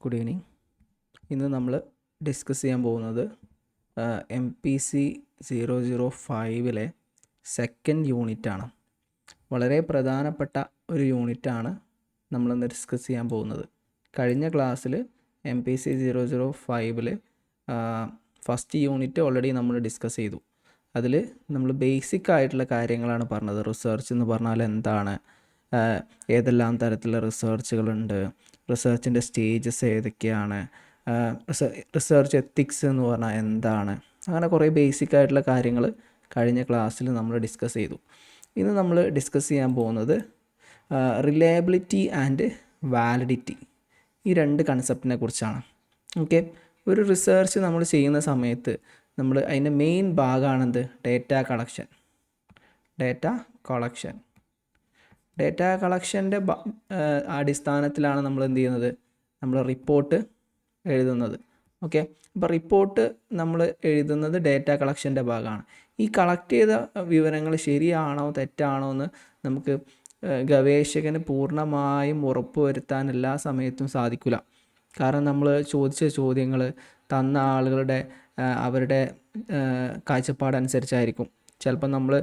Good evening. ഇന്ന് നമ്മൾ discuss ചെയ്യാൻ പോകുന്നത് MPC 005 സെക്കൻഡ് യൂണിറ്റാണ്. വളരെ പ്രധാനപ്പെട്ട ഒരു യൂണിറ്റാണ് നമ്മളിന്ന് ഡിസ്കസ് ചെയ്യാൻ പോകുന്നത്. കഴിഞ്ഞ ക്ലാസ്സിൽ MPC 005 ഫസ്റ്റ് യൂണിറ്റ് ഓൾറെഡി നമ്മൾ ഡിസ്കസ് ചെയ്തു. അതിൽ നമ്മൾ ബേസിക് ആയിട്ടുള്ള കാര്യങ്ങളാണ് പറഞ്ഞത്. റിസർച്ച് എന്ന് പറഞ്ഞാൽ എന്താണ്, ഏതെല്ലാം തരത്തിലുള്ള റിസർച്ചുകളുണ്ട്, റിസർച്ചിൻ്റെ സ്റ്റേജസ് ഏതൊക്കെയാണ്, റിസർച്ച് എത്തിക്സ് എന്ന് പറഞ്ഞാൽ എന്താണ്, അങ്ങനെ കുറേ ബേസിക് ആയിട്ടുള്ള കാര്യങ്ങൾ കഴിഞ്ഞ ക്ലാസ്സിൽ നമ്മൾ ഡിസ്കസ് ചെയ്തു. ഇന്ന് നമ്മൾ ഡിസ്കസ് ചെയ്യാൻ പോകുന്നത് റിലയബിലിറ്റി ആൻഡ് വാലിഡിറ്റി, ഈ രണ്ട് കൺസെപ്റ്റിനെ കുറിച്ചാണ്. ഓക്കെ, ഒരു റിസർച്ച് നമ്മൾ ചെയ്യുന്ന സമയത്ത് നമ്മൾ അതിൻ്റെ മെയിൻ ഭാഗമാണെന്ത്, ഡേറ്റ കളക്ഷൻ്റെ അടിസ്ഥാനത്തിലാണ് നമ്മൾ എന്ത് ചെയ്യുന്നത്, നമ്മൾ റിപ്പോർട്ട് എഴുതുന്നത്. ഓക്കെ, അപ്പോൾ റിപ്പോർട്ട് നമ്മൾ എഴുതുന്നത് ഡേറ്റ കളക്ഷൻ്റെ ഭാഗമാണ്. ഈ കളക്ട് ചെയ്ത വിവരങ്ങൾ ശരിയാണോ തെറ്റാണോ എന്ന് നമുക്ക് ഗവേഷകന് പൂർണ്ണമായും ഉറപ്പുവരുത്താൻ എല്ലാ സമയത്തും സാധിക്കില്ല. കാരണം നമ്മൾ ചോദിച്ച ചോദ്യങ്ങൾ തന്ന ആളുകളുടെ അവരുടെ കാഴ്ചപ്പാടനുസരിച്ചായിരിക്കും. ചിലപ്പോൾ നമ്മൾ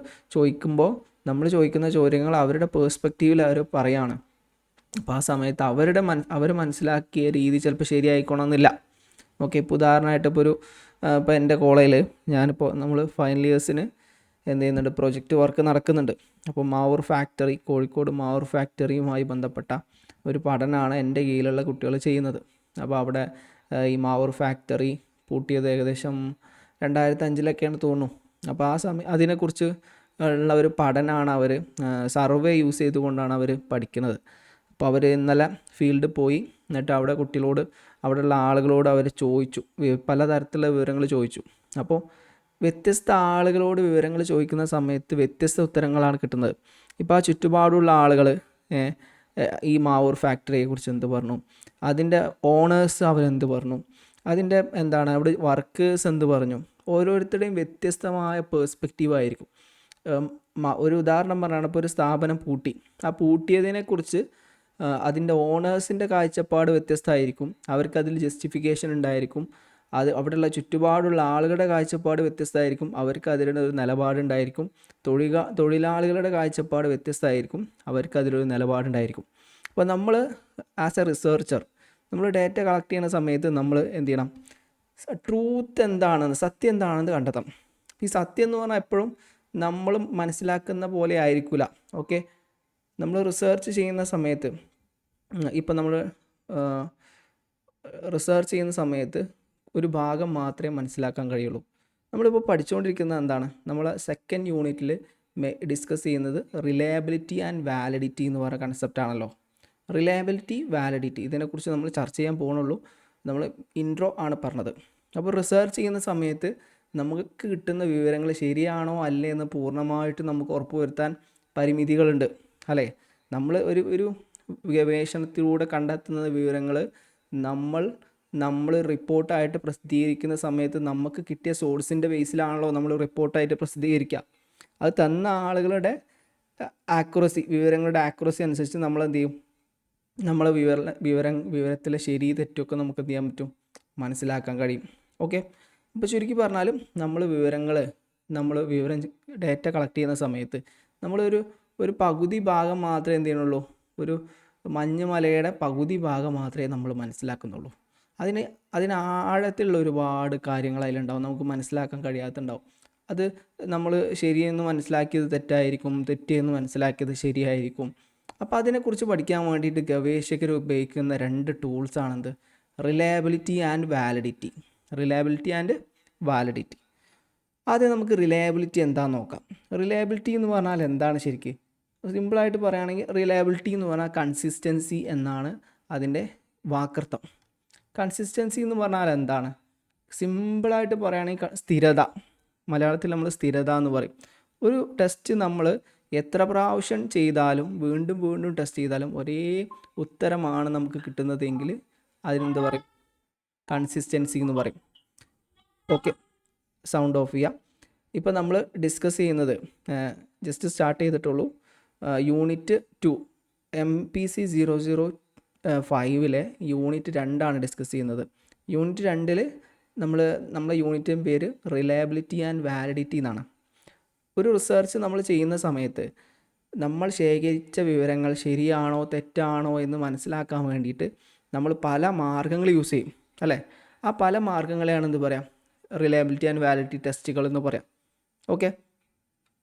ചോദിക്കുന്ന ചോദ്യങ്ങൾ അവരുടെ പേഴ്സ്പെക്റ്റീവിൽ അവർ പറയാണ്. അപ്പോൾ ആ സമയത്ത് അവർ മനസ്സിലാക്കിയ രീതി ചിലപ്പോൾ ശരിയായിക്കോണമെന്നില്ല. ഓക്കെ, ഇപ്പോൾ ഉദാഹരണമായിട്ട് ഇപ്പോൾ എൻ്റെ കോളേജിൽ നമ്മൾ ഫൈനൽ ഇയേഴ്സിന് എന്ത് ചെയ്യുന്നുണ്ട്, പ്രൊജക്റ്റ് വർക്ക് നടക്കുന്നുണ്ട്. അപ്പോൾ കോഴിക്കോട് മാവൂർ ഫാക്ടറിയുമായി ബന്ധപ്പെട്ട ഒരു പഠനമാണ് എൻ്റെ കീഴിലുള്ള കുട്ടികൾ ചെയ്യുന്നത്. അപ്പോൾ അവിടെ ഈ മാവൂർ ഫാക്ടറി പൂട്ടിയത് ഏകദേശം 2005 തോന്നുന്നു. അപ്പോൾ ആ അതിനെക്കുറിച്ച് ഉള്ള ഒരു പഠനമാണ് അവർ സർവേ യൂസ് ചെയ്തുകൊണ്ടാണ് അവർ പഠിക്കുന്നത്. അപ്പോൾ അവർ ഇന്നലെ ഫീൽഡിൽ പോയി, എന്നിട്ട് അവിടെയുള്ള ആളുകളോട് അവർ ചോദിച്ചു, പലതരത്തിലുള്ള വിവരങ്ങൾ ചോദിച്ചു. അപ്പോൾ വ്യത്യസ്ത ആളുകളോട് വിവരങ്ങൾ ചോദിക്കുന്ന സമയത്ത് വ്യത്യസ്ത ഉത്തരങ്ങളാണ് കിട്ടുന്നത്. ഇപ്പോൾ ആ ചുറ്റുപാടുള്ള ആളുകൾ ഈ മാവൂർ ഫാക്ടറിയെക്കുറിച്ച് എന്ത് പറഞ്ഞു, അതിൻ്റെ ഓണേഴ്സ് അവരെന്ത് പറഞ്ഞു, അതിൻ്റെ അവിടെ വർക്കേഴ്സ് എന്ത് പറഞ്ഞു, ഓരോരുത്തരുടെയും വ്യത്യസ്തമായ പേഴ്സ്പെക്റ്റീവായിരിക്കും. ഒരു ഉദാഹരണം പറഞ്ഞാണ്, ഇപ്പോൾ ഒരു സ്ഥാപനം ആ പൂട്ടിയതിനെക്കുറിച്ച് അതിൻ്റെ ഓണേഴ്സിൻ്റെ കാഴ്ചപ്പാട് വ്യത്യസ്തമായിരിക്കും. അവർക്കതിൽ ജസ്റ്റിഫിക്കേഷൻ ഉണ്ടായിരിക്കും. അവിടെയുള്ള ചുറ്റുപാടുള്ള ആളുകളുടെ കാഴ്ചപ്പാട് വ്യത്യസ്തമായിരിക്കും. അവർക്ക് അതിലൊരു നിലപാടുണ്ടായിരിക്കും. തൊഴിലാളികളുടെ കാഴ്ചപ്പാട് വ്യത്യസ്തമായിരിക്കും. അവർക്ക് അതിലൊരു നിലപാടുണ്ടായിരിക്കും. അപ്പോൾ നമ്മൾ ആസ് എ റിസർച്ചർ നമ്മൾ ഡേറ്റ കളക്ട് ചെയ്യുന്ന സമയത്ത് നമ്മൾ എന്ത് ചെയ്യണം, സത്യം എന്താണെന്ന് കണ്ടെത്തണം. ഈ സത്യം എന്ന് പറഞ്ഞാൽ എപ്പോഴും നമ്മൾ മനസ്സിലാക്കുന്ന പോലെ ആയിരിക്കില്ല. ഓക്കെ, നമ്മൾ റിസർച്ച് ചെയ്യുന്ന സമയത്ത് ഒരു ഭാഗം മാത്രമേ മനസ്സിലാക്കാൻ കഴിയുള്ളൂ. നമ്മളിപ്പോൾ പഠിച്ചുകൊണ്ടിരിക്കുന്നത് എന്താണ്, നമ്മൾ സെക്കൻഡ് യൂണിറ്റിൽ ഡിസ്കസ് ചെയ്യുന്നത് റിലയബിലിറ്റി ആൻഡ് വാലിഡിറ്റി എന്ന് പറയുന്ന കൺസെപ്റ്റാണല്ലോ. റിലയബിലിറ്റി, വാലിഡിറ്റി ഇതിനെക്കുറിച്ച് നമ്മൾ ചർച്ച ചെയ്യാൻ പോകുന്നുള്ളൂ. നമ്മൾ ഇൻട്രോ ആണ് പറഞ്ഞത്. അപ്പോൾ റിസർച്ച് ചെയ്യുന്ന സമയത്ത് നമുക്ക് കിട്ടുന്ന വിവരങ്ങൾ ശരിയാണോ അല്ലേ എന്ന് പൂർണ്ണമായിട്ട് നമുക്ക് ഉറപ്പുവരുത്താൻ പരിമിതികളുണ്ട്, അല്ലേ? നമ്മൾ ഒരു ഗവേഷണത്തിലൂടെ കണ്ടെത്തുന്ന വിവരങ്ങൾ നമ്മൾ റിപ്പോർട്ടായിട്ട് പ്രസിദ്ധീകരിക്കുന്ന സമയത്ത് നമുക്ക് കിട്ടിയ സോഴ്സിൻ്റെ ബേസിലാണല്ലോ നമ്മൾ റിപ്പോർട്ടായിട്ട് പ്രസിദ്ധീകരിക്കുക. അത് തന്ന ആളുകളുടെ വിവരങ്ങളുടെ ആക്യുറസി അനുസരിച്ച് നമ്മൾ എന്ത് ചെയ്യും, നമ്മളെ വിവരത്തിലെ ശരി തെറ്റൊക്കെ നമുക്ക് എന്ത് ചെയ്യാൻ പറ്റും, മനസ്സിലാക്കാൻ കഴിയും. ഓക്കെ, അപ്പോൾ ചുരുക്കി പറഞ്ഞാലും നമ്മൾ ഡേറ്റ കളക്ട് ചെയ്യുന്ന സമയത്ത് ഒരു പകുതി ഭാഗം മാത്രമേ എന്ത് ചെയ്യണുള്ളൂ, ഒരു മഞ്ഞുമലയുടെ പകുതി ഭാഗം മാത്രമേ നമ്മൾ മനസ്സിലാക്കുന്നുള്ളൂ. അതിന് ആഴത്തിലുള്ള ഒരുപാട് കാര്യങ്ങൾ അതിലുണ്ടാവും, നമുക്ക് മനസ്സിലാക്കാൻ കഴിയാത്തുണ്ടാവും. അത് നമ്മൾ ശരിയെന്ന് മനസ്സിലാക്കിയത് തെറ്റായിരിക്കും, തെറ്റെന്ന് മനസ്സിലാക്കിയത് ശരിയായിരിക്കും. അപ്പോൾ അതിനെക്കുറിച്ച് പഠിക്കാൻ വേണ്ടിയിട്ട് ഗവേഷകർ ഉപയോഗിക്കുന്ന രണ്ട് ടൂൾസാണെന്ത്, റിലയബിലിറ്റി ആൻഡ് വാലിഡിറ്റി. ആദ്യം നമുക്ക് റിലയബിലിറ്റി എന്താണെന്ന് നോക്കാം. റിലയബിലിറ്റി എന്ന് പറഞ്ഞാൽ എന്താണ് ശരിക്കും? സിമ്പിളായിട്ട് പറയുകയാണെങ്കിൽ റിലയബിലിറ്റി എന്ന് പറഞ്ഞാൽ കൺസിസ്റ്റൻസി എന്നാണ് അതിൻ്റെ വാക്കർത്ഥം. കൺസിസ്റ്റൻസി എന്ന് പറഞ്ഞാൽ എന്താണ്? സിമ്പിളായിട്ട് പറയുകയാണെങ്കിൽ സ്ഥിരത. മലയാളത്തിൽ നമ്മൾ സ്ഥിരത എന്ന് പറയും. ഒരു ടെസ്റ്റ് നമ്മൾ എത്ര പ്രാവശ്യം ചെയ്താലും വീണ്ടും ടെസ്റ്റ് ചെയ്താലും ഒരേ ഉത്തരമാണ് നമുക്ക് കിട്ടുന്നതെങ്കിൽ അതിനെന്ത് പറയും, കൺസിസ്റ്റൻസി എന്ന് പറയും. ഓക്കെ, സൗണ്ട് ഓഫ് ചെയ്യാം. ഇപ്പോൾ നമ്മൾ ഡിസ്കസ് ചെയ്യുന്നത് ജസ്റ്റ് സ്റ്റാർട്ട് ചെയ്തിട്ടുള്ളൂ. യൂണിറ്റ് 2 MPC 5-ലെ യൂണിറ്റ് 2 ഡിസ്കസ് ചെയ്യുന്നത്. യൂണിറ്റ് 2-ൽ നമ്മളെ യൂണിറ്റിൻ്റെ പേര് റിലയബിലിറ്റി ആൻഡ് വാലിഡിറ്റി എന്നാണ്. ഒരു റിസർച്ച് നമ്മൾ ചെയ്യുന്ന സമയത്ത് നമ്മൾ ശേഖരിച്ച വിവരങ്ങൾ ശരിയാണോ തെറ്റാണോ എന്ന് മനസ്സിലാക്കാൻ വേണ്ടിയിട്ട് നമ്മൾ പല മാർഗ്ഗങ്ങൾ യൂസ് ചെയ്യും അല്ലേ. ആ പല മാർഗ്ഗങ്ങളെയാണ് എന്ത് പറയാം, റിലയബിലിറ്റി ആൻഡ് വാലിഡിറ്റി ടെസ്റ്റുകൾ എന്ന് പറയാം. ഓക്കെ,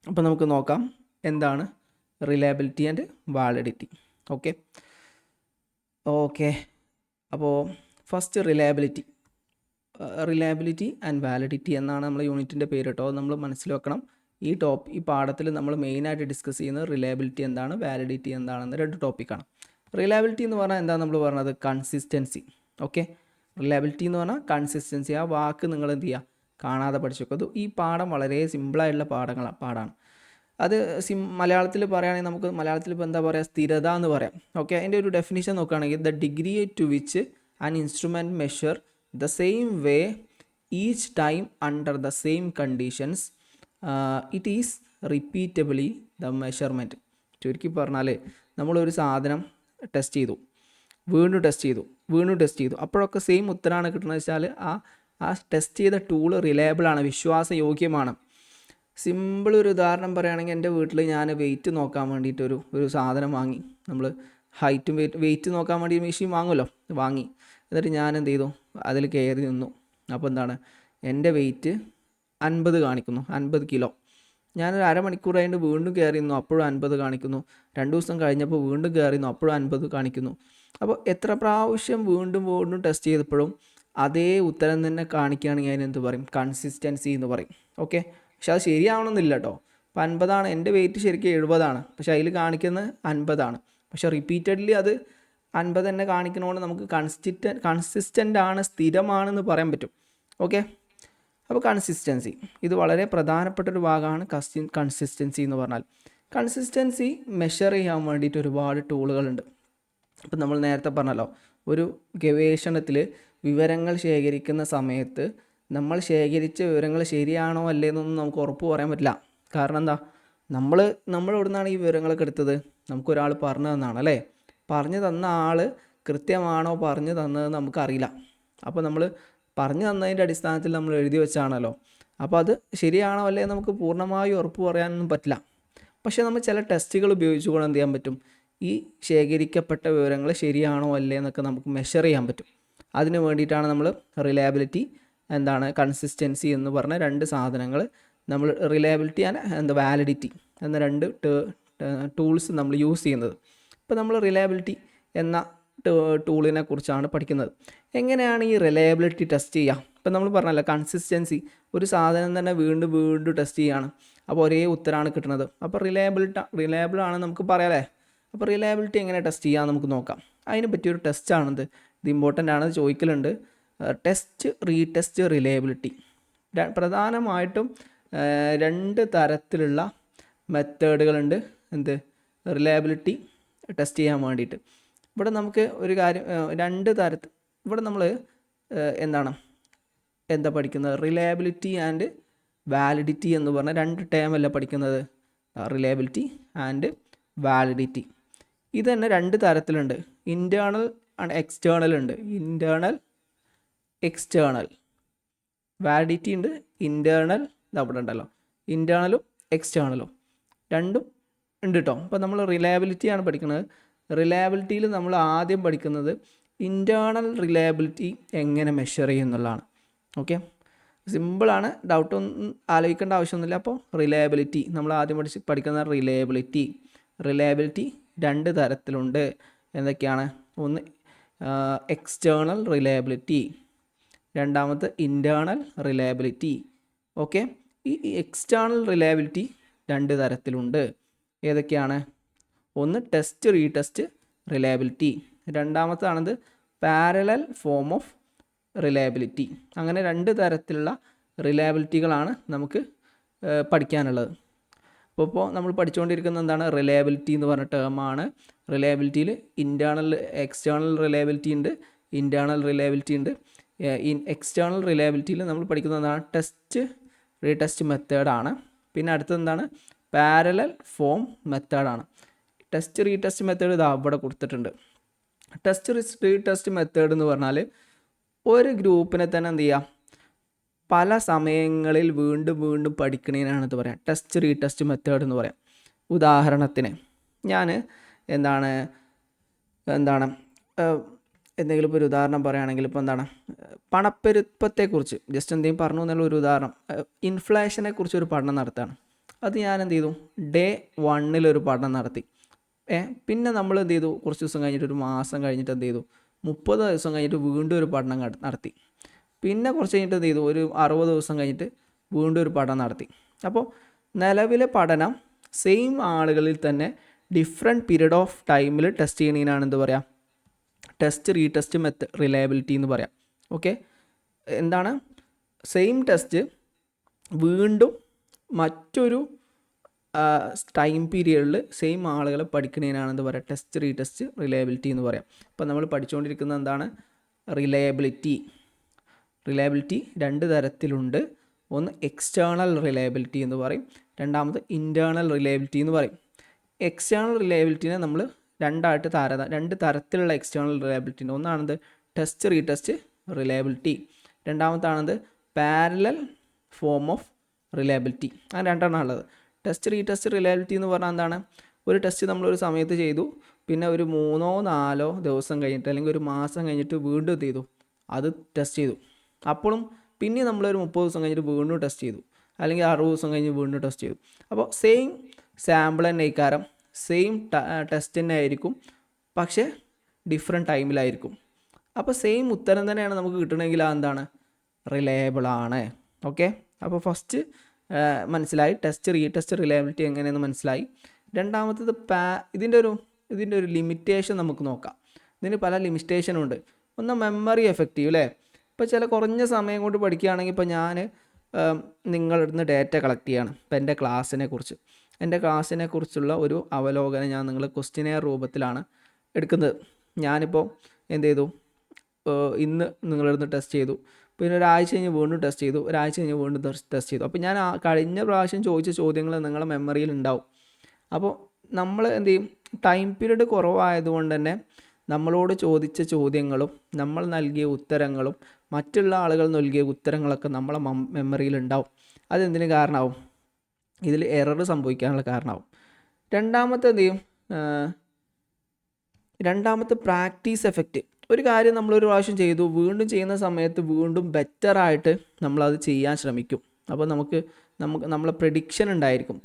അപ്പോൾ നമുക്ക് നോക്കാം എന്താണ് റിലയബിലിറ്റി ആൻഡ് വാലിഡിറ്റി. ഓക്കെ, അപ്പോൾ ഫസ്റ്റ് റിലയബിലിറ്റി ആൻഡ് വാലിഡിറ്റി എന്നാണ് നമ്മൾ യൂണിറ്റിൻ്റെ പേര് കേട്ടോ. നമ്മൾ മനസ്സിൽ വെക്കണം. ഈ പാഠത്തിൽ നമ്മൾ മെയിനായിട്ട് ഡിസ്കസ് ചെയ്യുന്നത് റിലയബിലിറ്റി എന്താണ്, വാലിഡിറ്റി എന്താണെന്ന് 2 ടോപ്പിക്കാണ്. റിലയബിലിറ്റി എന്ന് പറഞ്ഞാൽ എന്താണ് നമ്മൾ പറഞ്ഞത്, കൺസിസ്റ്റൻസി. ഓക്കെ, റിലയബിലിറ്റി എന്ന് പറഞ്ഞാൽ കൺസിസ്റ്റൻസി. ആ വാക്ക് നിങ്ങൾ എന്ത് ചെയ്യുക, കാണാതെ പഠിച്ചു വെക്കുക. ഈ പാഠം വളരെ സിമ്പിളായിട്ടുള്ള പാഠമാണ്. അത് മലയാളത്തിൽ പറയുകയാണെങ്കിൽ നമുക്ക് മലയാളത്തിൽ ഇപ്പോൾ എന്താ പറയുക, സ്ഥിരത എന്ന് പറയാം. ഓക്കെ, അതിൻ്റെ ഒരു ഡെഫിനിഷൻ നോക്കുകയാണെങ്കിൽ the degree to which an instrument measure the same way each time under the same conditions it is repeatably the measurement. ചുരുക്കി പറഞ്ഞാൽ നമ്മളൊരു സാധനം ടെസ്റ്റ് ചെയ്തു, വീണ്ടും ടെസ്റ്റ് ചെയ്തു, അപ്പോഴൊക്കെ സെയിം ഉത്തരമാണ് കിട്ടുന്നത് വെച്ചാൽ ആ ടെസ്റ്റ് ചെയ്ത ടൂൾ റിലയബിളാണ്, വിശ്വാസയോഗ്യമാണ്. സിമ്പിൾ ഒരു ഉദാഹരണം പറയുകയാണെങ്കിൽ എൻ്റെ വീട്ടിൽ ഞാൻ വെയിറ്റ് നോക്കാൻ വേണ്ടിയിട്ട് ഒരു സാധനം വാങ്ങി. നമ്മൾ ഹൈറ്റും വെയിറ്റ് നോക്കാൻ വേണ്ടി മെഷീൻ വാങ്ങി. എന്നിട്ട് ഞാൻ എന്ത് ചെയ്തു, അതിൽ കയറി നിന്നു. അപ്പോൾ എന്താണ്, എൻ്റെ വെയിറ്റ് 50 കാണിക്കുന്നു, 50 കിലോ. ഞാനൊരു അരമണിക്കൂർ കഴിഞ്ഞ് വീണ്ടും കയറി നിന്നു, അപ്പോഴും 50 കാണിക്കുന്നു. 2 ദിവസം കഴിഞ്ഞപ്പോൾ വീണ്ടും കയറി നിന്നു, അപ്പോഴും 50 കാണിക്കുന്നു. അപ്പോൾ എത്ര പ്രാവശ്യം വീണ്ടും ടെസ്റ്റ് ചെയ്തപ്പോഴും അതേ ഉത്തരം തന്നെ കാണിക്കുകയാണെങ്കിൽ അതിനെന്ത് പറയും, കൺസിസ്റ്റൻസി എന്ന് പറയും. ഓക്കെ, പക്ഷെ അത് ശരിയാവണമെന്നില്ല കേട്ടോ. ഇപ്പോൾ 50 എൻ്റെ വെയിറ്റ് ശരിക്കും 70, പക്ഷേ അതിൽ കാണിക്കുന്നത് 50. പക്ഷേ റിപ്പീറ്റഡ്ലി അത് 50 തന്നെ കാണിക്കുന്നതുകൊണ്ട് നമുക്ക് കൺസിസ്റ്റൻ്റ് ആണ്, സ്ഥിരമാണെന്ന് പറയാൻ പറ്റും. ഓക്കെ, അപ്പോൾ കൺസിസ്റ്റൻസി ഇത് വളരെ പ്രധാനപ്പെട്ടൊരു ഭാഗമാണ്. കൺസിസ്റ്റൻസി എന്ന് പറഞ്ഞാൽ കൺസിസ്റ്റൻസി മെഷർ ചെയ്യാൻ വേണ്ടിയിട്ട് ഒരുപാട് ടൂളുകളുണ്ട്. ഇപ്പം നമ്മൾ നേരത്തെ പറഞ്ഞല്ലോ, ഒരു ഗവേഷണത്തിൽ വിവരങ്ങൾ ശേഖരിക്കുന്ന സമയത്ത് നമ്മൾ ശേഖരിച്ച വിവരങ്ങൾ ശരിയാണോ അല്ലേ എന്നൊന്നും നമുക്ക് ഉറപ്പ് പറയാൻ പറ്റില്ല. കാരണം എന്താ, നമ്മൾ എവിടെ നിന്നാണ് ഈ വിവരങ്ങളൊക്കെ എടുത്തത്, നമുക്കൊരാൾ പറഞ്ഞു തന്നാണ് അല്ലേ. പറഞ്ഞു തന്ന ആൾ കൃത്യമാണോ പറഞ്ഞു തന്നതെന്ന് നമുക്കറിയില്ല. അപ്പോൾ നമ്മൾ പറഞ്ഞു തന്നതിൻ്റെ അടിസ്ഥാനത്തിൽ നമ്മൾ എഴുതി വെച്ചാണല്ലോ. അപ്പോൾ അത് ശരിയാണോ അല്ലേ നമുക്ക് പൂർണ്ണമായും ഉറപ്പ് പറയാനൊന്നും പറ്റില്ല. പക്ഷേ നമ്മൾ ചില ടെസ്റ്റുകൾ ഉപയോഗിച്ചുകൊണ്ട് എന്ത് ചെയ്യാൻ പറ്റും, ഈ ശേഖരിക്കപ്പെട്ട വിവരങ്ങൾ ശരിയാണോ അല്ലേ എന്നൊക്കെ നമുക്ക് മെഷർ ചെയ്യാൻ പറ്റും. അതിന് വേണ്ടിയിട്ടാണ് നമ്മൾ റിലയബിലിറ്റി കൺസിസ്റ്റൻസി എന്ന് പറഞ്ഞ 2 സാധനങ്ങൾ നമ്മൾ റിലയബിലിറ്റി ആൻഡ് വാലിഡിറ്റി എന്ന 2 ടൂൾസ് നമ്മൾ യൂസ് ചെയ്യുന്നത്. ഇപ്പോൾ നമ്മൾ റിലയബിലിറ്റി എന്ന ടൂളിനെ കുറിച്ചാണ് പഠിക്കുന്നത്. എങ്ങനെയാണ് ഈ റിലയബിലിറ്റി ടെസ്റ്റ് ചെയ്യുക? ഇപ്പം നമ്മൾ പറഞ്ഞല്ലോ, കൺസിസ്റ്റൻസി, ഒരു സാധനം തന്നെ വീണ്ടും ടെസ്റ്റ് ചെയ്യുകയാണ്, അപ്പോൾ ഒരേ ഉത്തരമാണ് കിട്ടുന്നത്. അപ്പോൾ റിലയബിളാണ് നമുക്ക് പറയാമല്ലേ. അപ്പോൾ റിലയബിലിറ്റി എങ്ങനെ ടെസ്റ്റ് ചെയ്യാൻ നമുക്ക് നോക്കാം. അതിന് പറ്റിയൊരു ടെസ്റ്റാണിത്. ഇത് ഇമ്പോർട്ടൻ്റ് ആണ്, ചോദിക്കലുണ്ട്. Retest reliability. പ്രധാനമായിട്ടും 2 തരത്തിലുള്ള മെത്തേഡുകളുണ്ട് റിലയബിലിറ്റി ടെസ്റ്റ് ചെയ്യാൻ വേണ്ടിയിട്ട്. ഇവിടെ നമുക്ക് ഒരു കാര്യം, 2 തരത്തിൽ ഇവിടെ നമ്മൾ എന്താ പഠിക്കുന്നത്, റിലയബിലിറ്റി ആൻഡ് വാലിഡിറ്റി എന്ന് പറഞ്ഞ 2 ടേം അല്ല പഠിക്കുന്നത്. റിലയബിലിറ്റി ആൻഡ് വാലിഡിറ്റി ഇത് തന്നെ 2 തരത്തിലുണ്ട്. ഇൻറ്റേർണൽ ആൻഡ് എക്സ്റ്റേർണൽ ഉണ്ട്. എക്സ്റ്റേർണൽ വാലിഡിറ്റി ഉണ്ട്. ഇൻറ്റേർണൽ അവിടെ ഉണ്ടല്ലോ, ഇൻറ്റേർണലും എക്സ്റ്റേർണലും രണ്ടും ഉണ്ട് കേട്ടോ. അപ്പോൾ നമ്മൾ റിലയബിലിറ്റിയാണ് പഠിക്കുന്നത്. റിലയബിലിറ്റിയിൽ നമ്മൾ ആദ്യം പഠിക്കുന്നത് ഇൻറ്റേർണൽ റിലയബിലിറ്റി എങ്ങനെ മെഷർ ചെയ്യുന്നുള്ളതാണ്. ഓക്കെ, സിമ്പിളാണ്, ഡൗട്ടൊന്നും ആലോചിക്കേണ്ട ആവശ്യമൊന്നുമില്ല. അപ്പോൾ റിലയബിലിറ്റി നമ്മൾ ആദ്യം പഠിക്കുന്ന റിലയബിലിറ്റി 2 തരത്തിലുണ്ട്. എന്തൊക്കെയാണ്? ഒന്ന് എക്സ്റ്റേർണൽ റിലയബിലിറ്റി, രണ്ടാമത്തെ ഇൻറ്റേർണൽ റിലയബിലിറ്റി. ഓക്കെ, ഈ എക്സ്റ്റേർണൽ റിലയബിലിറ്റി 2 തരത്തിലുണ്ട്. ഏതൊക്കെയാണ്? ഒന്ന് റീടെസ്റ്റ് റിലയബിലിറ്റി, രണ്ടാമത്താണത് പാരലൽ ഫോം ഓഫ് റിലയബിലിറ്റി. അങ്ങനെ 2 തരത്തിലുള്ള റിലയബിലിറ്റികളാണ് നമുക്ക് പഠിക്കാനുള്ളത്. അപ്പോൾ നമ്മൾ പഠിച്ചുകൊണ്ടിരിക്കുന്നത് എന്താണ്? റിലയബിലിറ്റി എന്ന് പറഞ്ഞ ടേമാണ്. റിലയബിലിറ്റിയിൽ എക്സ്റ്റേർണൽ റിലയബിലിറ്റി ഉണ്ട്, ഇൻറ്റേർണൽ റിലയബിലിറ്റി ഉണ്ട്. എക്സ്റ്റേർണൽ റിലയബിലിറ്റിയിൽ നമ്മൾ പഠിക്കുന്നതാണ് റീടെസ്റ്റ് മെത്തേഡാണ്. പിന്നെ അടുത്തത് എന്താണ്? പാരലൽ ഫോം മെത്തേഡാണ്. റീടെസ്റ്റ് മെത്തേഡ് ഇത് അവിടെ കൊടുത്തിട്ടുണ്ട്. റീടെസ്റ്റ് മെത്തേഡ് എന്ന് പറഞ്ഞാൽ ഒരു ഗ്രൂപ്പിനെ തന്നെ എന്ത് ചെയ്യുക, പല സമയങ്ങളിൽ വീണ്ടും വീണ്ടും പഠിക്കണേനാണ് ഇത് പറയാം റീടെസ്റ്റ് മെത്തേഡ് എന്ന് പറയാം. ഉദാഹരണത്തിന് ഞാൻ എന്താണ് എന്തെങ്കിലും ഇപ്പോൾ ഒരു ഉദാഹരണം പറയുകയാണെങ്കിൽ ഇപ്പോൾ പണപ്പെരുപ്പത്തെക്കുറിച്ച് ജസ്റ്റ് എന്തെങ്കിലും പറഞ്ഞു എന്നുള്ള ഒരു ഉദാഹരണം, ഇൻഫ്ലേഷനെ കുറിച്ച് ഒരു പഠനം നടത്തുകയാണ്. അത് ഞാൻ എന്ത് ചെയ്തു, ഡേ 1 ഒരു പഠനം നടത്തി. പിന്നെ നമ്മൾ എന്ത് ചെയ്തു, കുറച്ച് ദിവസം കഴിഞ്ഞിട്ട്, ഒരു മാസം കഴിഞ്ഞിട്ട് എന്ത് ചെയ്തു, 30 ദിവസം കഴിഞ്ഞിട്ട് വീണ്ടും ഒരു പഠനം നടത്തി. പിന്നെ കുറച്ച് കഴിഞ്ഞിട്ട് എന്ത് ചെയ്തു, ഒരു 60 ദിവസം കഴിഞ്ഞിട്ട് വീണ്ടും ഒരു പഠനം നടത്തി. അപ്പോൾ നിലവിലെ പഠനം സെയിം ആളുകളിൽ തന്നെ ഡിഫറെൻറ്റ് പീരീഡ് ഓഫ് ടൈമിൽ ടെസ്റ്റ് ചെയ്യണതിനാണ് എന്ത് പറയുക, റീടെസ്റ്റ് റിലയബിലിറ്റി എന്ന് പറയാം. ഓക്കെ, എന്താണ് സെയിം ടെസ്റ്റ് വീണ്ടും മറ്റൊരു ടൈം പീരിയഡിൽ സെയിം ആളുകളെ പഠിക്കുന്നതിനാണ് എന്ത് പറയുക, റീടെസ്റ്റ് റിലയബിലിറ്റി എന്ന് പറയാം. അപ്പോൾ നമ്മൾ പഠിച്ചുകൊണ്ടിരിക്കുന്നത് എന്താണ്, റിലയബിലിറ്റി 2 തരത്തിലുണ്ട്. ഒന്ന് എക്സ്റ്റേണൽ റിലയബിലിറ്റി എന്ന് പറയും, രണ്ടാമത് ഇൻറ്റേർണൽ റിലയബിലിറ്റി എന്ന് പറയും. എക്സ്റ്റേണൽ റിലയബിലിറ്റിനെ നമ്മൾ രണ്ട് തരത്തിലുള്ള എക്സ്റ്റേണൽ റിലയബിലിറ്റി ഉണ്ട്. ഒന്നാണത് റീടെസ്റ്റ് റിലയബിലിറ്റി, രണ്ടാമത്താണത് പാരലൽ ഫോം ഓഫ് റിലയബിലിറ്റി. അങ്ങനെ രണ്ടെണ്ണം ഉള്ളത്. റീടെസ്റ്റ് റിലയബിലിറ്റി എന്ന് പറഞ്ഞാൽ എന്താണ്, ഒരു ടെസ്റ്റ് നമ്മളൊരു സമയത്ത് ചെയ്തു, പിന്നെ ഒരു 3-4 ദിവസം കഴിഞ്ഞിട്ട് അല്ലെങ്കിൽ ഒരു മാസം കഴിഞ്ഞിട്ട് വീണ്ടും ചെയ്തു, അത് ടെസ്റ്റ് ചെയ്തു. അപ്പോഴും പിന്നെ നമ്മളൊരു 30 ദിവസം കഴിഞ്ഞിട്ട് വീണ്ടും ടെസ്റ്റ് ചെയ്തു, അല്ലെങ്കിൽ 60 ദിവസം കഴിഞ്ഞ് വീണ്ടും ടെസ്റ്റ് ചെയ്തു. അപ്പോൾ സെയിം സാമ്പിൾ തന്നെ ഇക്കാരം, സെയിം ടെസ്റ്റ് തന്നെ ആയിരിക്കും, പക്ഷേ ഡിഫറെൻറ്റ് ടൈമിലായിരിക്കും. അപ്പോൾ സെയിം ഉത്തരം തന്നെയാണ് നമുക്ക് കിട്ടണമെങ്കിൽ അതെന്താണ്, റിലയബിളാണ്. ഓക്കെ, അപ്പോൾ ഫസ്റ്റ് മനസ്സിലായി റീടെസ്റ്റ് റിലയബിലിറ്റി എങ്ങനെയെന്ന് മനസ്സിലായി. രണ്ടാമത്തത് ഇതിൻ്റെ ഒരു ലിമിറ്റേഷൻ നമുക്ക് നോക്കാം. ഇതിന് പല ലിമിറ്റേഷനുണ്ട്. ഒന്ന് മെമ്മറി എഫക്റ്റീവ് അല്ലേ. ഇപ്പോൾ ചില കുറഞ്ഞ സമയം കൊണ്ട് പഠിക്കുകയാണെങ്കിൽ, ഇപ്പോൾ ഞാൻ നിങ്ങളുടെ അടുത്ത് ഡേറ്റ കളക്ട് ചെയ്യാണ്. ഇപ്പോൾ എൻ്റെ ക്ലാസ്സിനെ കുറിച്ചുള്ള ഒരു അവലോകനം ഞാൻ നിങ്ങൾ ക്വസ്റ്റിനെയർ രൂപത്തിലാണ് എടുക്കുന്നത്. ഞാനിപ്പോൾ എന്ത് ചെയ്തു, ഇന്ന് നിങ്ങളുടെ അടുത്ത് ടെസ്റ്റ് ചെയ്തു, പിന്നെ ഒരാഴ്ച കഴിഞ്ഞ് വീണ്ടും ടെസ്റ്റ് ചെയ്തു, ഒരാഴ്ച കഴിഞ്ഞ് വീണ്ടും ടെസ്റ്റ് ചെയ്തു. അപ്പോൾ ഞാൻ കഴിഞ്ഞ പ്രാവശ്യം ചോദിച്ച ചോദ്യങ്ങൾ നിങ്ങളുടെ മെമ്മറിയിൽ ഉണ്ടാവും. അപ്പോൾ നമ്മൾ എന്ത് ചെയ്യും, ടൈം പീരീഡ് കുറവായതുകൊണ്ട് തന്നെ നമ്മളോട് ചോദിച്ച ചോദ്യങ്ങളും നമ്മൾ നൽകിയ ഉത്തരങ്ങളും മറ്റുള്ള ആളുകൾ നൽകിയ ഉത്തരങ്ങളൊക്കെ നമ്മളെ മെമ്മറിയിൽ ഉണ്ടാവും. അതെന്തിന് കാരണമാവും, ഇതിൽ എറർ സംഭവിക്കാനുള്ള കാരണമാവും. രണ്ടാമത്തെ പ്രാക്ടീസ് എഫക്റ്റ്. ഒരു കാര്യം നമ്മളൊരു പ്രാവശ്യം ചെയ്തു, വീണ്ടും ചെയ്യുന്ന സമയത്ത് വീണ്ടും ബെറ്ററായിട്ട് നമ്മളത് ചെയ്യാൻ ശ്രമിക്കും. അപ്പോൾ നമുക്ക് നമ്മളെ പ്രെഡിക്ഷൻ ഉണ്ടായിരിക്കും.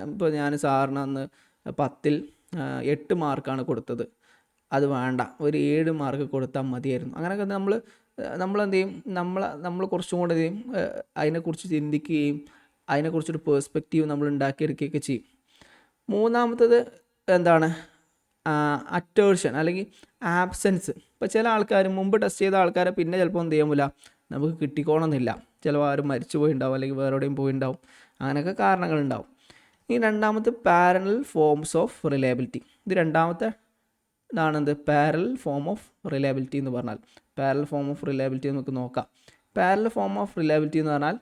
ഇപ്പോൾ ഞാൻ സാറിന് അന്ന് 10ൽ 8 മാർക്കാണ് കൊടുത്തത്, അത് വേണ്ട, ഒരു 7 മാർക്ക് കൊടുത്താൽ മതിയായിരുന്നു. അങ്ങനെയൊക്കെ നമ്മളെന്ത് ചെയ്യും, നമ്മൾ കുറച്ചും കൂടെ എന്ത് ചെയ്യും, അതിനെക്കുറിച്ച് ചിന്തിക്കുകയും അതിനെക്കുറിച്ചൊരു പേഴ്സ്പെക്റ്റീവ് നമ്മൾ ഉണ്ടാക്കിയെടുക്കുകയൊക്കെ ചെയ്യും. മൂന്നാമത്തത് എന്താണ്, അറ്റേർഷൻ അല്ലെങ്കിൽ ആബ്സെൻസ്. ഇപ്പോൾ ചില ആൾക്കാർ മുമ്പ് ടെസ്റ്റ് ചെയ്ത ആൾക്കാരെ പിന്നെ ചിലപ്പോൾ എന്ത് ചെയ്യാൻ പറ്റില്ല, നമുക്ക് കിട്ടിക്കോണമെന്നില്ല. ചിലപ്പോൾ ആരും മരിച്ചു പോയിണ്ടാവും, അല്ലെങ്കിൽ വേറെ എവിടെയും പോയിണ്ടാവും, അങ്ങനെയൊക്കെ കാരണങ്ങളുണ്ടാവും. ഈ രണ്ടാമത്തെ പാരലൽ ഫോംസ് ഓഫ് റിലയബിലിറ്റി. ഇത് രണ്ടാമത്തെ ഇതാണെന്ത്, പാരലൽ ഫോം ഓഫ് റിലയബിലിറ്റി എന്ന് പറഞ്ഞാൽ. പാരലൽ ഫോം ഓഫ് റിലയബിലിറ്റി നമുക്ക് നോക്കാം. പാരലൽ ഫോം ഓഫ് റിലയബിലിറ്റി എന്ന് പറഞ്ഞാൽ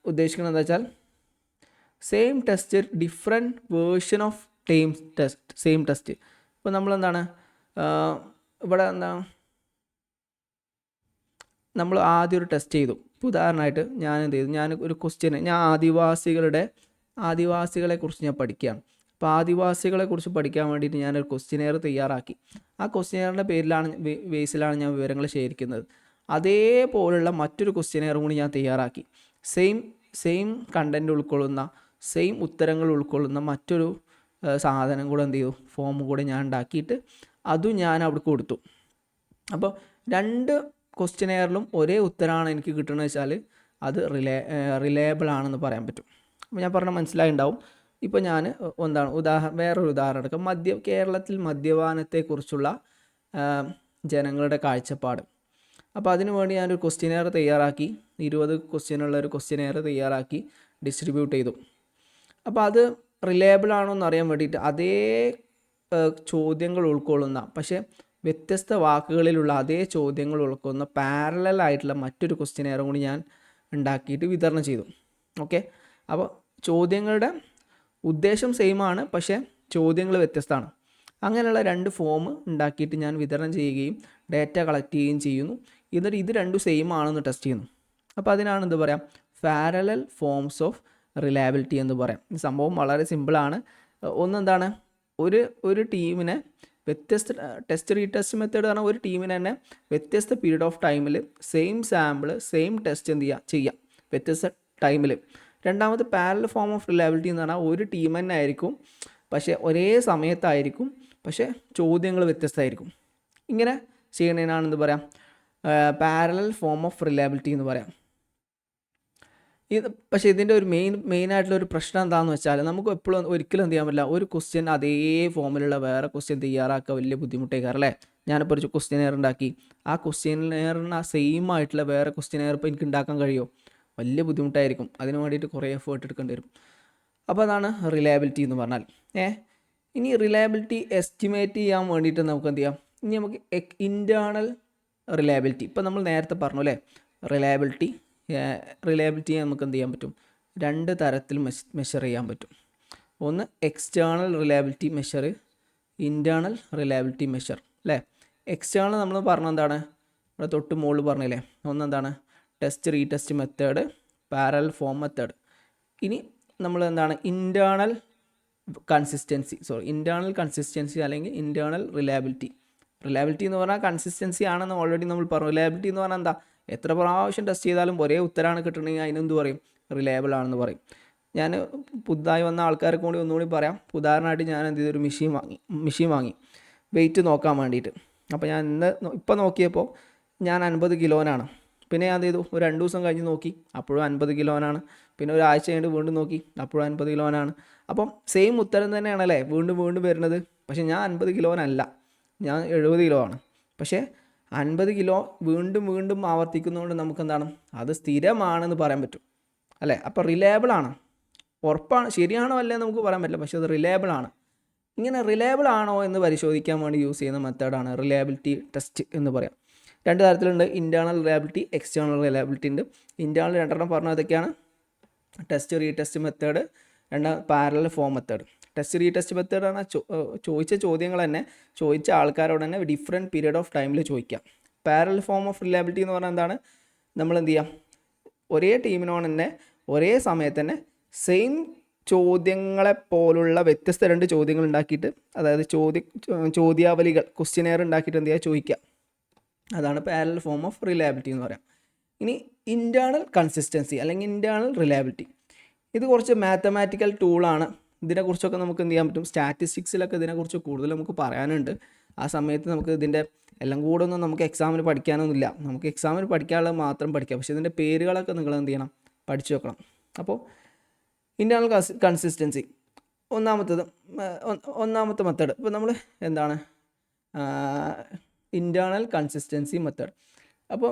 ഉദ്ദേശിക്കുന്നത് എന്താ വെച്ചാൽ, same test different version of same test. ഇപ്പോൾ നമ്മളെന്താണ് ഇവിടെ നമ്മൾ ആദ്യം ഒരു ടെസ്റ്റ് ചെയ്തു. ഇപ്പോൾ ഉദാഹരണമായിട്ട് ഞാൻ എന്ത് ചെയ്തു, ഞാൻ ഒരു ക്വസ്റ്റ്യൻ, ഞാൻ ആദിവാസികളെക്കുറിച്ച് ഞാൻ പഠിക്കുകയാണ്. അപ്പോൾ ആദിവാസികളെക്കുറിച്ച് പഠിക്കാൻ വേണ്ടിയിട്ട് ഞാനൊരു ക്വസ്റ്റ്യനെയർ തയ്യാറാക്കി. ആ ക്വസ്റ്റ്യനെയറിൻ്റെ ബേസിലാണ് ഞാൻ വിവരങ്ങൾ ശേഖരിക്കുന്നത്. അതേപോലുള്ള മറ്റൊരു ക്വസ്റ്റ്യനെയറും കൂടി ഞാൻ തയ്യാറാക്കി. സെയിം കണ്ടൻറ്റ് ഉൾക്കൊള്ളുന്ന, സെയിം ഉത്തരങ്ങൾ ഉൾക്കൊള്ളുന്ന മറ്റൊരു സാധനം കൂടെ എന്ത് ചെയ്തു, ഫോം കൂടെ ഞാൻ ഉണ്ടാക്കിയിട്ട് അതും ഞാൻ അവിടെ കൊടുത്തു. അപ്പോൾ 2 ക്വസ്റ്റ്യനെയറിലും ഒരേ ഉത്തരമാണ് എനിക്ക് കിട്ടണമെന്ന് വെച്ചാൽ അത് റിലയബിൾ ആണെന്ന് പറയാൻ പറ്റും. അപ്പോൾ ഞാൻ പറഞ്ഞാൽ മനസ്സിലായിട്ടുണ്ടാവും. ഇപ്പോൾ ഞാൻ വേറൊരു ഉദാഹരണം എടുക്കാം. കേരളത്തിൽ മദ്യപാനത്തെക്കുറിച്ചുള്ള ജനങ്ങളുടെ കാഴ്ചപ്പാട്. അപ്പോൾ അതിനു വേണ്ടി ഞാനൊരു ക്വസ്റ്റ്യനെയർ തയ്യാറാക്കി, 20 ക്വസ്റ്റ്യനുള്ള ഒരു ക്വസ്റ്റ്യനെയർ തയ്യാറാക്കി ഡിസ്ട്രിബ്യൂട്ട് ചെയ്തു. അപ്പോൾ അത് റിലയബിൾ ആണോ എന്ന് അറിയാൻ വേണ്ടിയിട്ട് അതേ ചോദ്യങ്ങൾ ഉൾക്കൊള്ളുന്ന, പക്ഷേ വ്യത്യസ്ത വാക്കുകളിലുള്ള അതേ ചോദ്യങ്ങൾ ഉൾക്കൊള്ളുന്ന പാരലൽ ആയിട്ടുള്ള മറ്റൊരു ക്വസ്റ്റ്യനെയറും കൂടി ഞാൻ ഉണ്ടാക്കിയിട്ട് വിതരണം ചെയ്തു. ഓക്കെ, അപ്പോൾ ചോദ്യങ്ങളുടെ ഉദ്ദേശം സെയിം ആണ്, പക്ഷേ ചോദ്യങ്ങൾ വ്യത്യസ്തമാണ്. അങ്ങനെയുള്ള 2 ഫോം ഉണ്ടാക്കിയിട്ട് ഞാൻ വിതരണം ചെയ്യുകയും ഡാറ്റ കളക്ട് ചെയ്യുകയും ചെയ്യുന്നു. എന്നിട്ട് ഇത് രണ്ടും സെയിം ആണെന്ന് ടെസ്റ്റ് ചെയ്യുന്നു. അപ്പോൾ അതിനാണ് എന്ത് പറയാം, പാരലൽ ഫോംസ് ഓഫ് റിലയബിലിറ്റി എന്ന് പറയാം. ഈ സംഭവം വളരെ സിമ്പിളാണ്. ഒന്നെന്താണ്, ഒരു ടീമിനെ വ്യത്യസ്ത ടെസ്റ്റ് റീടെസ്റ്റ് മെത്തേഡ് പറഞ്ഞാൽ ഒരു ടീമിന് തന്നെ വ്യത്യസ്ത പീരീഡ് ഓഫ് ടൈമിൽ സെയിം സാമ്പിൾ സെയിം ടെസ്റ്റ് എന്ത് ചെയ്യാം വ്യത്യസ്ത ടൈമിൽ. രണ്ടാമത് പാരലൽ ഫോം ഓഫ് റിലയബിലിറ്റി എന്ന് പറഞ്ഞാൽ ഒരു ടീം തന്നെ ആയിരിക്കും, പക്ഷേ ഒരേ സമയത്തായിരിക്കും, പക്ഷേ ചോദ്യങ്ങൾ വ്യത്യസ്തമായിരിക്കും. ഇങ്ങനെ ചെയ്യുന്നതിനാണ് എന്ത് പറയാം, പാരലൽ ഫോം ഓഫ് റിലയബിലിറ്റി എന്ന് പറയാം. പക്ഷേ ഇതിൻ്റെ ഒരു മെയിനായിട്ടുള്ള ഒരു പ്രശ്നം എന്താണെന്ന് വെച്ചാൽ നമുക്ക് എപ്പോഴും ഒരിക്കലും എന്ത് ചെയ്യാൻ പറ്റില്ല, ഒരു ക്വസ്റ്റ്യൻ അതേ ഫോമിലുള്ള വേറെ ക്വസ്റ്റ്യൻ തയ്യാറാക്കുക വലിയ ബുദ്ധിമുട്ടേക്കാരം അല്ലേ. ഞാനിപ്പോൾ ഒരു ക്വസ്റ്റ്യനെയർ ഉണ്ടാക്കി, ആ ക്വസ്റ്റ്യനെയറിന് സെയിം ആയിട്ടുള്ള വേറെ ക്വസ്റ്റ്യനെയർ ഇപ്പോൾ എനിക്ക് ഉണ്ടാക്കാൻ കഴിയുമോ? വലിയ ബുദ്ധിമുട്ടായിരിക്കും. അതിന് വേണ്ടിയിട്ട് കുറേ എഫേർട്ട് എടുക്കേണ്ടി വരും. അപ്പോൾ അതാണ് റിലയബിലിറ്റി എന്ന് പറഞ്ഞാൽ. ഇനി റിലയബിലിറ്റി എസ്റ്റിമേറ്റ് ചെയ്യാൻ വേണ്ടിയിട്ട് നമുക്ക് എന്ത് ചെയ്യാം, ഇനി നമുക്ക് ഇൻറ്റേർണൽ റിലയബിലിറ്റി, ഇപ്പോൾ നമ്മൾ നേരത്തെ പറഞ്ഞു അല്ലേ, റിലയബിലിറ്റി നമുക്ക് എന്ത് ചെയ്യാൻ പറ്റും, 2 തരത്തിൽ മെഷർ ചെയ്യാൻ പറ്റും. ഒന്ന് external reliability measure, internal reliability measure അല്ലേ. എക്സ്റ്റേണൽ നമ്മൾ പറഞ്ഞ എന്താണ്, ഇവിടെ തൊട്ട് മുകളിൽ പറഞ്ഞില്ലേ, ഒന്നെന്താണ് test retest method, parallel form method. ഇനി നമ്മൾ എന്താണ് ഇൻറ്റേർണൽ കൺസിസ്റ്റൻസി അല്ലെങ്കിൽ ഇൻറ്റേർണൽ റിലയബിലിറ്റി. റിലയബിലിറ്റി എന്ന് പറഞ്ഞാൽ കൺസിസ്റ്റൻസി ആണെന്ന് ഓൾറെഡി നമ്മൾ പറഞ്ഞു. റിലയബിലിറ്റി എന്ന് പറഞ്ഞാൽ എന്താ, എത്ര പ്രാവശ്യം ടെസ്റ്റ് ചെയ്താലും ഒരേ ഉത്തരമാണ് കിട്ടണമെങ്കിൽ അതിനെന്ത് പറയും, റിലയബിൾ ആണെന്ന് പറയും. ഞാൻ പുതുതായി വന്ന ആൾക്കാരെ കൂടി ഒന്നുകൂടി പറയാം. ഉദാഹരണമായിട്ട് ഞാൻ എന്ത് ചെയ്തു, ഒരു മെഷീൻ വാങ്ങി വെയിറ്റ് നോക്കാൻ വേണ്ടിയിട്ട്. അപ്പോൾ ഞാൻ ഇപ്പോൾ നോക്കിയപ്പോൾ ഞാൻ 50 കിലോനാണ്. പിന്നെ ഞാൻ എന്ത് ചെയ്തു, ഒരു 2 ദിവസം കഴിഞ്ഞ് നോക്കി, അപ്പോഴും 50 കിലോനാണ്. പിന്നെ ഒരാഴ്ച കഴിഞ്ഞ് വീണ്ടും നോക്കി, അപ്പോഴും 50 കിലോനാണ്. അപ്പം സെയിം ഉത്തരം തന്നെയാണല്ലേ വീണ്ടും വരുന്നത്. പക്ഷേ ഞാൻ 50 കിലോനല്ല, ഞാൻ 70 കിലോ ആണ്. പക്ഷേ 50 കിലോ വീണ്ടും ആവർത്തിക്കുന്നതുകൊണ്ട് നമുക്കെന്താണ്, അത് സ്ഥിരമാണെന്ന് പറയാൻ പറ്റും അല്ലേ. അപ്പോൾ റിലയബിൾ ആണ്, ഉറപ്പാണ്, ശരിയാണോ അല്ലേ നമുക്ക് പറയാൻ പറ്റില്ല, പക്ഷേ അത് റിലയബിൾ ആണ്. ഇങ്ങനെ റിലയബിൾ ആണോ എന്ന് പരിശോധിക്കാൻ വേണ്ടി യൂസ് ചെയ്യുന്ന മെത്തേഡാണ് റിലയബിലിറ്റി ടെസ്റ്റ് എന്ന് പറയാം. 2 തരത്തിലുണ്ട്, ഇൻറ്റേർണൽ റിലയബിലിറ്റി, എക്സ്റ്റേണൽ റിലയബിലിറ്റി ഉണ്ട്. ഇൻറ്റേർണൽ 2 പറഞ്ഞത് ഇതൊക്കെയാണ്, test retest method, parallel form method. Test retest method പറഞ്ഞാൽ ചോദിച്ച ചോദ്യങ്ങൾ തന്നെ ചോദിച്ച ആൾക്കാരോട് തന്നെ ഡിഫറെൻറ്റ് പീരീഡ് ഓഫ് ടൈമിൽ ചോദിക്കാം. പാരലൽ ഫോം ഓഫ് റിലയബിലിറ്റി എന്ന് പറഞ്ഞാൽ എന്താണ്, നമ്മൾ എന്ത് ചെയ്യാം, ഒരേ ടീമിനോട് തന്നെ ഒരേ സമയത്ത് തന്നെ സെയിം ചോദ്യങ്ങളെപ്പോലുള്ള വ്യത്യസ്ത 2 ചോദ്യങ്ങൾ ഉണ്ടാക്കിയിട്ട്, അതായത് ചോദ്യാവലികൾ ക്വസ്റ്റ്യനെയർ ഉണ്ടാക്കിയിട്ട് എന്ത് ചെയ്യുക, ചോദിക്കുക. അതാണ് പാരലൽ ഫോം ഓഫ് റിലയബിലിറ്റി എന്ന് പറയാം. ഇനി ഇൻറ്റേർണൽ കൺസിസ്റ്റൻസി അല്ലെങ്കിൽ ഇൻറ്റേർണൽ റിലയബിലിറ്റി, ഇത് കുറച്ച് മാത്തമാറ്റിക്കൽ ടൂളാണ്. ഇതിനെക്കുറിച്ചൊക്കെ നമുക്ക് എന്ത് ചെയ്യാൻ പറ്റും, സ്റ്റാറ്റിസ്റ്റിക്സിലൊക്കെ ഇതിനെക്കുറിച്ച് കൂടുതൽ നമുക്ക് പറയാനുണ്ട്. ആ സമയത്ത് നമുക്ക് ഇതിൻ്റെ എല്ലാം കൂടെ ഒന്നും നമുക്ക് എക്സാമിന് പഠിക്കാനൊന്നുമില്ല. നമുക്ക് എക്സാമിന് പഠിക്കാനുള്ളത് മാത്രം പഠിക്കാം, പക്ഷേ ഇതിൻ്റെ പേരുകളൊക്കെ നിങ്ങൾ എന്ത് ചെയ്യണം, പഠിച്ചു വെക്കണം. അപ്പോൾ ഇൻറ്റേർണൽ കൺസിസ്റ്റൻസി ഒന്നാമത്തെ മെത്തേഡ്. ഇപ്പോൾ നമ്മൾ എന്താണ് ഇൻറ്റേർണൽ കൺസിസ്റ്റൻസി മെത്തേഡ്. അപ്പോൾ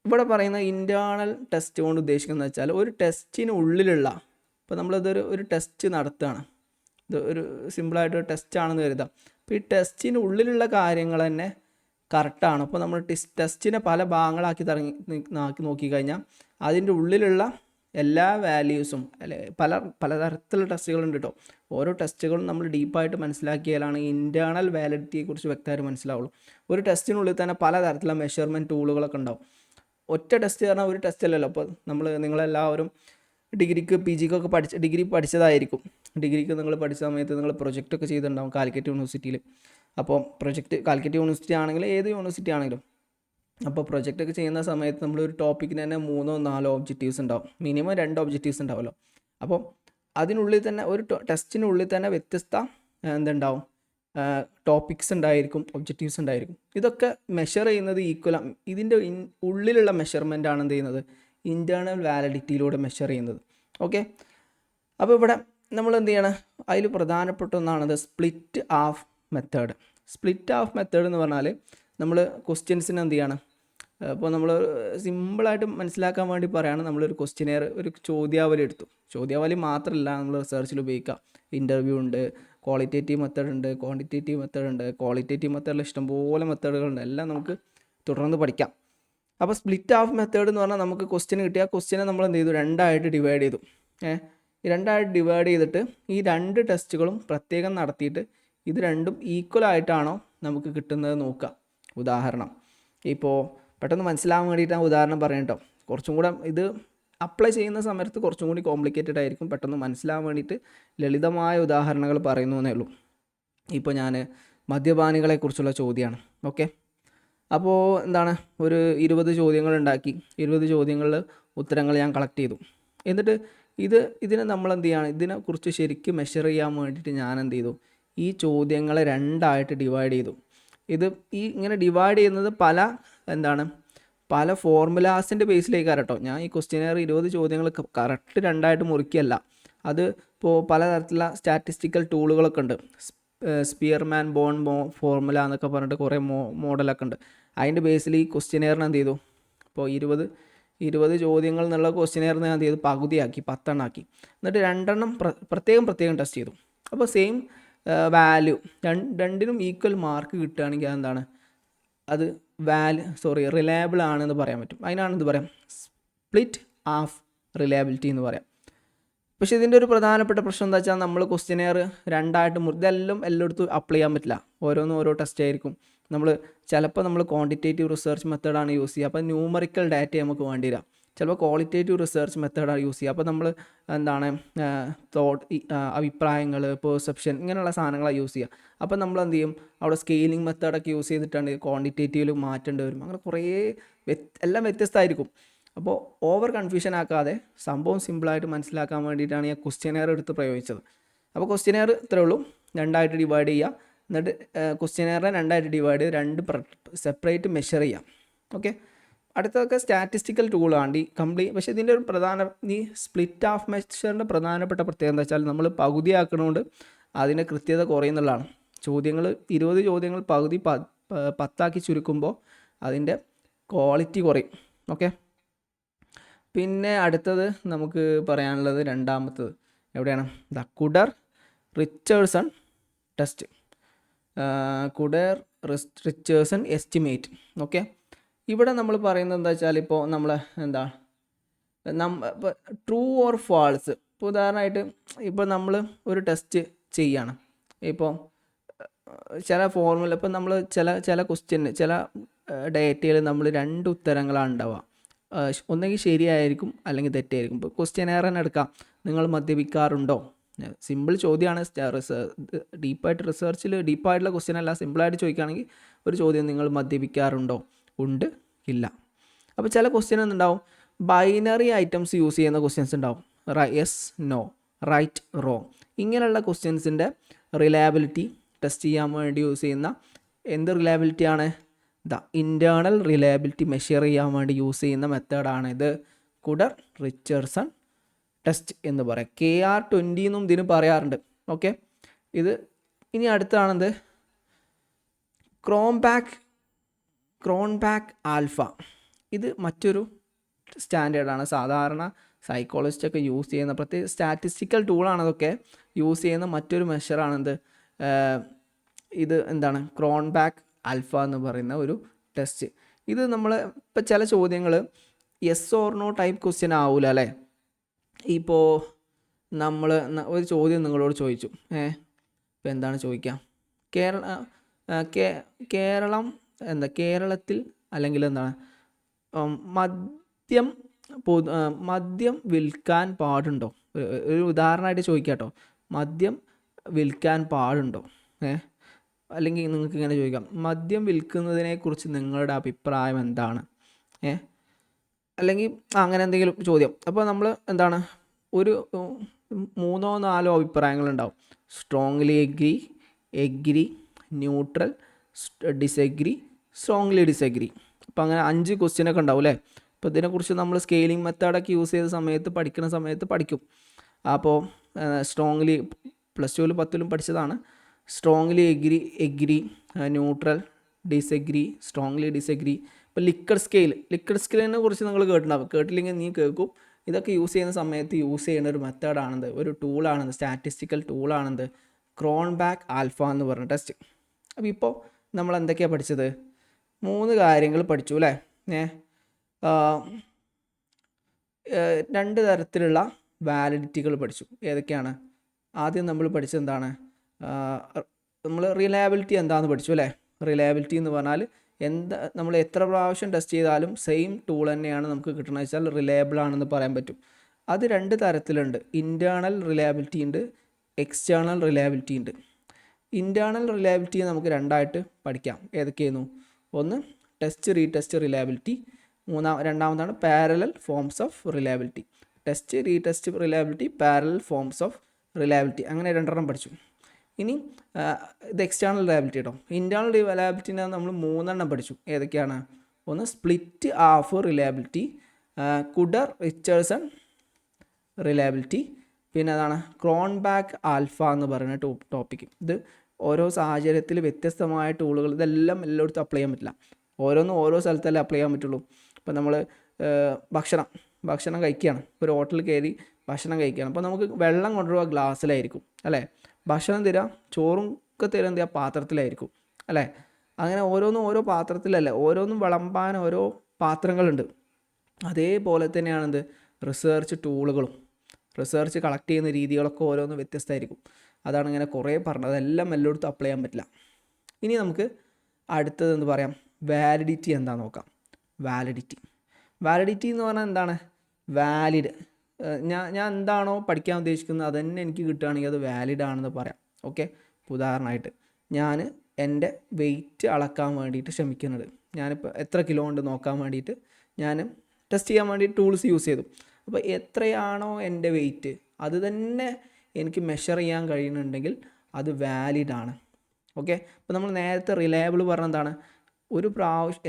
ഇവിടെ പറയുന്ന ഇൻറ്റേർണൽ ടെസ്റ്റ് കൊണ്ട് ഉദ്ദേശിക്കുന്നത് വെച്ചാൽ ഒരു ടെസ്റ്റിനുള്ളിലുള്ള, ഇപ്പോൾ നമ്മളിതൊരു ടെസ്റ്റ് നടത്തുകയാണ്, ഇത് ഒരു സിമ്പിളായിട്ടൊരു ടെസ്റ്റാണെന്ന് കരുതാം. അപ്പോൾ ഈ ടെസ്റ്റിനുള്ളിലുള്ള കാര്യങ്ങൾ തന്നെ കറക്റ്റാണ്. അപ്പോൾ നമ്മൾ ടെസ്റ്റിനെ പല ഭാഗങ്ങളാക്കി നോക്കിക്കഴിഞ്ഞാൽ അതിൻ്റെ ഉള്ളിലുള്ള എല്ലാ വാല്യൂസും അല്ലെ പലതരത്തിലുള്ള ടെസ്റ്റുകളുണ്ട് കേട്ടോ. ഓരോ ടെസ്റ്റുകളും നമ്മൾ ഡീപ്പായിട്ട് മനസ്സിലാക്കിയാലാണ് ഇൻറ്റേർണൽ വാലിഡിറ്റിയെക്കുറിച്ച് വ്യക്തമായിട്ട് മനസ്സിലാവുള്ളൂ. ഒരു ടെസ്റ്റിനുള്ളിൽ തന്നെ പലതരത്തിലുള്ള മെഷർമെൻറ്റ് ടൂളുകളൊക്കെ ഉണ്ടാവും. ഒറ്റ ടെസ്റ്റ് പറഞ്ഞാൽ ഒരു ടെസ്റ്റ് അല്ലല്ലോ. അപ്പോൾ നിങ്ങളെല്ലാവരും ഡിഗ്രിക്ക് PGക്കൊക്കെ ഡിഗ്രി പഠിച്ചതായിരിക്കും. ഡിഗ്രിക്ക് നിങ്ങൾ പഠിച്ച സമയത്ത് നിങ്ങൾ പ്രൊജക്റ്റൊക്കെ ചെയ്തിട്ടുണ്ടാവും കാലിക്കറ്റ് യൂണിവേഴ്സിറ്റിയിൽ. അപ്പോൾ കാലിക്കറ്റ് യൂണിവേഴ്സിറ്റി ആണെങ്കിലും ഏത് യൂണിവേഴ്സിറ്റി ആണെങ്കിലും, അപ്പോൾ പ്രൊജക്റ്റൊക്കെ ചെയ്യുന്ന സമയത്ത് നമ്മളൊരു ടോപ്പിക്കിന് തന്നെ 3-4 ഒബ്ജക്റ്റീവ്സ് ഉണ്ടാവും, മിനിമം 2 ഒബ്ജക്റ്റീവ്സ് ഉണ്ടാവുമല്ലോ. അപ്പോൾ അതിനുള്ളിൽ തന്നെ ഒരു ടെസ്റ്റിനുള്ളിൽ തന്നെ വ്യത്യസ്ത എന്തുണ്ടാവും, ടോപ്പിക്സ് ഉണ്ടായിരിക്കും, ഒബ്ജക്റ്റീവ്സ് ഉണ്ടായിരിക്കും. ഇതൊക്കെ മെഷർ ചെയ്യുന്നത് ഇതിൻ്റെ ഉള്ളിലുള്ള മെഷർമെൻ്റ് ആണ് എന്ത് ചെയ്യുന്നത്, ഇൻറ്റേർണൽ വാലിഡിറ്റിയിലൂടെ മെഷർ ചെയ്യുന്നത്. ഓക്കെ, അപ്പോൾ ഇവിടെ നമ്മൾ എന്ത് ചെയ്യണം, അതിൽ പ്രധാനപ്പെട്ട ഒന്നാണത് split half method. Split half method എന്ന് പറഞ്ഞാൽ നമ്മൾ ക്വസ്റ്റ്യൻസിന് എന്ത് ചെയ്യണം, അപ്പോൾ നമ്മൾ സിമ്പിളായിട്ട് മനസ്സിലാക്കാൻ വേണ്ടി പറയുകയാണ്, നമ്മളൊരു ക്വസ്റ്റ്യനെയർ ഒരു ചോദ്യാവലി എടുത്തു. ചോദ്യാവലി മാത്രമല്ല നമ്മൾ റിസർച്ചിൽ ഉപയോഗിക്കുക, ഇൻ്റർവ്യൂ ഉണ്ട്, ക്വാളിറ്റേറ്റീവ് മെത്തേഡ് ഉണ്ട്, ക്വാണ്ടിറ്റേറ്റീവ് മെത്തേഡ് ഉണ്ട്. ക്വാളിറ്റേറ്റീവ് മെത്തേഡിൽ ഇഷ്ടംപോലെ മെത്തേഡുകളുണ്ട്, എല്ലാം നമുക്ക് തുടർന്ന് പഠിക്കാം. അപ്പോൾ സ്പ്ലിറ്റ് ഹാഫ് മെത്തേഡ് എന്ന് പറഞ്ഞാൽ നമുക്ക് ക്വസ്റ്റ്യൻ കിട്ടിയ ക്വസ്റ്റ്യനെ നമ്മൾ എന്ത് ചെയ്തു, 2ആയിട്ട് ഡിവൈഡ് ചെയ്തു. ഈ 2ആയിട്ട് ഡിവൈഡ് ചെയ്തിട്ട് ഈ 2 ടെസ്റ്റുകളും പ്രത്യേകം നടത്തിയിട്ട് ഇത് രണ്ടും ഈക്വൽ ആയിട്ടാണോ നമുക്ക് കിട്ടുന്നത് നോക്കുക. ഉദാഹരണം ഇപ്പോൾ പെട്ടെന്ന് മനസ്സിലാവാൻ വേണ്ടിയിട്ടാണ് ഉദാഹരണം പറയാം കേട്ടോ. കുറച്ചും കൂടെ ഇത് അപ്ലൈ ചെയ്യുന്ന സമയത്ത് കുറച്ചും കൂടി കോംപ്ലിക്കേറ്റഡ് ആയിരിക്കും. പെട്ടെന്ന് മനസ്സിലാവാൻ വേണ്ടിയിട്ട് ലളിതമായ ഉദാഹരണങ്ങൾ പറയുന്നു എന്നേ ഉള്ളൂ. ഇപ്പോൾ ഞാൻ മദ്യപാനികളെക്കുറിച്ചുള്ള ചോദ്യമാണ്. ഓക്കെ, അപ്പോൾ എന്താണ്, ഒരു 20 ചോദ്യങ്ങൾ ഉണ്ടാക്കി. 20 ചോദ്യങ്ങളിൽ ഉത്തരങ്ങൾ ഞാൻ കളക്ട് ചെയ്തു. എന്നിട്ട് ഇതിനെ നമ്മൾ എന്ത് ചെയ്യാണ്, ഇതിനെക്കുറിച്ച് ശരിക്കും മെഷർ ചെയ്യാൻ വേണ്ടിയിട്ട് ഞാൻ എന്ത് ചെയ്തു, ഈ ചോദ്യങ്ങളെ രണ്ടായിട്ട് ഡിവൈഡ് ചെയ്തു. ഇത് ഇങ്ങനെ ഡിവൈഡ് ചെയ്യുന്നത് പല ഫോർമുലാസിൻ്റെ ബേസിലേക്കാണ് കേട്ടോ. ഞാൻ ഈ ക്വസ്റ്റ്യനെയർ 20 ചോദ്യങ്ങൾ കറക്റ്റ് രണ്ടായിട്ട് മുറിക്കുകയല്ല. അത് ഇപ്പോൾ പലതരത്തിലുള്ള സ്റ്റാറ്റിസ്റ്റിക്കൽ ടൂളുകളൊക്കെ ഉണ്ട്. സ്പിയർമാൻ ബോൺ ഫോർമുല എന്നൊക്കെ പറഞ്ഞിട്ട് കുറേ മോഡലൊക്കെ ഉണ്ട്. അതിൻ്റെ ബേസിൽ ഈ ക്വസ്റ്റ്യനെയറിന് എന്ത് ചെയ്തു, ഇപ്പോൾ 20 ചോദ്യങ്ങൾ എന്നുള്ള ക്വസ്റ്റ്യനെയറിന് ഞാൻ എന്ത് ചെയ്തു, പകുതിയാക്കി 10 എണ്ണമാക്കി. എന്നിട്ട് 2 എണ്ണം പ്രത്യേകം ടെസ്റ്റ് ചെയ്തു. അപ്പോൾ സെയിം വാല്യൂ രണ്ടിനും ഈക്വൽ മാർക്ക് കിട്ടുകയാണെങ്കിൽ എന്താണ്, അത് റിലയബിൾ ആണെന്ന് പറയാൻ പറ്റും. അതിനാണെന്ന് പറയാം സ്പ്ലിറ്റ് ഹാഫ് റിലയബിലിറ്റി എന്ന് പറയാം. പക്ഷേ ഇതിൻ്റെ ഒരു പ്രധാനപ്പെട്ട പ്രശ്നം എന്താ വെച്ചാൽ, നമ്മൾ ക്വസ്റ്റ്യനെയർ രണ്ടായിട്ട് ഇതെല്ലാം എല്ലായിടത്തും അപ്ലൈ ചെയ്യാൻ പറ്റില്ല. ഓരോ ടെസ്റ്റ് ആയിരിക്കും. ചിലപ്പോൾ നമ്മൾ ക്വാണ്ടിറ്റേറ്റീവ് റിസർച്ച് മെത്തേഡാണ് യൂസ് ചെയ്യുക. അപ്പോൾ ന്യൂമറിക്കൽ ഡാറ്റ നമുക്ക് വേണ്ടി വരാം. ചിലപ്പോൾ ക്വാളിറ്റേറ്റീവ് റിസർച്ച് മെത്തേഡാണ് യൂസ് ചെയ്യുക. അപ്പോൾ നമ്മൾ അഭിപ്രായങ്ങൾ, പെർസെപ്ഷൻ ഇങ്ങനെയുള്ള സാധനങ്ങളാണ് യൂസ് ചെയ്യുക. അപ്പോൾ നമ്മൾ എന്ത് ചെയ്യും, അവിടെ സ്കെയിലിംഗ് മെത്തേഡൊക്കെ യൂസ് ചെയ്തിട്ടാണ് ക്വാണ്ടിറ്റേറ്റീവിൽ മാറ്റേണ്ടി വരും. അങ്ങനെ കുറേ എല്ലാം വ്യത്യസ്തമായിരിക്കും. അപ്പോൾ ഓവർ കൺഫ്യൂഷൻ ആക്കാതെ സംഭവം സിമ്പിളായിട്ട് മനസ്സിലാക്കാൻ വേണ്ടിയിട്ടാണ് ഞാൻ ക്വസ്റ്റ്യനെയർ എടുത്ത് പ്രയോഗിച്ചത്. അപ്പോൾ ക്വസ്റ്റ്യനെയർ ഇത്രേ ഉള്ളൂ, രണ്ടായിട്ട് ഡിവൈഡ് ചെയ്യുക. എന്നിട്ട് ക്വസ്റ്റ്യനെയറിനെ രണ്ടായിട്ട് ഡിവൈഡ് ചെയ്ത് 2 സെപ്പറേറ്റ് മെഷർ ചെയ്യാം. ഓക്കെ, അടുത്തതൊക്കെ സ്റ്റാറ്റിസ്റ്റിക്കൽ ടൂളാണ് പക്ഷേ ഇതിൻ്റെ ഒരു ഈ സ്പ്ലിറ്റ് ഹാഫ് മെഷറിൻ്റെ പ്രധാനപ്പെട്ട പ്രത്യേകത എന്താ വെച്ചാൽ, നമ്മൾ പകുതിയാക്കണോണ്ട് അതിൻ്റെ കൃത്യത കുറയുന്നുള്ളതാണ്. 20 ചോദ്യങ്ങൾ പകുതി 10 ചുരുക്കുമ്പോൾ അതിൻ്റെ ക്വാളിറ്റി കുറയും. ഓക്കെ, പിന്നെ അടുത്തത് നമുക്ക് പറയാനുള്ളത് രണ്ടാമത്തത് എവിടെയാണ്, കുഡർ റിച്ചേഴ്സൺ ടെസ്റ്റ്, റിച്ചേഴ്സൺ എസ്റ്റിമേറ്റ്. ഓക്കെ, ഇവിടെ നമ്മൾ പറയുന്നത് എന്താ വെച്ചാൽ, ഇപ്പോൾ നമ്മൾ ട്രൂ ഓർ ഫാൾസ്, ഇപ്പോൾ ഉദാഹരണമായിട്ട് ഇപ്പോൾ നമ്മൾ ഒരു ടെസ്റ്റ് ചെയ്യാണ്. ഇപ്പോൾ ചില ഫോർമുല, ഇപ്പോൾ നമ്മൾ ചില ക്വസ്റ്റ്യന് ചില ഡേറ്റയിൽ നമ്മൾ 2 ഉത്തരങ്ങളാണ് ഉണ്ടാവുക. ഒന്നെങ്കിൽ ശരിയായിരിക്കും അല്ലെങ്കിൽ തെറ്റായിരിക്കും. ഇപ്പോൾ ക്വസ്റ്റ്യനെയർ തന്നെ എടുക്കാം, നിങ്ങൾ മദ്യപിക്കാറുണ്ടോ? സിമ്പിൾ ചോദ്യമാണ്. ഡീപ്പായിട്ടുള്ള ക്വസ്റ്റ്യൻ അല്ല. സിമ്പിളായിട്ട് ചോദിക്കുകയാണെങ്കിൽ ഒരു ചോദ്യം, നിങ്ങൾ മദ്യപിക്കാറുണ്ടോ? ഉണ്ട്, ഇല്ല. അപ്പോൾ ചില ക്വസ്റ്റ്യൻ ഉണ്ടാവും, ബൈനറി ഐറ്റംസ് യൂസ് ചെയ്യുന്ന ക്വസ്റ്റ്യൻസ് ഉണ്ടാവും. Yes, no, right, wrong. ഇങ്ങനെയുള്ള ക്വസ്റ്റ്യൻസിൻ്റെ റിലയബിലിറ്റി ടെസ്റ്റ് ചെയ്യാൻ വേണ്ടി യൂസ് ചെയ്യുന്ന റിലയബിലിറ്റിയാണ്, ഇൻറ്റേർണൽ റിലയബിലിറ്റി മെഷർ ചെയ്യാൻ വേണ്ടി യൂസ് ചെയ്യുന്ന മെത്തേഡാണ് ഇത് കുഡർ റിച്ചേഴ്സൺ ടെസ്റ്റ് എന്ന് പറയാം. KR20 എന്നും ഇതിന് പറയാറുണ്ട്. ഓക്കെ, ഇത് ഇനി അടുത്താണെന്ത്, ക്രോൺബാക്ക് ആൽഫ. ഇത് മറ്റൊരു സ്റ്റാൻഡേർഡാണ്. സാധാരണ സൈക്കോളജിസ്റ്റൊക്കെ യൂസ് ചെയ്യുന്ന, പ്രത്യേക സ്റ്റാറ്റിസ്റ്റിക്കൽ ടൂളാണ് അതൊക്കെ യൂസ് ചെയ്യുന്ന മറ്റൊരു മെഷറാണെന്ത്, ഇത് ക്രോൺബാക്ക് ആൽഫ എന്ന് പറയുന്ന ഒരു ടെസ്റ്റ്. ഇത് നമ്മൾ ഇപ്പോൾ ചില ചോദ്യങ്ങൾ yes or no type question ആവില്ല അല്ലേ. ഇപ്പോൾ നമ്മൾ ഒരു ചോദ്യം നിങ്ങളോട് ചോദിച്ചു, ഇപ്പോൾ എന്താണ് ചോദിക്കുക, കേരളത്തിൽ അല്ലെങ്കിൽ മദ്യം വിൽക്കാൻ പാടുണ്ടോ? ഒരു ഉദാഹരണമായിട്ട് ചോദിക്കാം കേട്ടോ, മദ്യം വിൽക്കാൻ പാടുണ്ടോ? അല്ലെങ്കിൽ നിങ്ങൾക്ക് ഇങ്ങനെ ചോദിക്കാം, മദ്യം വിൽക്കുന്നതിനെക്കുറിച്ച് നിങ്ങളുടെ അഭിപ്രായം എന്താണ്? അല്ലെങ്കിൽ അങ്ങനെ എന്തെങ്കിലും ചോദ്യം. അപ്പോൾ നമ്മൾ ഒരു 3-4 അഭിപ്രായങ്ങളുണ്ടാവും. Strongly agree, neutral, disagree, strongly disagree. അപ്പോൾ അങ്ങനെ 5 ക്വസ്റ്റ്യനൊക്കെ ഉണ്ടാവും അല്ലേ. അപ്പോൾ ഇതിനെക്കുറിച്ച് നമ്മൾ സ്കെയിലിംഗ് മെത്തേഡൊക്കെ യൂസ് ചെയ്ത സമയത്ത് പഠിക്കും. അപ്പോൾ സ്ട്രോങ്ലി +2 10 പഠിച്ചതാണ്. Strongly agree, neutral, disagree, strongly disagree. ഇപ്പോൾ ലിക്കർ സ്കെയിലിനെ കുറിച്ച് നിങ്ങൾ കേട്ടില്ലെങ്കിൽ നീ കേൾക്കും. ഇതൊക്കെ യൂസ് ചെയ്യുന്ന സമയത്ത് യൂസ് ചെയ്യുന്ന ഒരു മെത്തേഡാണെന്ത്, ഒരു ടൂളാണെന്ത്, സ്റ്റാറ്റിസ്റ്റിക്കൽ ടൂളാണെന്ത്, ക്രോൺബാക്ക് ആൽഫ എന്ന് പറഞ്ഞ ടെസ്റ്റ്. അപ്പോൾ ഇപ്പോൾ നമ്മൾ എന്തൊക്കെയാണ് പഠിച്ചത്? 3 കാര്യങ്ങൾ പഠിച്ചു അല്ലേ. 2 തരത്തിലുള്ള വാലിഡിറ്റികൾ പഠിച്ചു. ഏതൊക്കെയാണ്? ആദ്യം നമ്മൾ പഠിച്ചത് നമ്മൾ റിലയബിലിറ്റി എന്താണെന്ന് പഠിച്ചു അല്ലേ. റിലയബിലിറ്റി എന്ന് പറഞ്ഞാൽ നമ്മൾ എത്ര പ്രാവശ്യം ടെസ്റ്റ് ചെയ്താലും സെയിം ടൂൾ തന്നെയാണ് നമുക്ക് കിട്ടണമെന്ന് വെച്ചാൽ റിലയബിൾ ആണെന്ന് പറയാൻ പറ്റും. അത് 2 തരത്തിലുണ്ട്. ഇൻറ്റേർണൽ റിലയബിലിറ്റി ഉണ്ട്, എക്സ്റ്റേണൽ റിലയബിലിറ്റി ഉണ്ട്. ഇൻറ്റേർണൽ റിലയബിലിറ്റി നമുക്ക് 2ആയിട്ട് പഠിക്കാം. ഏതൊക്കെയായിരുന്നു? ഒന്ന് ടെസ്റ്റ് റീടെസ്റ്റ് റിലയബിലിറ്റി, രണ്ടാമതാണ് parallel forms of reliability. Test retest reliability, parallel forms of reliability, അങ്ങനെ 2 പഠിച്ചു. ഇനി ഇത് എക്സ്റ്റേണൽ റിലയബിലിറ്റി കേട്ടോ. ഇൻറ്റേർണൽ റിലയബിലിറ്റിനെ നമ്മൾ 3 പഠിച്ചു. ഏതൊക്കെയാണ്? ഒന്ന് split half reliability, Kuder Richardson reliability, പിന്നെ അതാണ് ക്രോൺബാക്ക് ആൽഫ എന്ന് പറയുന്ന ടോപ്പിക്ക്. ഇത് ഓരോ സാഹചര്യത്തിൽ വ്യത്യസ്തമായ ടൂളുകൾ, ഇതെല്ലാം എല്ലായിടത്തും അപ്ലൈ ചെയ്യാൻ പറ്റില്ല. ഓരോന്നും ഓരോ സ്ഥലത്തല്ലേ അപ്ലൈ ചെയ്യാൻ പറ്റുള്ളൂ. ഇപ്പോൾ നമ്മൾ ഭക്ഷണം കഴിക്കുകയാണ്, ഒരു ഹോട്ടലിൽ കയറി ഭക്ഷണം കഴിക്കുകയാണ്. അപ്പോൾ നമുക്ക് വെള്ളം കൊണ്ടുപോകുക ഗ്ലാസ്സിലായിരിക്കും അല്ലേ. ഭക്ഷണം തരാം, ചോറും ഒക്കെ തരാൻ എന്ത് ചെയ്യുക, പാത്രത്തിലായിരിക്കും അല്ലേ. അങ്ങനെ ഓരോന്നും ഓരോ പാത്രത്തിലല്ലേ, ഓരോന്നും വിളമ്പാൻ ഓരോ പാത്രങ്ങളുണ്ട്. അതേപോലെ തന്നെയാണ് എന്ത് റിസർച്ച് ടൂളുകളും, റിസർച്ച് കളക്ട് ചെയ്യുന്ന രീതികളൊക്കെ ഓരോന്നും വ്യത്യസ്തമായിരിക്കും. അതാണ് ഇങ്ങനെ കുറേ പറഞ്ഞത്. അതെല്ലാം എല്ലായിടത്തും അപ്ലൈ ചെയ്യാൻ പറ്റില്ല. ഇനി നമുക്ക് അടുത്തതെന്ന് പറയാം, വാലിഡിറ്റി എന്താണെന്ന് നോക്കാം. വാലിഡിറ്റി എന്ന് പറഞ്ഞാൽ എന്താണ്? വാലിഡ്. ഞാൻ എന്താണോ പഠിക്കാൻ ഉദ്ദേശിക്കുന്നത് അതന്നെ എനിക്ക് കിട്ടുകയാണെങ്കിൽ അത് വാലിഡ് ആണെന്ന് പറയാം. ഓക്കെ. ഉദാഹരണമായിട്ട് ഞാൻ എൻ്റെ വെയിറ്റ് അളക്കാൻ വേണ്ടിയിട്ട് ശ്രമിക്കുന്നത്, ഞാനിപ്പോൾ എത്ര കിലോ ഉണ്ട് നോക്കാൻ വേണ്ടിയിട്ട് ഞാൻ ടെസ്റ്റ് ചെയ്യാൻ വേണ്ടി ടൂൾസ് യൂസ് ചെയ്തു. അപ്പോൾ എത്രയാണോ എൻ്റെ വെയിറ്റ് അത് തന്നെ എനിക്ക് മെഷർ ചെയ്യാൻ കഴിയുന്നുണ്ടെങ്കിൽ അത് വാലിഡാണ്. ഓക്കെ. അപ്പോൾ നമ്മൾ നേരത്തെ റിലയബിൾ പറഞ്ഞ എന്താണ്?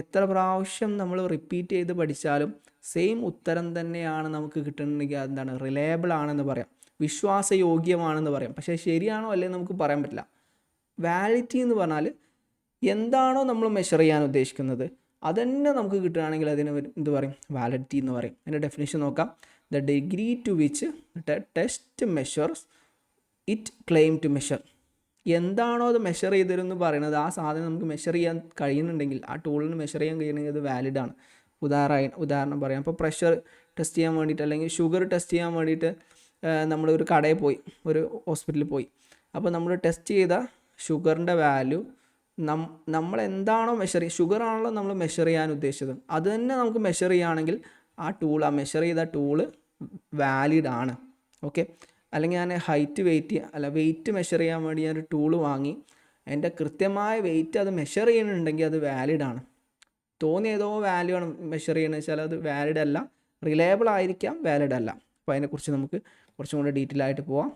എത്ര പ്രാവശ്യം നമ്മൾ റിപ്പീറ്റ് ചെയ്ത് പഠിച്ചാലും സെയിം ഉത്തരം തന്നെയാണ് നമുക്ക് കിട്ടുന്നുണ്ടെങ്കിൽ അതെന്താണ്? റിലയബിൾ ആണെന്ന് പറയാം, വിശ്വാസയോഗ്യമാണെന്ന് പറയാം. പക്ഷേ ശരിയാണോ അല്ലേ നമുക്ക് പറയാൻ പറ്റില്ല. വാലിഡിറ്റി എന്ന് പറഞ്ഞാൽ എന്താണോ നമ്മൾ മെഷർ ചെയ്യാൻ ഉദ്ദേശിക്കുന്നത് അതന്നെ നമുക്ക് കിട്ടുകയാണെങ്കിൽ അതിന് എന്ത് പറയും? വാലിഡിറ്റി എന്ന് പറയും. അതിൻ്റെ ഡെഫിനിഷൻ നോക്കാം. The degree to which test measures it claim to measure. എന്താണോ അത് മെഷർ ചെയ്തതെന്ന് പറയുന്നത്, ആ സാധനം നമുക്ക് മെഷർ ചെയ്യാൻ കഴിയുന്നുണ്ടെങ്കിൽ, ആ ടൂളിന് മെഷർ ചെയ്യാൻ കഴിയുന്നെങ്കിൽ അത് വാലിഡാണ്. ഉദാഹരണം പറയാം. ഇപ്പോൾ പ്രഷർ ടെസ്റ്റ് ചെയ്യാൻ വേണ്ടിയിട്ട് അല്ലെങ്കിൽ ഷുഗർ ടെസ്റ്റ് ചെയ്യാൻ വേണ്ടിയിട്ട് നമ്മളൊരു കടയിൽ പോയി, ഒരു ഹോസ്പിറ്റലിൽ പോയി. അപ്പോൾ നമ്മൾ ടെസ്റ്റ് ചെയ്ത ഷുഗറിൻ്റെ വാല്യൂ നമ്മൾ എന്താണോ ഷുഗർ ആണല്ലോ നമ്മൾ മെഷർ ചെയ്യാൻ ഉദ്ദേശിച്ചത്, അത് തന്നെ നമുക്ക് മെഷർ ചെയ്യുകയാണെങ്കിൽ ആ മെഷർ ചെയ്ത ടൂള് വാലിഡ് ആണ്. ഓക്കെ. അല്ലെങ്കിൽ ഞാൻ വെയിറ്റ് മെഷർ ചെയ്യാൻ വേണ്ടി ഞാനൊരു ടൂള് വാങ്ങി, എൻ്റെ കൃത്യമായ വെയിറ്റ് അത് മെഷർ ചെയ്യുന്നുണ്ടെങ്കിൽ അത് വാലിഡാണ്. തോന്നിയതോ വാല്യൂ ആണ് മെഷർ ചെയ്യണമെന്ന് വെച്ചാൽ അത് വാലിഡ് അല്ല. റിലയബിൾ ആയിരിക്കാം, വാലിഡ് അല്ല. അപ്പോൾ അതിനെക്കുറിച്ച് നമുക്ക് കുറച്ചും കൂടി ഡീറ്റെയിൽ ആയിട്ട് പോവാം.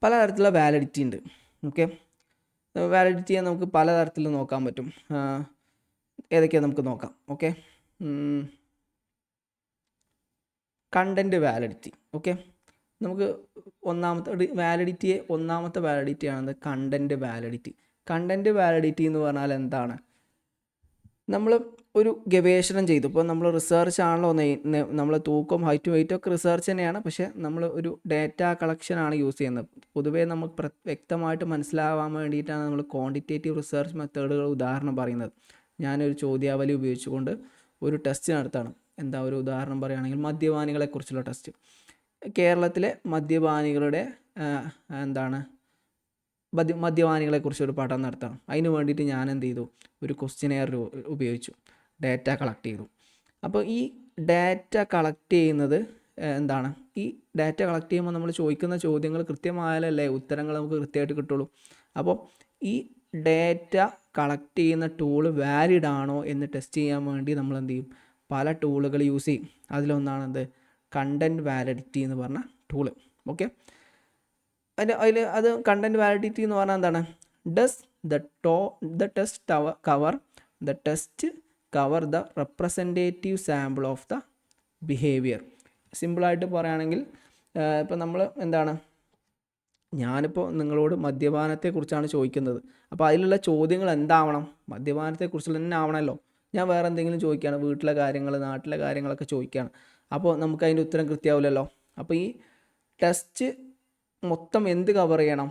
പലതരത്തിലുള്ള വാലിഡിറ്റി ഉണ്ട്. ഓക്കെ. വാലിഡിറ്റിയെ നമുക്ക് പലതരത്തിൽ നോക്കാൻ പറ്റും. ഏതൊക്കെയാണ് നമുക്ക് നോക്കാം. ഓക്കെ. Content validity. ഓക്കെ. നമുക്ക് ഒന്നാമത്തെ വാലിഡിറ്റിയാണ് കണ്ടൻറ്റ് വാലിഡിറ്റി. കണ്ടൻറ്റ് വാലിഡിറ്റി എന്ന് പറഞ്ഞാൽ എന്താണ്? നമ്മൾ ഒരു ഗവേഷണം ചെയ്തു. ഇപ്പോൾ നമ്മൾ റിസർച്ച് ആണല്ലോ, നമ്മൾ തൂക്കം ഹൈറ്റും വെയിറ്റും ഒക്കെ റിസർച്ച് തന്നെയാണ്. പക്ഷേ നമ്മൾ ഒരു ഡേറ്റ കളക്ഷനാണ് യൂസ് ചെയ്യുന്നത്. പൊതുവേ നമുക്ക് വ്യക്തമായിട്ട് മനസ്സിലാവാൻ വേണ്ടിയിട്ടാണ് നമ്മൾ ക്വാണ്ടിറ്റേറ്റീവ് റിസർച്ച് മെത്തേഡുകൾ ഉദാഹരണം പറയുന്നത്. ഞാനൊരു ചോദ്യാവലി ഉപയോഗിച്ചുകൊണ്ട് ഒരു ടെസ്റ്റ് നടത്താണ്. ഒരു ഉദാഹരണം പറയുകയാണെങ്കിൽ മദ്യപാനികളെക്കുറിച്ചുള്ള ടെസ്റ്റ്. കേരളത്തിലെ മദ്യപാനികളുടെ മദ്യപാനികളെക്കുറിച്ചൊരു പഠനം നടത്തണം. അതിന് വേണ്ടിയിട്ട് ഞാൻ എന്ത് ചെയ്തു? ഒരു ക്വസ്റ്റ്യനെയർ ഉപയോഗിച്ചു, ഡേറ്റ കളക്ട് ചെയ്തു. അപ്പോൾ ഈ ഡേറ്റ കളക്ട് ചെയ്യുന്നത് ഈ ഡേറ്റ കളക്ട് ചെയ്യുമ്പോൾ നമ്മൾ ചോദിക്കുന്ന ചോദ്യങ്ങൾ കൃത്യമായാലല്ലേ ഉത്തരങ്ങൾ നമുക്ക് കൃത്യമായിട്ട് കിട്ടുള്ളൂ. അപ്പോൾ ഈ ഡേറ്റ കളക്ട് ചെയ്യുന്ന ടൂള് വാലിഡ് ആണോ എന്ന് ടെസ്റ്റ് ചെയ്യാൻ വേണ്ടി നമ്മൾ എന്ത് ചെയ്യും? പല ടൂളുകൾ യൂസ് ചെയ്യും. അതിലൊന്നാണ് കണ്ടൻറ്റ് വാലിഡിറ്റി എന്ന് പറഞ്ഞ ടൂള്. ഓക്കെ. അത് കണ്ടൻറ്റ് വാലിഡിറ്റി എന്ന് പറഞ്ഞാൽ എന്താണ്? Does the test cover the representative sample of the behaviour. സിമ്പിളായിട്ട് പറയുകയാണെങ്കിൽ ഇപ്പോൾ നമ്മൾ ഞാനിപ്പോൾ നിങ്ങളോട് മദ്യപാനത്തെക്കുറിച്ചാണ് ചോദിക്കുന്നത്. അപ്പോൾ അതിലുള്ള ചോദ്യങ്ങൾ എന്താവണം? മദ്യപാനത്തെക്കുറിച്ച് തന്നെ ആവണമല്ലോ. ഞാൻ വേറെ എന്തെങ്കിലും ചോദിക്കുകയാണ്, വീട്ടിലെ കാര്യങ്ങൾ, നാട്ടിലെ കാര്യങ്ങളൊക്കെ ചോദിക്കുകയാണ്. അപ്പോൾ നമുക്ക് അതിൻ്റെ ഉത്തരം കൃത്യമാവില്ലല്ലോ. അപ്പോൾ ഈ ടെസ്റ്റ് മൊത്തം എന്ത് കവർ ചെയ്യണം?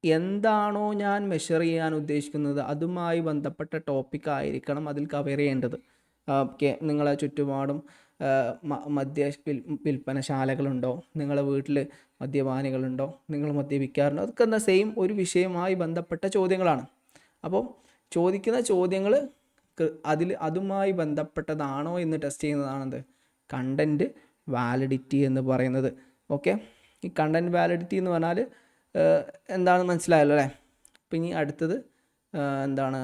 എന്താണോ ഞാൻ മെഷർ ചെയ്യാൻ ഉദ്ദേശിക്കുന്നത് അതുമായി ബന്ധപ്പെട്ട ടോപ്പിക് ആയിരിക്കണം അതിൽ കവർ ചെയ്യേണ്ടത്. ഓക്കെ. നിങ്ങളെ ചുറ്റുപാടും വിൽപ്പനശാലകളുണ്ടോ, നിങ്ങളുടെ വീട്ടിൽ മദ്യപാനികളുണ്ടോ, നിങ്ങൾ മദ്യപിക്കാറുണ്ടോ, അതൊക്കെ എന്താ സെയിം ഒരു വിഷയവുമായി ബന്ധപ്പെട്ട ചോദ്യങ്ങളാണ്. അപ്പോൾ ചോദിക്കുന്ന ചോദ്യങ്ങൾ അതുമായി ബന്ധപ്പെട്ടതാണോ എന്ന് ടെസ്റ്റ് ചെയ്യുന്നതാണെന്ത് കണ്ടൻറ്റ് വാലിഡിറ്റി എന്ന് പറയുന്നത്. ഓക്കെ, ഈ കണ്ടൻറ്റ് വാലിഡിറ്റി എന്ന് പറഞ്ഞാൽ എന്താണെന്ന് മനസ്സിലായല്ലോ അല്ലേ. അപ്പം ഇനി അടുത്തത് എന്താണ്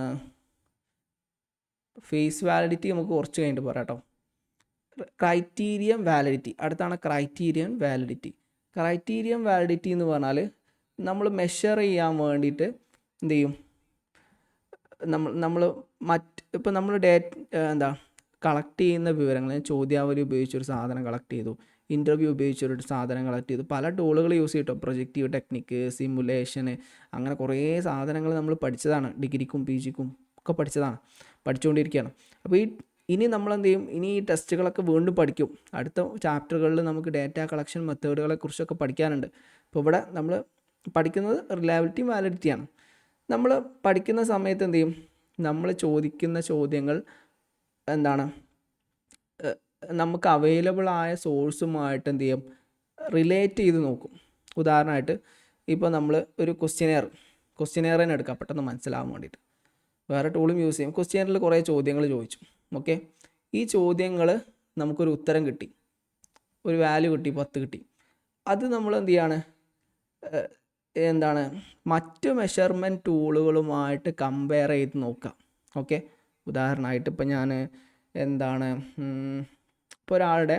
ഫേസ് വാലിഡിറ്റി നമുക്ക് കുറച്ച് കഴിഞ്ഞിട്ട് പറയാം കേട്ടോ. ക്രൈറ്റീരിയൻ വാലിഡിറ്റി അടുത്താണ്. ക്രൈറ്റീരിയൻ വാലിഡിറ്റി എന്ന് പറഞ്ഞാൽ നമ്മൾ മെഷർ ചെയ്യാൻ വേണ്ടിയിട്ട് എന്ത് ചെയ്യും, നമ്മൾ ഇപ്പോൾ നമ്മൾ കളക്ട് ചെയ്യുന്ന വിവരങ്ങൾ, ചോദ്യാവലി ഉപയോഗിച്ചൊരു സാധനം കളക്ട് ചെയ്തു, ഇൻ്റർവ്യൂ ഉപയോഗിച്ചൊരു സാധനം കളക്ട് ചെയ്തു, പല ടൂളുകൾ യൂസ് ചെയ്തിട്ടോ, പ്രൊജക്റ്റീവ് ടെക്നിക്ക്, സിമുലേഷന്, അങ്ങനെ കുറേ സാധനങ്ങൾ നമ്മൾ പഠിച്ചതാണ്, ഡിഗ്രിക്കും പി ജിക്കും ഒക്കെ പഠിച്ചുകൊണ്ടിരിക്കുകയാണ്. അപ്പോൾ ഇനി നമ്മൾ എന്ത് ചെയ്യും, ഇനി ഈ ടെസ്റ്റുകളൊക്കെ വീണ്ടും പഠിക്കും. അടുത്ത ചാപ്റ്ററുകളിൽ നമുക്ക് ഡാറ്റ കളക്ഷൻ മെത്തേഡുകളെ കുറിച്ചൊക്കെ പഠിക്കാനുണ്ട്. ഇപ്പോൾ ഇവിടെ നമ്മൾ പഠിക്കുന്നത് റിലയബിലിറ്റി വാലിഡിറ്റിയാണ്. നമ്മൾ പഠിക്കുന്ന സമയത്ത് എന്ത് ചെയ്യും, നമ്മൾ ചോദിക്കുന്ന ചോദ്യങ്ങൾ നമുക്ക് അവൈലബിൾ ആയ സോഴ്സുമായിട്ട് എന്ത് ചെയ്യും, റിലേറ്റ് ചെയ്ത് നോക്കും. ഉദാഹരണമായിട്ട് ഇപ്പോൾ നമ്മൾ ഒരു ക്വസ്റ്റ്യനെയറിനെ എടുക്കാം പെട്ടെന്ന് മനസ്സിലാവാൻ വേണ്ടിയിട്ട്. വേറെ ടൂളും യൂസ് ചെയ്യും. ക്വസ്റ്റ്യനിൽ കുറേ ചോദ്യങ്ങൾ ചോദിച്ചു. ഓക്കെ, ഈ ചോദ്യങ്ങൾ നമുക്കൊരു ഉത്തരം കിട്ടി, ഒരു വാല്യൂ കിട്ടി, 10 കിട്ടി. അത് നമ്മൾ മറ്റു മെഷർമെൻറ്റ് ടൂളുകളുമായിട്ട് കമ്പയർ ചെയ്ത് നോക്കാം. ഓക്കെ, ഉദാഹരണമായിട്ട് ഇപ്പോൾ ഞാൻ ഇപ്പോൾ ഒരാളുടെ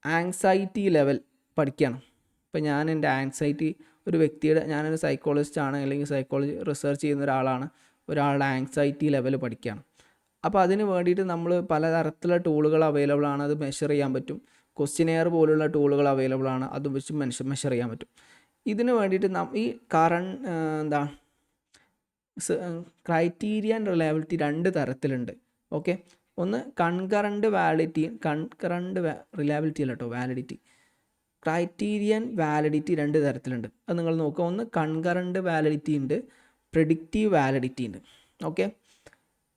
ആങ്സൈറ്റി ലെവൽ പഠിക്കുകയാണ്. ഇപ്പോൾ ഞാൻ എൻ്റെ ആങ്സൈറ്റി ഒരു വ്യക്തിയുടെ, ഞാനൊരു സൈക്കോളജിസ്റ്റാണ് അല്ലെങ്കിൽ സൈക്കോളജി റിസർച്ച് ചെയ്യുന്ന ഒരാളുടെ ആങ്സൈറ്റി ലെവൽ പഠിക്കുകയാണ്. അപ്പോൾ അതിന് വേണ്ടിയിട്ട് നമ്മൾ പലതരത്തിലുള്ള ടൂളുകൾ അവൈലബിൾ ആണ്, അത് മെഷർ ചെയ്യാൻ പറ്റും. ക്വസ്റ്റ്യനെയർ പോലുള്ള ടൂളുകൾ അവൈലബിൾ ആണ്, അത് വെച്ച് മെഷർ ചെയ്യാൻ പറ്റും. ഇതിന് വേണ്ടിയിട്ട് ഈ ക്രൈറ്റീരിയൻ റിലയബിലിറ്റി 2 തരത്തിലുണ്ട്. ഓക്കെ, ഒന്ന് കൺകറൻറ്റ് വാലിഡിറ്റി, റിലയബിലിറ്റി അല്ല കേട്ടോ, വാലിഡിറ്റി. ക്രൈറ്റീരിയൻ വാലിഡിറ്റി 2 തരത്തിലുണ്ട്. അത് നിങ്ങൾ നോക്കുക. ഒന്ന് കൺകറൻറ്റ് വാലിഡിറ്റി ഉണ്ട്, പ്രെഡിക്റ്റീവ് വാലിഡിറ്റി ഉണ്ട്. ഓക്കെ,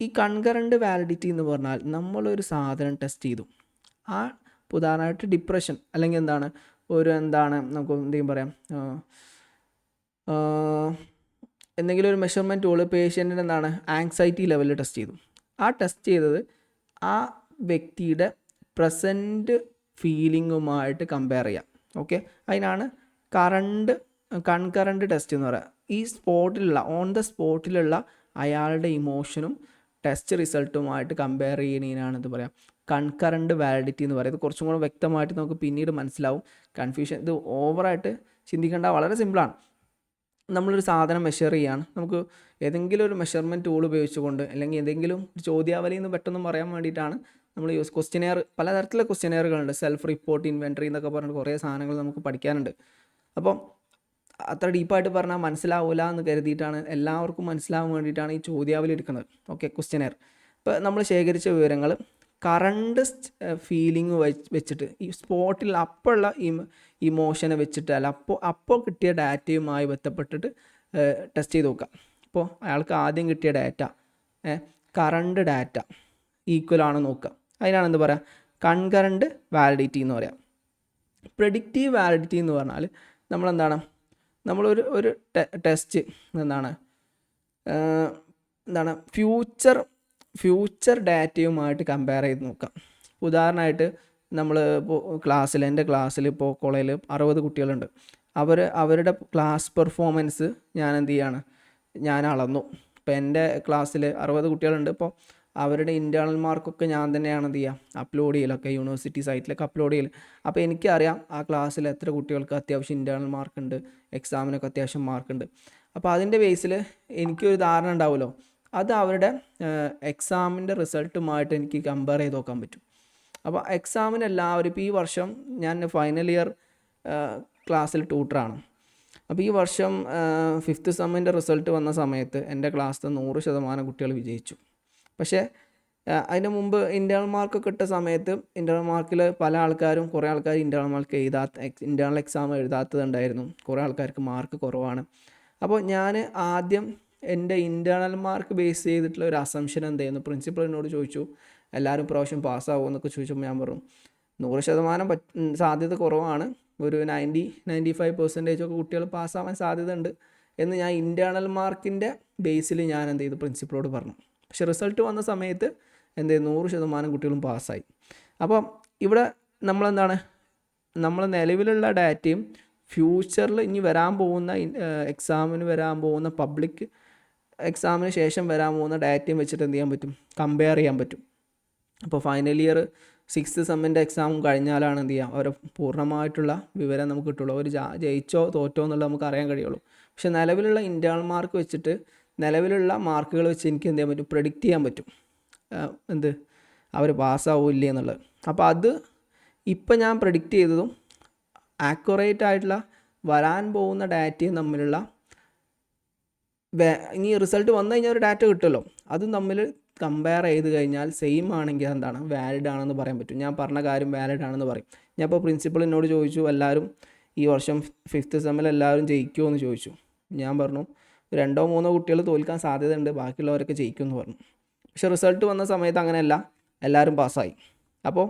ഈ കൺകറൻറ്റ് വാലിഡിറ്റി എന്ന് പറഞ്ഞാൽ നമ്മളൊരു സാധനം ടെസ്റ്റ് ചെയ്തു, ഉദാഹരണമായിട്ട് ഡിപ്രഷൻ അല്ലെങ്കിൽ നമുക്ക് എന്തെങ്കിലും പറയാം, എന്തെങ്കിലും ഒരു മെഷർമെൻറ്റ് ടൂള് പേഷ്യൻറ്റിൻ്റെ ആങ്സൈറ്റി ലെവലിൽ ടെസ്റ്റ് ചെയ്തു. ആ ടെസ്റ്റ് ചെയ്തത് ആ വ്യക്തിയുടെ പ്രസൻറ്റ് ഫീലിങ്ങുമായിട്ട് കമ്പയർ ചെയ്യാം. ഓക്കെ, അതിനാണ് കൺകറൻറ്റ് ടെസ്റ്റ് എന്ന് പറയുക. ഈ ഓൺ ദ സ്പോട്ടിലുള്ള അയാളുടെ ഇമോഷനും ടെസ്റ്റ് റിസൾട്ടുമായിട്ട് കമ്പയർ ചെയ്യുന്നതിനാണ് ഇത് പറയാം കൺകറൻറ്റ് വാലിഡിറ്റി എന്ന് പറയുന്നത്. കുറച്ചും കൂടെ വ്യക്തമായിട്ട് നമുക്ക് പിന്നീട് മനസ്സിലാവും. കൺഫ്യൂഷൻ ഇത് ഓവറായിട്ട് ചിന്തിക്കേണ്ട, വളരെ സിമ്പിളാണ്. നമ്മളൊരു സാധനം മെഷർ ചെയ്യാണ്, നമുക്ക് ഏതെങ്കിലും ഒരു മെഷർമെൻറ്റ് ടൂൾ ഉപയോഗിച്ചുകൊണ്ട് അല്ലെങ്കിൽ ഏതെങ്കിലും ഒരു ചോദ്യാവലിയിൽ നിന്ന് പെട്ടെന്ന് പറയാൻ വേണ്ടിയിട്ടാണ് നമ്മൾ ക്വസ്റ്റ്യനെയർ, പലതരത്തിലുള്ള ക്വസ്റ്റ്യനെയറുകളുണ്ട്. സെൽഫ് റിപ്പോർട്ട്, ഇൻവെൻട്രി എന്നൊക്കെ പറഞ്ഞിട്ട് കുറേ സാധനങ്ങൾ നമുക്ക് പഠിക്കാനുണ്ട്. അപ്പം അത്ര ഡീപ്പായിട്ട് പറഞ്ഞാൽ മനസ്സിലാവില്ല എന്ന് കരുതിയിട്ടാണ്, എല്ലാവർക്കും മനസ്സിലാവാൻ വേണ്ടിയിട്ടാണ് ഈ ചോദ്യാവലി എടുക്കുന്നത്. Okay, questionnaire. ഇപ്പോൾ നമ്മൾ ശേഖരിച്ച വിവരങ്ങൾ കറണ്ട് ഫീലിംഗ് വെച്ചിട്ട്, ഈ സ്പോട്ടിൽ അപ്പോഴുള്ള ഇമോഷനെ വെച്ചിട്ട്, അല്ല അപ്പോൾ കിട്ടിയ ഡാറ്റയുമായി ബന്ധപ്പെട്ടിട്ട് ടെസ്റ്റ് ചെയ്ത് നോക്കാം. ഇപ്പോൾ അയാൾക്ക് ആദ്യം കിട്ടിയ ഡാറ്റ കറണ്ട് ഡാറ്റ ഈക്വൽ ആണോ നോക്കുക. അതിനാണ് എന്ത് പറയുക, കൺകറൻറ്റ് വാലിഡിറ്റി എന്ന് പറയാം. പ്രെഡിക്റ്റീവ് വാലിഡിറ്റി എന്ന് പറഞ്ഞാൽ നമ്മളൊരു ടെസ്റ്റ് ഫ്യൂച്ചർ ഡാറ്റയുമായിട്ട് കമ്പയർ ചെയ്ത് നോക്കാം. ഉദാഹരണമായിട്ട് നമ്മൾ ഇപ്പോൾ എൻ്റെ ക്ലാസ്സിൽ ഇപ്പോൾ കോളേജിൽ 60 കുട്ടികളുണ്ട്. അവരുടെ ക്ലാസ് പെർഫോമൻസ് ഞാൻ അളന്നു. ഇപ്പോൾ എൻ്റെ ക്ലാസ്സിൽ 60 കുട്ടികളുണ്ട്. ഇപ്പോൾ അവരുടെ ഇൻറ്റേർണൽ മാർക്കൊക്കെ ഞാൻ തന്നെയാണ് അപ്ലോഡ് ചെയ്യലൊക്കെ, യൂണിവേഴ്സിറ്റി സൈറ്റിലൊക്കെ അപ്ലോഡ് ചെയ്യൽ. അപ്പോൾ എനിക്കറിയാം ആ ക്ലാസ്സിൽ എത്ര കുട്ടികൾക്ക് അത്യാവശ്യം ഇൻറ്റേർണൽ മാർക്കുണ്ട്, എക്സാമിനൊക്കെ അത്യാവശ്യം മാർക്കുണ്ട്. അപ്പോൾ അതിൻ്റെ ബേസിൽ എനിക്കൊരു ധാരണ ഉണ്ടാവുമല്ലോ, അത് അവരുടെ എക്സാമിൻ്റെ റിസൾട്ടുമായിട്ട് എനിക്ക് കമ്പയർ ചെയ്ത് നോക്കാൻ പറ്റും. അപ്പോൾ എക്സാമിന് എല്ലാവരും ഇപ്പോൾ ഈ വർഷം ഞാൻ ഫൈനൽ ഇയർ ക്ലാസ്സിൽ ട്യൂട്ടറാണ്. അപ്പോൾ ഈ വർഷം 5th സെമ്മിൻ്റെ റിസൾട്ട് വന്ന സമയത്ത് എൻ്റെ ക്ലാസ്സിൽ 100% കുട്ടികൾ വിജയിച്ചു. പക്ഷേ അതിന് മുമ്പ് ഇൻറ്റേർണൽ മാർക്കൊക്കെ ഇട്ട സമയത്ത് ഇൻറ്റേർണൽ മാർക്കിൽ കുറേ ആൾക്കാർ ഇൻറ്റേർണൽ എക്സാം എഴുതാത്തതുണ്ടായിരുന്നു. കുറേ ആൾക്കാർക്ക് മാർക്ക് കുറവാണ്. അപ്പോൾ ഞാൻ ആദ്യം എൻ്റെ ഇൻറ്റേർണൽ മാർക്ക് ബേസ് ചെയ്തിട്ടുള്ള ഒരു അസംഷൻ എന്തായിരുന്നു, പ്രിൻസിപ്പൾ എന്നോട് ചോദിച്ചു എല്ലാവരും പ്രാവശ്യം പാസ്സാവുമോ എന്നൊക്കെ ചോദിച്ചപ്പോൾ ഞാൻ പറഞ്ഞു 100% സാധ്യത കുറവാണ്. ഒരു 95% ഒക്കെ കുട്ടികൾ പാസ്സാവാൻ സാധ്യത ഉണ്ട് എന്ന് ഞാൻ ഇൻറ്റേർണൽ മാർക്കിൻ്റെ ബേസിൽ ഞാൻ എന്ത് ചെയ്തു, പ്രിൻസിപ്പളോട് പറഞ്ഞു. പക്ഷെ റിസൾട്ട് വന്ന സമയത്ത് എന്ത് ചെയ്തു, 100% കുട്ടികളും പാസ്സായി. അപ്പം ഇവിടെ നമ്മളെന്താണ്, നമ്മൾ നിലവിലുള്ള ഡാറ്റയും ഫ്യൂച്ചറിൽ ഇനി വരാൻ പോകുന്ന എക്സാമിന് വരാൻ പോകുന്ന പബ്ലിക് എക്സാമിന് ശേഷം വരാൻ പോകുന്ന ഡാറ്റയും വെച്ചിട്ട് എന്ത് ചെയ്യാൻ പറ്റും, കമ്പയർ ചെയ്യാൻ പറ്റും. അപ്പോൾ ഫൈനൽ ഇയർ 6th സെമ്മിൻ്റെ എക്സാമും കഴിഞ്ഞാലാണ് എന്ത് ചെയ്യുക, ഒരു പൂർണ്ണമായിട്ടുള്ള വിവരം നമുക്ക് കിട്ടുള്ളൂ. ഒരു ജയിച്ചോ തോറ്റോ എന്നുള്ളത് നമുക്ക് അറിയാൻ കഴിയുള്ളൂ. പക്ഷേ നിലവിലുള്ള ഇൻറ്റേർണൽ മാർക്ക് വെച്ചിട്ട്, നിലവിലുള്ള മാർക്കുകൾ വെച്ച് എനിക്ക് എന്ത് ചെയ്യാൻ പറ്റും, പ്രെഡിക്റ്റ് ചെയ്യാൻ പറ്റും എന്ത് അവർ പാസ്സാവില്ല എന്നുള്ളത്. അപ്പോൾ അത് ഇപ്പം ഞാൻ പ്രെഡിക്റ്റ് ചെയ്തതും ആക്യുറേറ്റ് ആയിട്ടുള്ള വരാൻ പോകുന്ന ഡാറ്റയും തമ്മിലുള്ള ഇനി റിസൾട്ട് വന്നു കഴിഞ്ഞാൽ ഒരു ഡാറ്റ കിട്ടുമല്ലോ, അതും തമ്മിൽ കമ്പയർ ചെയ്ത് കഴിഞ്ഞാൽ സെയിം ആണെങ്കിൽ എന്താണ്, വാലിഡ് ആണെന്ന് പറയാൻ പറ്റും. ഞാൻ പറഞ്ഞ കാര്യം വാലിഡ് ആണെന്ന് പറയും. ഞാൻ ഇപ്പോൾ പ്രിൻസിപ്പൾ എന്നോട് ചോദിച്ചു, എല്ലാവരും ഈ വർഷം 5th സെമ്മിൽ എല്ലാവരും ജയിക്കുമോ എന്ന് ചോദിച്ചു. ഞാൻ പറഞ്ഞു 2-3 കുട്ടികൾ തോൽക്കാൻ സാധ്യതയുണ്ട്, ബാക്കിയുള്ളവരൊക്കെ ജയിക്കുമെന്ന് പറഞ്ഞു. പക്ഷേ റിസൾട്ട് വന്ന സമയത്ത് അങ്ങനെയല്ല, എല്ലാവരും പാസ്സായി. അപ്പോൾ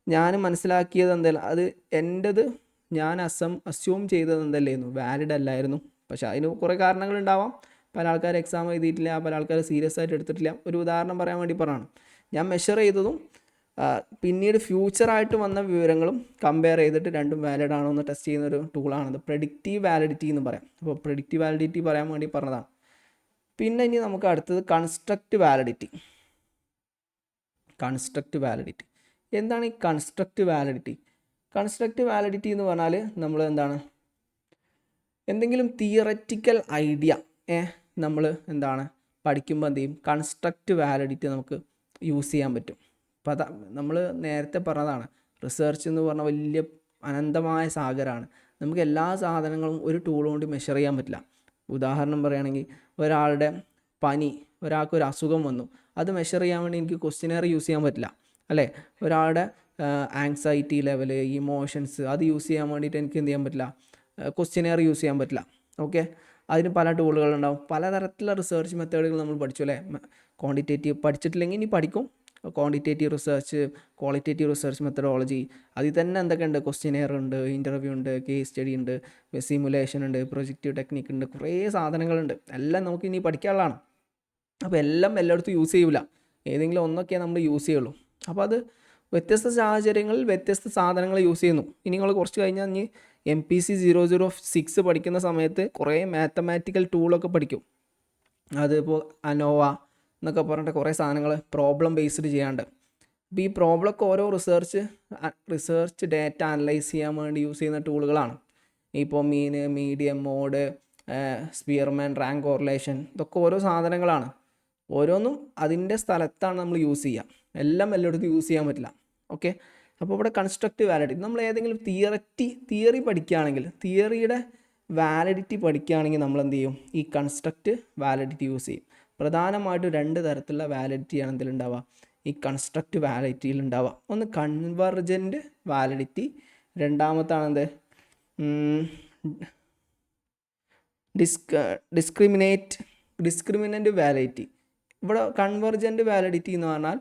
ഞാൻ മനസ്സിലാക്കിയത് എന്തെല്ലാം, അത് എൻ്റെത് ഞാൻ അസ്യൂം ചെയ്തത് എന്തല്ലായിരുന്നു, വാലിഡ് അല്ലായിരുന്നു. പക്ഷേ അതിന് കുറേ കാരണങ്ങളുണ്ടാവാം. പല ആൾക്കാർ എക്സാം എഴുതിയിട്ടില്ല, പല ആൾക്കാർ സീരിയസ് ആയിട്ട് എടുത്തിട്ടില്ല. ഒരു ഉദാഹരണം പറയാൻ വേണ്ടി പറഞ്ഞതാണ്. ഞാൻ മെഷർ ചെയ്തതും പിന്നീട് ഫ്യൂച്ചറായിട്ട് വന്ന വിവരങ്ങളും കമ്പയർ ചെയ്തിട്ട് രണ്ടും വാലിഡ് ആണോ എന്ന് ടെസ്റ്റ് ചെയ്യുന്ന ഒരു ടൂളാണത്. പ്രെഡിക്റ്റീവ് വാലിഡിറ്റി എന്ന് പറയാം. അപ്പോൾ പ്രെഡിക്റ്റീവ് വാലിഡിറ്റി പറയാൻ വേണ്ടി പറഞ്ഞതാണ്. പിന്നെ ഇനി നമുക്ക് അടുത്തത് കൺസ്ട്രക്റ്റ് വാലിഡിറ്റി. കൺസ്ട്രക്റ്റ് വാലിഡിറ്റി എന്താണ്? ഈ കൺസ്ട്രക്റ്റ് വാലിഡിറ്റി, കൺസ്ട്രക്റ്റ് വാലിഡിറ്റി എന്ന് പറഞ്ഞാൽ നമ്മൾ എന്താണ്, എന്തെങ്കിലും തിയററ്റിക്കൽ ഐഡിയ നമ്മൾ എന്താണ് പഠിക്കുമ്പോൾ എന്ത് ചെയ്യും, കൺസ്ട്രക്റ്റ് വാലിഡിറ്റി നമുക്ക് യൂസ് ചെയ്യാൻ പറ്റും. അപ്പോൾ അതാ നമ്മൾ നേരത്തെ പറഞ്ഞതാണ്, റിസർച്ച് എന്ന് പറഞ്ഞാൽ വലിയ അനന്തമായ സാഗരമാണ്. നമുക്ക് എല്ലാ സാധനങ്ങളും ഒരു ടൂൾ കൊണ്ട് മെഷർ ചെയ്യാൻ പറ്റില്ല. ഉദാഹരണം പറയുകയാണെങ്കിൽ ഒരാളുടെ പനി, ഒരാൾക്കൊരു അസുഖം വന്നു, അത് മെഷർ ചെയ്യാൻ വേണ്ടി എനിക്ക് ക്വസ്റ്റ്യനെയർ യൂസ് ചെയ്യാൻ പറ്റില്ല, അല്ലേ? ഒരാളുടെ ആങ്സൈറ്റി ലെവല്, ഇമോഷൻസ്, അത് യൂസ് ചെയ്യാൻ വേണ്ടിയിട്ട് എനിക്ക് എന്ത് ചെയ്യാൻ പറ്റില്ല, ക്വസ്റ്റ്യനെയർ യൂസ് ചെയ്യാൻ പറ്റില്ല. ഓക്കെ, അതിന് പല ടൂളുകളുണ്ടാവും. പലതരത്തിലുള്ള റിസർച്ച് മെത്തേഡുകൾ നമ്മൾ പഠിച്ചു, അല്ലേ? ക്വാണ്ടിറ്റേറ്റീവ് പഠിച്ചിട്ടില്ലെങ്കിൽ ഇനി പഠിക്കും. Quantitative research, qualitative research methodology, അതിൽ തന്നെ എന്തൊക്കെയുണ്ട്, ക്വസ്റ്റ്യനെയർ ഉണ്ട്, ഇൻ്റർവ്യൂ ഉണ്ട്, കേസ് സ്റ്റഡി ഉണ്ട്, സിമുലേഷൻ ഉണ്ട്, പ്രൊജക്റ്റീവ് ടെക്നിക്ക് ഉണ്ട്, കുറേ സാധനങ്ങളുണ്ട്. എല്ലാം നമുക്ക് ഇനി പഠിക്കാനുള്ളതാണ്. അപ്പോൾ എല്ലാം എല്ലായിടത്തും യൂസ് ചെയ്യില്ല, ഏതെങ്കിലും ഒന്നൊക്കെ നമ്മൾ യൂസ് ചെയ്യുള്ളൂ. അപ്പോൾ അത് വ്യത്യസ്ത സാഹചര്യങ്ങളിൽ വ്യത്യസ്ത സാധനങ്ങൾ യൂസ് ചെയ്യുന്നു. ഇനി നിങ്ങൾ കുറച്ച് കഴിഞ്ഞാൽ ഇനി MPC 006 പഠിക്കുന്ന സമയത്ത് കുറേ മാത്തമാറ്റിക്കൽ ടൂളൊക്കെ പഠിക്കും. അതിപ്പോൾ അനോവ എന്നൊക്കെ പറഞ്ഞിട്ട് കുറേ സാധനങ്ങൾ പ്രോബ്ലം ബേസ്ഡ് ചെയ്യാണ്ട്. അപ്പോൾ ഈ പ്രോബ്ലമൊക്കെ ഓരോ റിസർച്ച് ഡാറ്റ അനലൈസ് ചെയ്യാൻ വേണ്ടി യൂസ് ചെയ്യുന്ന ടൂളുകളാണ്. ഇപ്പോൾ mean, medium, mode, Spearman, rank correlation, ഇതൊക്കെ ഓരോ സാധനങ്ങളാണ്. ഓരോന്നും അതിൻ്റെ സ്ഥലത്താണ് നമ്മൾ യൂസ് ചെയ്യുക. എല്ലാം എല്ലായിടത്തും യൂസ് ചെയ്യാൻ പറ്റില്ല. ഓക്കെ, അപ്പോൾ ഇവിടെ കൺസ്ട്രക്റ്റീവ് വാലിഡിറ്റി, നമ്മൾ ഏതെങ്കിലും തിയറി പഠിക്കുകയാണെങ്കിൽ, തിയറിയുടെ വാലിഡിറ്റി പഠിക്കുകയാണെങ്കിൽ നമ്മൾ എന്ത് ചെയ്യും, ഈ കൺസ്ട്രക്റ്റ് വാലിഡിറ്റി യൂസ് ചെയ്യും. പ്രധാനമായിട്ടും 2 തരത്തിലുള്ള വാലിഡിറ്റിയാണ് എന്തിലുണ്ടാവുക, ഈ കൺസ്ട്രക്റ്റ് വാലിഡിറ്റിയിൽ ഉണ്ടാവുക. ഒന്ന് കൺവെർജൻറ്റ് വാലിഡിറ്റി, രണ്ടാമത്താണെന്ത് ഡിസ്ക്രിമിനൻ്റ് വാലിഡിറ്റി. ഇവിടെ കൺവെർജൻറ്റ് വാലിഡിറ്റി എന്ന് പറഞ്ഞാൽ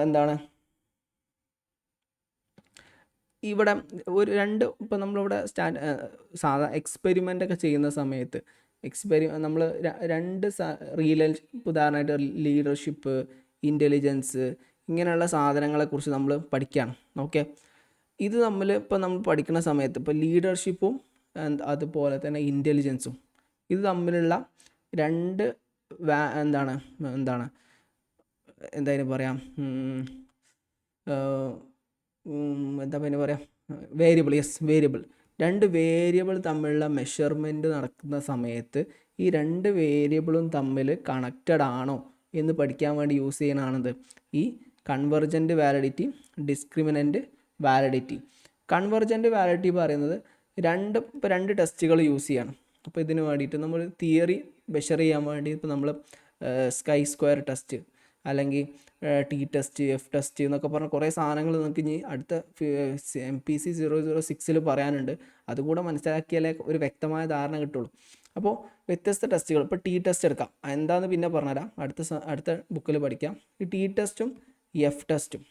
എന്താണ്, ഇവിടെ ഒരു ഇപ്പോൾ നമ്മളിവിടെ എക്സ്പെരിമെൻ്റ് ഒക്കെ ചെയ്യുന്ന സമയത്ത് നമ്മൾ 2 ഉദാഹരണമായിട്ട് ലീഡർഷിപ്പ്, ഇൻ്റലിജൻസ്, ഇങ്ങനെയുള്ള സാധനങ്ങളെക്കുറിച്ച് നമ്മൾ പഠിക്കുകയാണ്. ഓക്കെ, ഇത് തമ്മിൽ ഇപ്പോൾ നമ്മൾ പഠിക്കുന്ന സമയത്ത് ഇപ്പോൾ ലീഡർഷിപ്പും അതുപോലെ തന്നെ ഇൻ്റലിജൻസും ഇത് തമ്മിലുള്ള 2 എന്തായാലും പറയാം, എന്താ പിന്നെ പറയാം, വേരിയബിൾ. 2 വേരിയബിൾ തമ്മിലുള്ള മെഷർമെൻറ്റ് നടക്കുന്ന സമയത്ത് ഈ 2 വേരിയബിളും തമ്മിൽ കണക്റ്റഡ് ആണോ എന്ന് പഠിക്കാൻ വേണ്ടി യൂസ് ചെയ്യണതാണിത് ഈ convergent validity, discriminant validity. Convergent validity പറയുന്നത് 2 ടെസ്റ്റുകൾ യൂസ് ചെയ്യണം. അപ്പോൾ ഇതിന് വേണ്ടിയിട്ട് നമ്മൾ തിയറി മെഷർ ചെയ്യാൻ വേണ്ടി ഇപ്പോൾ നമ്മൾ സ്കൈ സ്ക്വയർ ടെസ്റ്റ്, അല്ലെങ്കിൽ ടി ടെസ്റ്റ്, എഫ് ടെസ്റ്റ് എന്നൊക്കെ പറഞ്ഞ കുറേ സാധനങ്ങൾ നിങ്ങൾക്ക് ഇനി അടുത്ത MPC 006 പറയാനുണ്ട്. അതുകൂടെ മനസ്സിലാക്കിയാലേ ഒരു വ്യക്തമായ ധാരണ കിട്ടുള്ളൂ. അപ്പോൾ വ്യത്യസ്ത ടെസ്റ്റുകൾ, ഇപ്പോൾ ടി ടെസ്റ്റ് എടുക്കാം, എന്താണെന്ന് പിന്നെ പറഞ്ഞുതരാം, അടുത്ത ബുക്കിൽ പഠിക്കാം. ഈ ടി ടെസ്റ്റും എഫ് ടെസ്റ്റും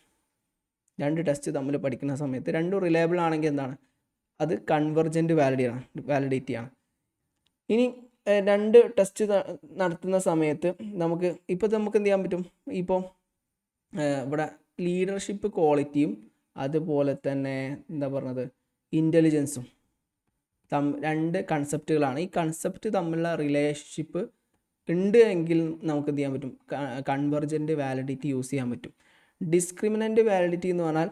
രണ്ട് ടെസ്റ്റ് തമ്മിൽ പഠിക്കുന്ന സമയത്ത് രണ്ടും റിലയബിൾ ആണെങ്കിൽ എന്താണ്, അത് കൺവെർജൻറ്റ് വാലിഡിറ്റി ആണ്. ഇനി രണ്ട് ടെസ്റ്റ് നടത്തുന്ന സമയത്ത് നമുക്ക് എന്ത് ചെയ്യാൻ പറ്റും, ഇപ്പോൾ ഇവിടെ ലീഡർഷിപ്പ് ക്വാളിറ്റിയും അതുപോലെ തന്നെ എന്താ പറഞ്ഞത് ഇൻ്റലിജൻസും രണ്ട് കൺസെപ്റ്റുകളാണ്. ഈ കൺസെപ്റ്റ് തമ്മിലുള്ള റിലേഷൻഷിപ്പ് ഉണ്ട് എങ്കിൽ നമുക്ക് എന്ത് ചെയ്യാൻ പറ്റും, കൺവെർജൻറ്റ് വാലിഡിറ്റി യൂസ് ചെയ്യാൻ പറ്റും. ഡിസ്ക്രിമിനൻ്റ് വാലിഡിറ്റി എന്ന് പറഞ്ഞാൽ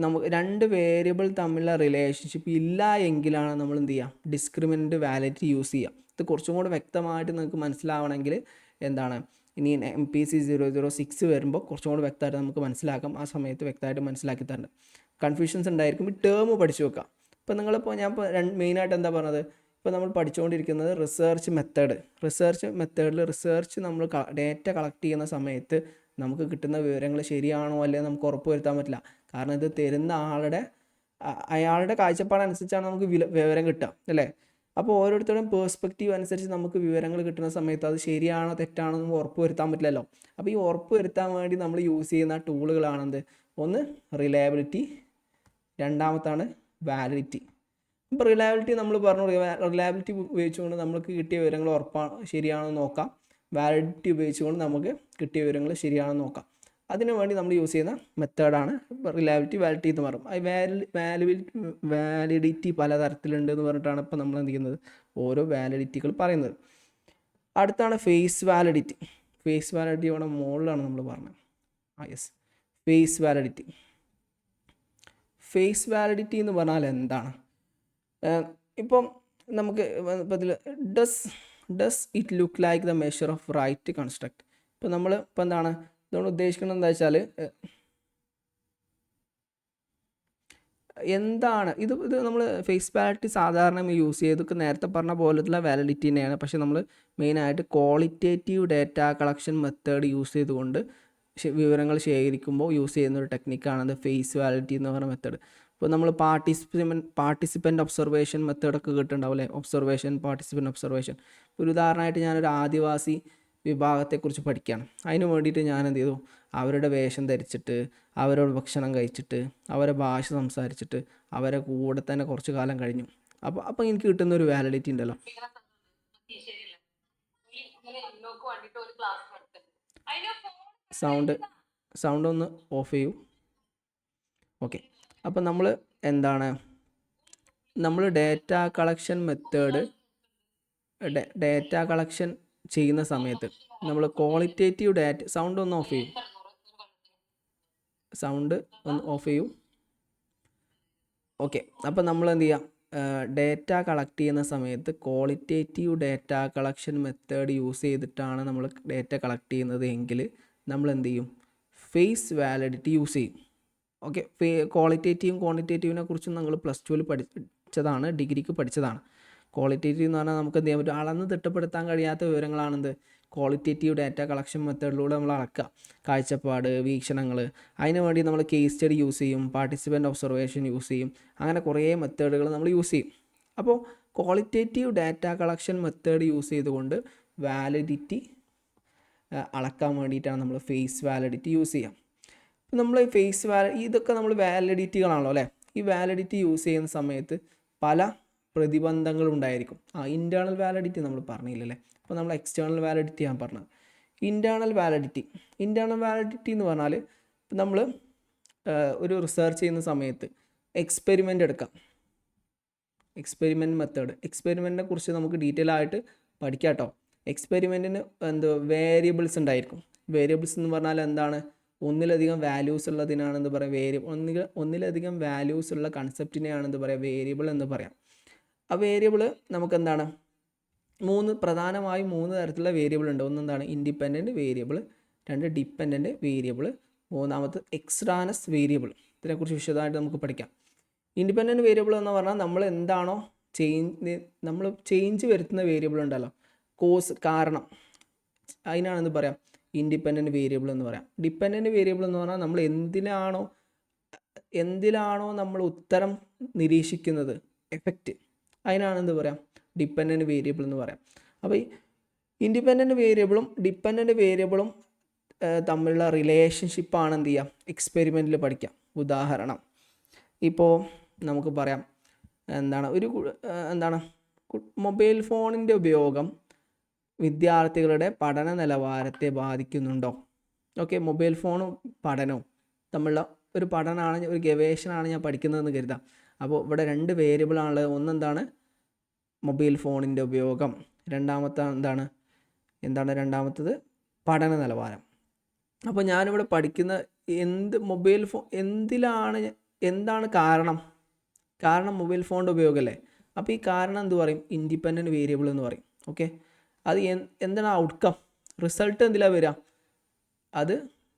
നമുക്ക് രണ്ട് വേരിയബിൾ തമ്മിലുള്ള റിലേഷൻഷിപ്പ് ഇല്ല എങ്കിലാണ് നമ്മൾ എന്ത് ചെയ്യുക, ഡിസ്ക്രിമിനൻ്റ് വാലിഡിറ്റി യൂസ് ചെയ്യുക. ഇത് കുറച്ചും കൂടെ വ്യക്തമായിട്ട് നിങ്ങൾക്ക് മനസ്സിലാവണമെങ്കിൽ എന്താണ്, ഇനി MPC 006 വരുമ്പോൾ കുറച്ചും കൂടെ വ്യക്തമായിട്ട് നമുക്ക് മനസ്സിലാക്കാം. ആ സമയത്ത് വ്യക്തമായിട്ട് മനസ്സിലാക്കി തരുന്നുണ്ട്. കൺഫ്യൂഷൻസ് ഉണ്ടായിരിക്കും. ഈ ടേം പഠിച്ചു വെക്കാം. ഇപ്പോൾ നിങ്ങളിപ്പോൾ മെയിനായിട്ട് എന്താ പറഞ്ഞത്, ഇപ്പോൾ നമ്മൾ പഠിച്ചുകൊണ്ടിരിക്കുന്നത് റിസർച്ച് മെത്തേഡിൽ റിസർച്ച് നമ്മൾ ഡേറ്റ കളക്ട് ചെയ്യുന്ന സമയത്ത് നമുക്ക് കിട്ടുന്ന വിവരങ്ങൾ ശരിയാണോ അല്ലെന്ന് നമുക്ക് ഉറപ്പ് വരുത്താൻ പറ്റില്ല. കാരണം ഇത് തരുന്ന അയാളുടെ കാഴ്ചപ്പാടനുസരിച്ചാണ് നമുക്ക് വിവരം കിട്ടുക, അല്ലേ? അപ്പോൾ ഓരോരുത്തരുടെയും പേഴ്സ്പെക്റ്റീവ് അനുസരിച്ച് നമുക്ക് വിവരങ്ങൾ കിട്ടുന്ന സമയത്ത് അത് ശരിയാണോ തെറ്റാണോ എന്ന് ഉറപ്പ് വരുത്താൻ പറ്റില്ലല്ലോ. അപ്പോൾ ഈ ഉറപ്പ് വരുത്താൻ വേണ്ടി നമ്മൾ യൂസ് ചെയ്യുന്ന ടൂളുകളാണെന്ത്, ഒന്ന് റിലയബിലിറ്റി, രണ്ടാമത്താണ് വാലിഡിറ്റി. ഇപ്പോൾ റിലയബിലിറ്റി നമ്മൾ പറഞ്ഞു, റിലയബിലിറ്റി ഉപയോഗിച്ചുകൊണ്ട് നമുക്ക് കിട്ടിയ വിവരങ്ങൾ ശരിയാണെന്ന് നോക്കാം. വാലിഡിറ്റി ഉപയോഗിച്ചുകൊണ്ട് നമുക്ക് കിട്ടിയ വിവരങ്ങൾ ശരിയാണെന്ന് നോക്കാം. അതിനു വേണ്ടി നമ്മൾ യൂസ് ചെയ്യുന്ന മെത്തേഡാണ് റിലയബിലിറ്റി, വാലിഡിറ്റി എന്ന് പറയും. വാലിഡിറ്റി പലതരത്തിലുണ്ട് എന്ന് പറഞ്ഞിട്ടാണ് ഇപ്പോൾ നമ്മൾ എന്ത് ചെയ്യുന്നത്, ഓരോ വാലിഡിറ്റികൾ പറയുന്നത്. അടുത്താണ് ഫേസ് വാലിഡിറ്റി. ഫേസ് വാലിഡിറ്റി ഇവിടെ മുകളിലാണ് നമ്മൾ പറഞ്ഞത്. Yes, face validity. Face validity എന്ന് പറഞ്ഞാൽ എന്താണ്? ഇപ്പം നമുക്ക് ഇപ്പോൾ ഇതിൽ does it look like the measure of right construct. ഇപ്പോൾ നമ്മൾ ഇപ്പോൾ എന്താണ് ഇതുകൊണ്ട് ഉദ്ദേശിക്കുന്നത് എന്താ വെച്ചാൽ, എന്താണ് ഇത് നമ്മൾ ഫേസ് വാലിഡിറ്റി സാധാരണ യൂസ് ചെയ്തൊക്കെ നേരത്തെ പറഞ്ഞ പോലത്തുള്ള വാലിഡിറ്റി തന്നെയാണ്. പക്ഷേ നമ്മൾ മെയിനായിട്ട് qualitative data collection method use ചെയ്തുകൊണ്ട് വിവരങ്ങൾ ശേഖരിക്കുമ്പോൾ യൂസ് ചെയ്യുന്ന ഒരു ടെക്നിക്കാണ് ഫേസ് വാലിഡിറ്റി എന്ന് പറയുന്ന മെത്തേഡ്. ഇപ്പോൾ നമ്മൾ പാർട്ടിസിപ്പൻ്റ് ഒബ്സർവേഷൻ മെത്തേഡൊക്കെ കേട്ടിട്ടുണ്ടാവും അല്ലേ? Participant observation. ഒരു ഉദാഹരണമായിട്ട് ഞാനൊരു ആദിവാസി വിഭാഗത്തെക്കുറിച്ച് പഠിക്കുകയാണ്. അതിന് വേണ്ടിയിട്ട് ഞാൻ എന്ത് ചെയ്തു, അവരുടെ വേഷം ധരിച്ചിട്ട്, അവരോട് ഭക്ഷണം കഴിച്ചിട്ട്, അവരെ ഭാഷ സംസാരിച്ചിട്ട്, അവരെ കൂടെ തന്നെ കുറച്ച് കാലം കഴിഞ്ഞു. അപ്പോൾ എനിക്ക് കിട്ടുന്ന ഒരു വാലിഡിറ്റി ഉണ്ടല്ലോ. സൗണ്ട് ഒന്ന് ഓഫ് ചെയ്യൂ. ഓക്കെ. അപ്പോൾ നമ്മൾ എന്താണ്, നമ്മൾ ഡേറ്റ കളക്ഷൻ ചെയ്യുന്ന സമയത്ത് നമ്മൾ ക്വാളിറ്റേറ്റീവ് ഡേറ്റ, സൗണ്ട് ഒന്ന് ഓഫ് ചെയ്യൂ. ഓക്കെ. അപ്പോൾ നമ്മൾ എന്ത് ചെയ്യാം, ഡേറ്റ കളക്ട് ചെയ്യുന്ന സമയത്ത് qualitative data collection method use ചെയ്തിട്ടാണ് നമ്മൾ ഡേറ്റ കളക്ട് ചെയ്യുന്നത് എങ്കിൽ നമ്മൾ എന്ത് ചെയ്യും, ഫേസ് വാലിഡിറ്റി യൂസ് ചെയ്യും. ഓക്കെ. ക്വാളിറ്റേറ്റീവും ക്വാണ്ടിറ്റേറ്റീവിനെ കുറിച്ചും നമ്മൾ +2 പഠിച്ചതാണ്, ഡിഗ്രിക്ക് പഠിച്ചതാണ്. ക്വാളിറ്റേറ്റീവ് എന്ന് പറഞ്ഞാൽ നമുക്ക് എന്ത് ചെയ്യാൻ പറ്റും, അളന്ന് തിട്ടപ്പെടുത്താൻ കഴിയാത്ത വിവരങ്ങളാണെന്ത് ക്വാളിറ്റേറ്റീവ് ഡാറ്റ കളക്ഷൻ മെത്തേഡിലൂടെ നമ്മൾ അളക്കുക. കാഴ്ചപ്പാട്, വീക്ഷണങ്ങൾ, അതിന് വേണ്ടി നമ്മൾ കേസ് സ്റ്റഡി യൂസ് ചെയ്യും, പാർട്ടിസിപ്പൻ്റ് ഒബ്സർവേഷൻ യൂസ് ചെയ്യും. അങ്ങനെ കുറേ മെത്തേഡുകൾ നമ്മൾ യൂസ് ചെയ്യും. അപ്പോൾ qualitative data collection method use ചെയ്തുകൊണ്ട് വാലിഡിറ്റി അളക്കാൻ വേണ്ടിയിട്ടാണ് നമ്മൾ ഫേസ് വാലിഡിറ്റി യൂസ് ചെയ്യുക. നമ്മൾ ഇതൊക്കെ നമ്മൾ വാലിഡിറ്റികളാണല്ലോ അല്ലേ? ഈ വാലിഡിറ്റി യൂസ് ചെയ്യുന്ന സമയത്ത് പല പ്രതിബന്ധങ്ങളുണ്ടായിരിക്കും. ഇൻറ്റേർണൽ വാലിഡിറ്റി നമ്മൾ പറഞ്ഞില്ലല്ലേ? അപ്പോൾ നമ്മൾ എക്സ്റ്റേണൽ വാലിഡിറ്റി ഞാൻ പറഞ്ഞത്. ഇൻറ്റേർണൽ വാലിഡിറ്റി എന്ന് പറഞ്ഞാൽ നമ്മൾ ഒരു റിസർച്ച് ചെയ്യുന്ന സമയത്ത് എക്സ്പെരിമെൻ്റ് എടുക്കാം. എക്സ്പെരിമെൻ്റ് മെത്തേഡ്, എക്സ്പെരിമെൻറ്റിനെ കുറിച്ച് നമുക്ക് ഡീറ്റെയിൽ ആയിട്ട് പഠിക്കാം കേട്ടോ. എക്സ്പെരിമെൻറ്റിന് വേരിയബിൾസ് ഉണ്ടായിരിക്കും. വേരിയബിൾസ് എന്ന് പറഞ്ഞാൽ എന്താണ്, ഒന്നിലധികം വാല്യൂസ് ഉള്ളതിനാണ് എന്ത് പറയുക, ഒന്നിലധികം വാല്യൂസ് ഉള്ള കൺസെപ്റ്റിനെയാണ് എന്ത് പറയുക, വേരിയബിൾ എന്ന് പറയാം. ആ വേരിയബിൾ നമുക്കെന്താണ്, പ്രധാനമായും 3 തരത്തിലുള്ള വേരിയബിൾ ഉണ്ട്. ഒന്നെന്താണ് independent variable, 2 dependent variable, 3 extraneous variable. ഇതിനെക്കുറിച്ച് വിശദമായിട്ട് നമുക്ക് പഠിക്കാം. ഇൻഡിപെൻഡൻറ്റ് വേരിയബിൾ എന്ന് പറഞ്ഞാൽ നമ്മൾ എന്താണോ ചേഞ്ച് വരുത്തുന്ന വേരിയബിൾ ഉണ്ടല്ലോ, കാരണം, അതിനാണ് എന്ത് പറയാം, ഇൻഡിപെൻഡൻറ്റ് വേരിയബിൾ എന്ന് പറയാം. ഡിപ്പെൻഡൻറ്റ് വേരിയബിൾ എന്ന് പറഞ്ഞാൽ നമ്മൾ എന്തിലാണോ നമ്മൾ ഉത്തരം നിരീക്ഷിക്കുന്നത്, എഫക്റ്റ്, അതിനാണ് എന്ത് പറയാം, ഡിപ്പെൻഡൻറ്റ് വേരിയബിൾ എന്ന് പറയാം. അപ്പോൾ ഈ ഇൻഡിപെൻഡൻറ്റ് വേരിയബിളും ഡിപ്പെൻഡൻറ്റ് വേരിയബിളും തമ്മിലുള്ള റിലേഷൻഷിപ്പാണ് എന്ത് ചെയ്യുക, എക്സ്പെരിമെൻറ്റിൽ പഠിക്കാം. ഉദാഹരണം ഇപ്പോൾ നമുക്ക് പറയാം മൊബൈൽ ഫോണിൻ്റെ ഉപയോഗം വിദ്യാർത്ഥികളുടെ പഠന നിലവാരത്തെ ബാധിക്കുന്നുണ്ടോ? ഓക്കെ, മൊബൈൽ ഫോണും പഠനവും തമ്മിലുള്ള ഒരു പഠനമാണ്, ഒരു ഗവേഷണമാണ് ഞാൻ പഠിക്കുന്നതെന്ന് കരുതാം. അപ്പോൾ ഇവിടെ 2 വേരിയബിളാണുള്ളത്. ഒന്നെന്താണ്? മൊബൈൽ ഫോണിൻ്റെ ഉപയോഗം. രണ്ടാമത്തത് പഠന നിലവാരം. അപ്പോൾ ഞാനിവിടെ പഠിക്കുന്ന മൊബൈൽ ഫോൺ എന്താണ് കാരണം മൊബൈൽ ഫോണിൻ്റെ ഉപയോഗമല്ലേ. അപ്പോൾ ഈ കാരണം എന്ത് പറയും? ഇൻഡിപെൻഡൻറ്റ് വേരിയബിൾ എന്ന് പറയും. ഓക്കെ, അത് എന്താണ് ഔട്ട്കം? റിസൾട്ട് എന്തിലാണ് വരിക? അത്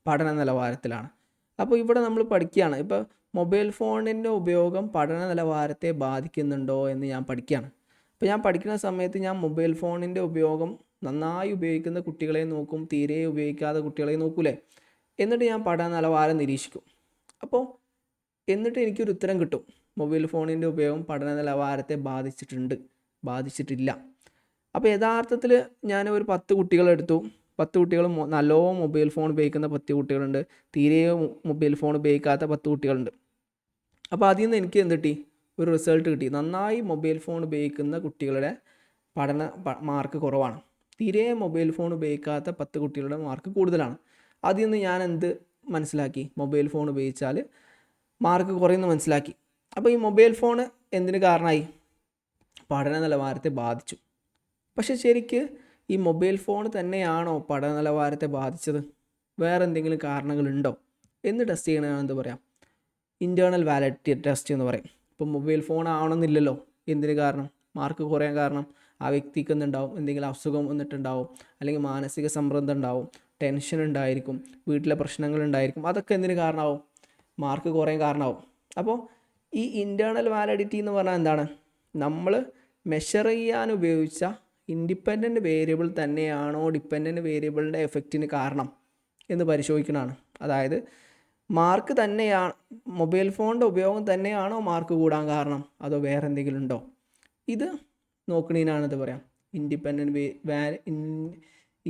പഠന നിലവാരത്തിലാണ്. അപ്പോൾ ഇവിടെ നമ്മൾ പഠിക്കുകയാണ്, ഇപ്പോൾ മൊബൈൽ ഫോണിൻ്റെ ഉപയോഗം പഠന നിലവാരത്തെ ബാധിക്കുന്നുണ്ടോ എന്ന് ഞാൻ പഠിക്കുകയാണ്. അപ്പോൾ ഞാൻ പഠിക്കുന്ന സമയത്ത് ഞാൻ മൊബൈൽ ഫോണിൻ്റെ ഉപയോഗം നന്നായി ഉപയോഗിക്കുന്ന കുട്ടികളെ നോക്കും, തീരെ ഉപയോഗിക്കാത്ത കുട്ടികളെ നോക്കൂലേ. എന്നിട്ട് ഞാൻ പഠന നിലവാരം നിരീക്ഷിക്കും. എന്നിട്ട് എനിക്കൊരു ഉത്തരം കിട്ടും, മൊബൈൽ ഫോണിൻ്റെ ഉപയോഗം പഠന നിലവാരത്തെ ബാധിച്ചിട്ടില്ല. അപ്പോൾ യഥാർത്ഥത്തിൽ ഞാൻ ഒരു 10 കുട്ടികളെടുത്തു. 10 കുട്ടികൾ നല്ലോണം മൊബൈൽ ഫോൺ ഉപയോഗിക്കുന്ന 10 കുട്ടികളുണ്ട്, തീരെ മൊബൈൽ ഫോൺ ഉപയോഗിക്കാത്ത 10 കുട്ടികളുണ്ട്. അപ്പോൾ അതിൽ നിന്ന് എനിക്ക് എന്ത് കിട്ടി? ഒരു റിസൾട്ട് കിട്ടി. നന്നായി മൊബൈൽ ഫോൺ ഉപയോഗിക്കുന്ന കുട്ടികളുടെ പഠന മാർക്ക് കുറവാണ്, തീരെ മൊബൈൽ ഫോൺ ഉപയോഗിക്കാത്ത 10 കുട്ടികളുടെ മാർക്ക് കൂടുതലാണ്. അതിൽ നിന്ന് ഞാൻ എന്ത് മനസ്സിലാക്കി? മൊബൈൽ ഫോൺ ഉപയോഗിച്ചാൽ മാർക്ക് കുറയുമെന്ന് മനസ്സിലാക്കി. അപ്പോൾ ഈ മൊബൈൽ ഫോൺ എന്തിന് കാരണമായി? പഠന നിലവാരത്തെ ബാധിച്ചു. പക്ഷെ ശരിക്ക് ഈ മൊബൈൽ ഫോൺ തന്നെയാണോ പഠന നിലവാരത്തെ ബാധിച്ചത്? വേറെ എന്തെങ്കിലും കാരണങ്ങളുണ്ടോ എന്ന് ടെസ്റ്റ് ചെയ്യണമെന്ന് എന്ത് പറയാം? ഇൻറ്റേർണൽ വാലിഡിറ്റി ടെസ്റ്റ് എന്ന് പറയും. ഇപ്പോൾ മൊബൈൽ ഫോൺ ആവണമെന്നില്ലല്ലോ. എന്തിന് കാരണം? മാർക്ക് കുറയാൻ കാരണം ആ വ്യക്തിക്ക് എന്തുണ്ടാവും? എന്തെങ്കിലും അസുഖം വന്നിട്ടുണ്ടാവും, അല്ലെങ്കിൽ മാനസിക സമ്മർദ്ദം ഉണ്ടാവും, ടെൻഷൻ ഉണ്ടായിരിക്കും, വീട്ടിലെ പ്രശ്നങ്ങൾ ഉണ്ടായിരിക്കും. അതൊക്കെ എന്തിന് കാരണമാവും? മാർക്ക് കുറയാൻ കാരണമാവും. അപ്പോൾ ഈ ഇൻറ്റേർണൽ വാലിഡിറ്റി എന്ന് പറഞ്ഞാൽ എന്താണ്? നമ്മൾ മെഷർ ചെയ്യാൻ ഉപയോഗിച്ച ഇൻഡിപെൻഡൻറ്റ് വേരിയബിൾ തന്നെയാണോ ഡിപ്പെൻഡൻറ്റ് വേരിയബിളിൻ്റെ എഫക്റ്റിന് കാരണം എന്ന് പരിശോധിക്കണതാണ്. അതായത് മാർക്ക് തന്നെയാണ്, മൊബൈൽ ഫോണിൻ്റെ ഉപയോഗം തന്നെയാണോ മാർക്ക് കൂടാൻ കാരണം, അതോ വേറെ എന്തെങ്കിലും ഉണ്ടോ? ഇത് നോക്കണതിനാണ് ഇത് പറയാം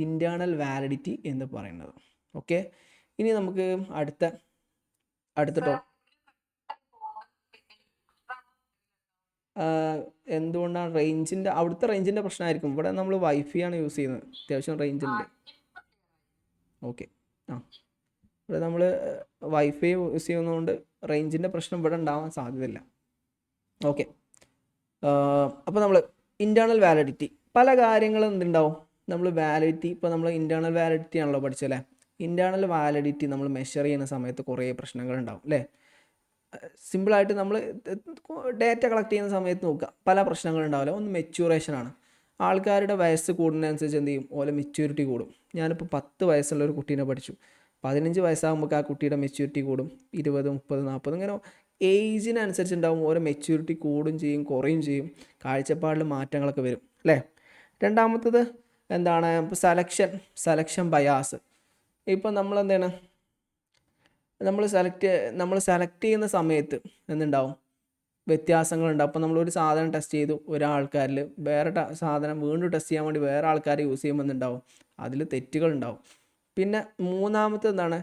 ഇൻറ്റേർണൽ വാലിഡിറ്റി എന്ന് പറയുന്നത്. ഓക്കെ, ഇനി നമുക്ക് അടുത്ത എന്തുകൊണ്ടാണ് അവിടുത്തെ റേഞ്ചിൻ്റെ പ്രശ്നമായിരിക്കും. ഇവിടെ നമ്മൾ വൈഫൈ ആണ് യൂസ് ചെയ്യുന്നത്, അത്യാവശ്യം റേഞ്ചുണ്ട്. ഓക്കെ, ഇവിടെ നമ്മൾ വൈഫൈ യൂസ് ചെയ്യുന്നതുകൊണ്ട് റേഞ്ചിൻ്റെ പ്രശ്നം ഇവിടെ ഉണ്ടാവാൻ സാധ്യതയില്ല. ഓക്കെ, അപ്പോൾ നമ്മൾ ഇൻറ്റേർണൽ വാലിഡിറ്റി പല കാര്യങ്ങളും എന്തുണ്ടാവും? നമ്മൾ വാലിഡിറ്റി, ഇപ്പോൾ നമ്മൾ ഇൻറ്റേർണൽ വാലിഡിറ്റി ആണല്ലോ പഠിച്ചല്ലേ. ഇൻറ്റേർണൽ വാലിഡിറ്റി നമ്മൾ മെഷർ ചെയ്യുന്ന സമയത്ത് കുറേ പ്രശ്നങ്ങളുണ്ടാവും അല്ലേ. സിമ്പിളായിട്ട് നമ്മൾ ഡേറ്റ കളക്ട് ചെയ്യുന്ന സമയത്ത് നോക്കുക, പല പ്രശ്നങ്ങളുണ്ടാവില്ല. ഒന്ന് മെച്യൂറേഷനാണ്. ആൾക്കാരുടെ വയസ്സ് കൂടുന്നതനുസരിച്ച് എന്ത് ചെയ്യും? ഓലെ മെച്യൂരിറ്റി കൂടും. ഞാനിപ്പോൾ 10 വയസ്സുള്ള ഒരു കുട്ടീനെ പഠിച്ചു. 15 വയസ്സാകുമ്പോൾ ആ കുട്ടിയുടെ മെച്യൂരിറ്റി കൂടും. 20, 30, 40 ഇങ്ങനെ ഏജിനനുസരിച്ച് ഉണ്ടാവും. ഓരോ മെച്യൂരിറ്റി കൂടും ചെയ്യും, കുറയും ചെയ്യും. കാഴ്ചപ്പാടിൽ മാറ്റങ്ങളൊക്കെ വരും അല്ലേ. രണ്ടാമത്തത് എന്താണ്? ഇപ്പോൾ സെലക്ഷൻ ബയാസ്. ഇപ്പോൾ നമ്മൾ എന്താണ്, നമ്മൾ സെലക്ട് ചെയ്യുന്ന സമയത്ത് എന്തുണ്ടാവും? വ്യത്യാസങ്ങളുണ്ടാവും. അപ്പോൾ നമ്മളൊരു സാധനം ടെസ്റ്റ് ചെയ്തു ഒരാൾക്കാരിൽ, വേറെ സാധനം വീണ്ടും ടെസ്റ്റ് ചെയ്യാൻ വേണ്ടി വേറെ ആൾക്കാരെ യൂസ് ചെയ്യുമ്പോൾ എന്തുണ്ടാവും? അതിൽ തെറ്റുകളുണ്ടാവും. പിന്നെ മൂന്നാമത്തെ എന്താണ്?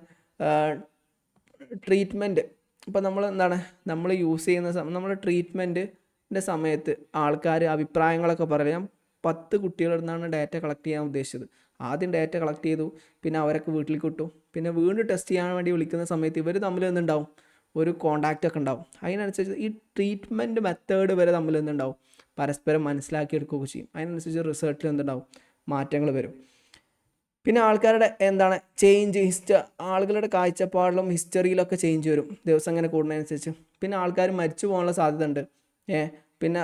ട്രീറ്റ്മെൻറ്റ്. ഇപ്പോൾ നമ്മൾ യൂസ് ചെയ്യുന്ന നമ്മുടെ ട്രീറ്റ്മെൻറ്റിൻ്റെ സമയത്ത് ആൾക്കാർ അഭിപ്രായങ്ങളൊക്കെ പറയില്ല. ഞാൻ 10 കുട്ടികളിൽ നിന്നാണ് ഡാറ്റ കളക്ട് ചെയ്യാൻ ഉദ്ദേശിച്ചത്. ആദ്യം ഡാറ്റ കളക്ട് ചെയ്തു, പിന്നെ അവരൊക്കെ വീട്ടിലേക്ക് വിട്ടു, പിന്നെ വീണ്ടും ടെസ്റ്റ് ചെയ്യാൻ വേണ്ടി വിളിക്കുന്ന സമയത്ത് ഇവർ തമ്മിൽ എന്തുണ്ടാവും? ഒരു കോണ്ടാക്റ്റ് ഒക്കെ ഉണ്ടാവും. അതിനനുസരിച്ച് ഈ ട്രീറ്റ്മെൻറ്റ് മെത്തേഡ് വരെ തമ്മിൽ എന്തുണ്ടാവും? പരസ്പരം മനസ്സിലാക്കിയെടുക്കുകയൊക്കെ ചെയ്യും. അതിനനുസരിച്ച് റിസൾട്ടിൽ എന്തുണ്ടാവും? മാറ്റങ്ങൾ വരും. പിന്നെ ആൾക്കാരുടെ ആളുകളുടെ കാഴ്ചപ്പാടിലും ഹിസ്റ്ററിയിലൊക്കെ ചേഞ്ച് വരും ദിവസം അങ്ങനെ കൂടുന്നതനുസരിച്ച്. പിന്നെ ആൾക്കാർ മരിച്ചു പോകാനുള്ള സാധ്യത ഉണ്ട്. പിന്നെ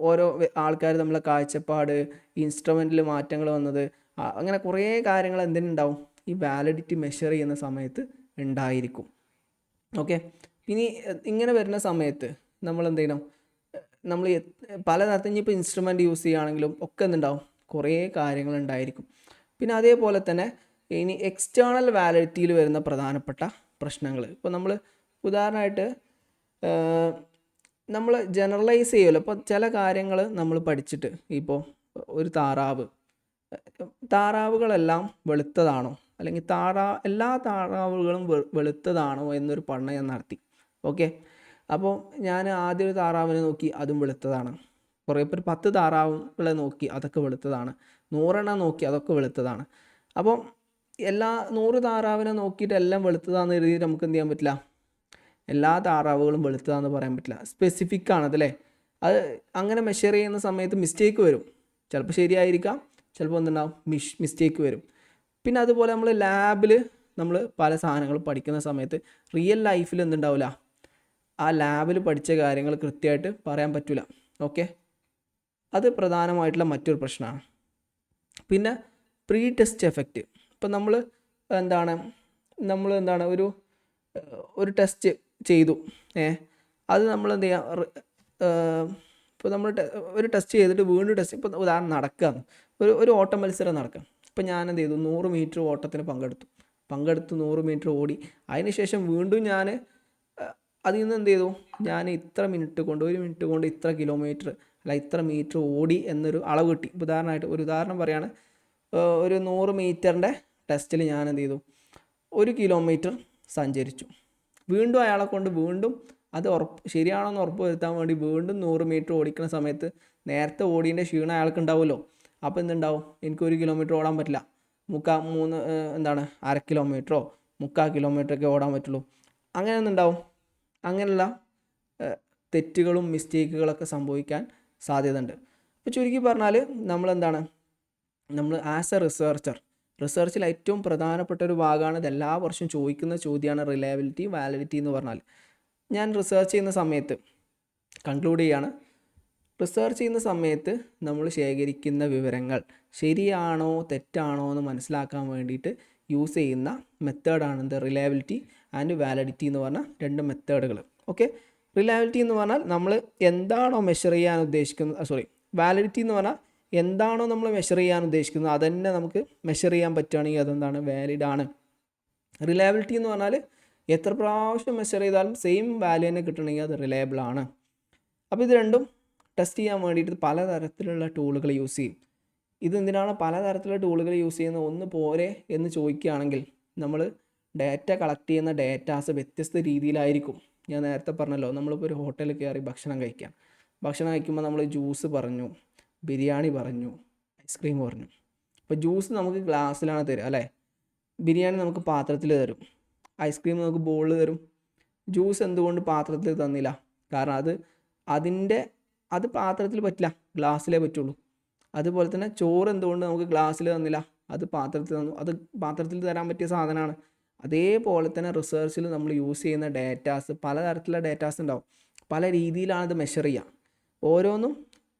ഓരോ ആൾക്കാർ നമ്മളെ കാഴ്ചപ്പാട്, ഇൻസ്ട്രുമെൻറ്റിൽ മാറ്റങ്ങൾ വന്നത്, അങ്ങനെ കുറേ കാര്യങ്ങൾ എന്തിനുണ്ടാവും? ഈ വാലിഡിറ്റി മെഷർ ചെയ്യുന്ന സമയത്ത് ഉണ്ടായിരിക്കും. ഓക്കെ, ഇനി ഇങ്ങനെ വരുന്ന സമയത്ത് നമ്മൾ എന്ത് ചെയ്യണം? നമ്മൾ പലതരത്തിൽ ഇനിയിപ്പോൾ ഇൻസ്ട്രുമെൻറ്റ് യൂസ് ചെയ്യുകയാണെങ്കിലും ഒക്കെ എന്തുണ്ടാവും? കുറേ കാര്യങ്ങളുണ്ടായിരിക്കും. പിന്നെ അതേപോലെ തന്നെ ഇനി എക്സ്റ്റേണൽ വാലിഡിറ്റിയിൽ വരുന്ന പ്രധാനപ്പെട്ട പ്രശ്നങ്ങൾ, ഇപ്പോൾ നമ്മൾ ഉദാഹരണമായിട്ട് നമ്മൾ ജനറലൈസ് ചെയ്യുമല്ലോ. അപ്പോൾ ചില കാര്യങ്ങൾ നമ്മൾ പഠിച്ചിട്ട്, ഇപ്പോൾ ഒരു താറാവുകളെല്ലാം വെളുത്തതാണോ അല്ലെങ്കിൽ എല്ലാ താറാവുകളും വെളുത്തതാണോ എന്നൊരു പഠനം ഞാൻ നടത്തി. ഓക്കെ, അപ്പോൾ ഞാൻ ആദ്യം ഒരു താറാവിനെ നോക്കി, അതും വെളുത്തതാണ്. കുറേ പേർ 10 താറാവുകളെ നോക്കി, അതൊക്കെ വെളുത്തതാണ്. 100 നോക്കി, അതൊക്കെ വെളുത്തതാണ്. അപ്പം 100 താറാവിനെ നോക്കിയിട്ട് എല്ലാം വെളുത്തതാണെന്ന് എഴുതിയിട്ട് നമുക്ക് എന്ത് ചെയ്യാൻ പറ്റില്ല, എല്ലാ താറാവുകളും വെളുത്തതാണെന്ന് പറയാൻ പറ്റില്ല. സ്പെസിഫിക് ആണതല്ലേ. അത് അങ്ങനെ മെഷർ ചെയ്യുന്ന സമയത്ത് മിസ്റ്റേക്ക് വരും. ചിലപ്പോൾ ശരിയായിരിക്കാം, ചിലപ്പോൾ എന്തുണ്ടാവും, മിസ്റ്റേക്ക് വരും. പിന്നെ അതുപോലെ നമ്മൾ ലാബിൽ നമ്മൾ പല സാധനങ്ങൾ പഠിക്കുന്ന സമയത്ത് റിയൽ ലൈഫിൽ എന്തുണ്ടാവില്ല, ആ ലാബിൽ പഠിച്ച കാര്യങ്ങൾ കൃത്യമായിട്ട് പറയാൻ പറ്റില്ല. ഓക്കെ, അത് പ്രധാനമായിട്ടുള്ള മറ്റൊരു പ്രശ്നമാണ്. പിന്നെ പ്രീ ടെസ്റ്റ് എഫക്റ്റ്. ഇപ്പം നമ്മൾ എന്താണ് ഒരു ടെസ്റ്റ് ചെയ്തു, അത് നമ്മൾ എന്ത് ചെയ്യുക, ഇപ്പോൾ നമ്മൾ ഒരു ടെസ്റ്റ് ചെയ്തിട്ട് വീണ്ടും ടെസ്റ്റ്, ഇപ്പോൾ ഉദാഹരണം നടക്കുകയാണ്, ഒരു ഓട്ട മത്സരം നടക്കുക. ഇപ്പോൾ ഞാൻ എന്ത് ചെയ്തു, 100 മീറ്റർ ഓട്ടത്തിന് പങ്കെടുത്ത് 100 മീറ്റർ ഓടി. അതിനുശേഷം വീണ്ടും ഞാൻ അതിൽ നിന്ന് എന്ത് ചെയ്തു, ഞാൻ ഇത്ര മിനിറ്റ് കൊണ്ട് 1 മിനിറ്റ് കൊണ്ട് ഇത്ര കിലോമീറ്റർ അല്ല ഇത്ര മീറ്റർ ഓടി എന്നൊരു അളവ് കിട്ടി. ഒരു ഉദാഹരണം പറയുകയാണ്, ഒരു 100 മീറ്ററിൻ്റെ ടെസ്റ്റിൽ ഞാൻ എന്ത് ചെയ്തു, 1 കിലോമീറ്റർ സഞ്ചരിച്ചു. വീണ്ടും അയാളെ കൊണ്ട് വീണ്ടും അത് ശരിയാണോ എന്ന് ഉറപ്പ് വരുത്താൻ വേണ്ടി വീണ്ടും 100 മീറ്റർ ഓടിക്കുന്ന സമയത്ത് നേരത്തെ ഓടിയതിൻ്റെ ക്ഷീണം അയാൾക്ക് ഉണ്ടാവുമല്ലോ. അപ്പോൾ എന്തുണ്ടാവും, എനിക്ക് 1 കിലോമീറ്റർ ഓടാൻ പറ്റില്ല, അര കിലോമീറ്ററോ 3/4 കിലോമീറ്ററൊക്കെ ഓടാൻ പറ്റുള്ളൂ. അങ്ങനെ ഒന്നുണ്ടാവും. അങ്ങനെയുള്ള തെറ്റുകളും മിസ്റ്റേക്കുകളൊക്കെ സംഭവിക്കാൻ സാധ്യതയുണ്ട്. അപ്പോൾ ചുരുക്കി പറഞ്ഞാൽ നമ്മൾ ആസ് എ റിസർച്ചിൽ ഏറ്റവും പ്രധാനപ്പെട്ട ഒരു ഭാഗമാണ്, ഇത് എല്ലാ വർഷവും ചോദിക്കുന്ന ചോദ്യമാണ് റിലയബിലിറ്റി, വാലിഡിറ്റി എന്ന് പറഞ്ഞാൽ. ഞാൻ റിസർച്ച് ചെയ്യുന്ന സമയത്ത് കൺക്ലൂഡ് ചെയ്യാണ്, റിസർച്ച് ചെയ്യുന്ന സമയത്ത് നമ്മൾ ശേഖരിക്കുന്ന വിവരങ്ങൾ ശരിയാണോ തെറ്റാണോ എന്ന് മനസ്സിലാക്കാൻ വേണ്ടിയിട്ട് യൂസ് ചെയ്യുന്ന മെത്തേഡാണ് എന്ത്, റിലയബിലിറ്റി ആൻഡ് വാലിഡിറ്റി എന്ന് പറഞ്ഞ 2 മെത്തേഡുകൾ. ഓക്കെ, റിലയബിലിറ്റി എന്ന് പറഞ്ഞാൽ നമ്മൾ എന്താണോ മെഷർ ചെയ്യാൻ ഉദ്ദേശിക്കുന്നത്, വാലിഡിറ്റി എന്ന് പറഞ്ഞാൽ എന്താണോ നമ്മൾ മെഷർ ചെയ്യാൻ ഉദ്ദേശിക്കുന്നത് അതുതന്നെ നമുക്ക് മെഷർ ചെയ്യാൻ പറ്റുകയാണെങ്കിൽ അതെന്താണ്, വാലിഡാണ്. റിലയബിലിറ്റി എന്ന് പറഞ്ഞാൽ എത്ര പ്രാവശ്യം മെഷർ ചെയ്താലും സെയിം വാല്യൂ തന്നെ കിട്ടണമെങ്കിൽ അത് റിലയബിൾ ആണ്. അപ്പോൾ ഇത് രണ്ടും ടെസ്റ്റ് ചെയ്യാൻ വേണ്ടിയിട്ട് പലതരത്തിലുള്ള ടൂളുകൾ യൂസ് ചെയ്യും. ഇതെന്തിനാണ് പലതരത്തിലുള്ള ടൂളുകൾ യൂസ് ചെയ്യുന്നത്, ഒന്ന് പോരെ എന്ന് ചോദിക്കുകയാണെങ്കിൽ നമ്മൾ ഡാറ്റ കളക്ട് ചെയ്യുന്ന ഡാറ്റാസ് വ്യത്യസ്ത രീതിയിലായിരിക്കും. ഞാൻ നേരത്തെ പറഞ്ഞല്ലോ, നമ്മളിപ്പോൾ ഒരു ഹോട്ടലിൽ കയറി ഭക്ഷണം കഴിക്കുമ്പോൾ നമ്മൾ ജ്യൂസ് പറഞ്ഞു, ബിരിയാണി പറഞ്ഞു, ഐസ്ക്രീം പറഞ്ഞു. ഇപ്പോൾ ജ്യൂസ് നമുക്ക് ഗ്ലാസ്സിലാണ് തരിക അല്ലേ, ബിരിയാണി നമുക്ക് പാത്രത്തിൽ തരും, ഐസ്ക്രീം നമുക്ക് ബോളിൽ തരും. ജ്യൂസ് എന്തുകൊണ്ട് പാത്രത്തിൽ തന്നില്ല, കാരണം അത് പാത്രത്തിൽ പറ്റില്ല, ഗ്ലാസ്സിലേ പറ്റുള്ളൂ. അതുപോലെ തന്നെ ചോറ് എന്തുകൊണ്ട് നമുക്ക് ഗ്ലാസ്സിൽ തന്നില്ല, അത് പാത്രത്തിൽ തന്നു, അത് പാത്രത്തിൽ തരാൻ പറ്റിയ സാധനമാണ്. അതേപോലെ തന്നെ റിസർച്ചിൽ നമ്മൾ യൂസ് ചെയ്യുന്ന ഡാറ്റാസ്, പലതരത്തിലുള്ള ഡാറ്റാസ് ഉണ്ടാവും, പല രീതിയിലാണ് ഇത് മെഷർ ചെയ്യുക. ഓരോന്നും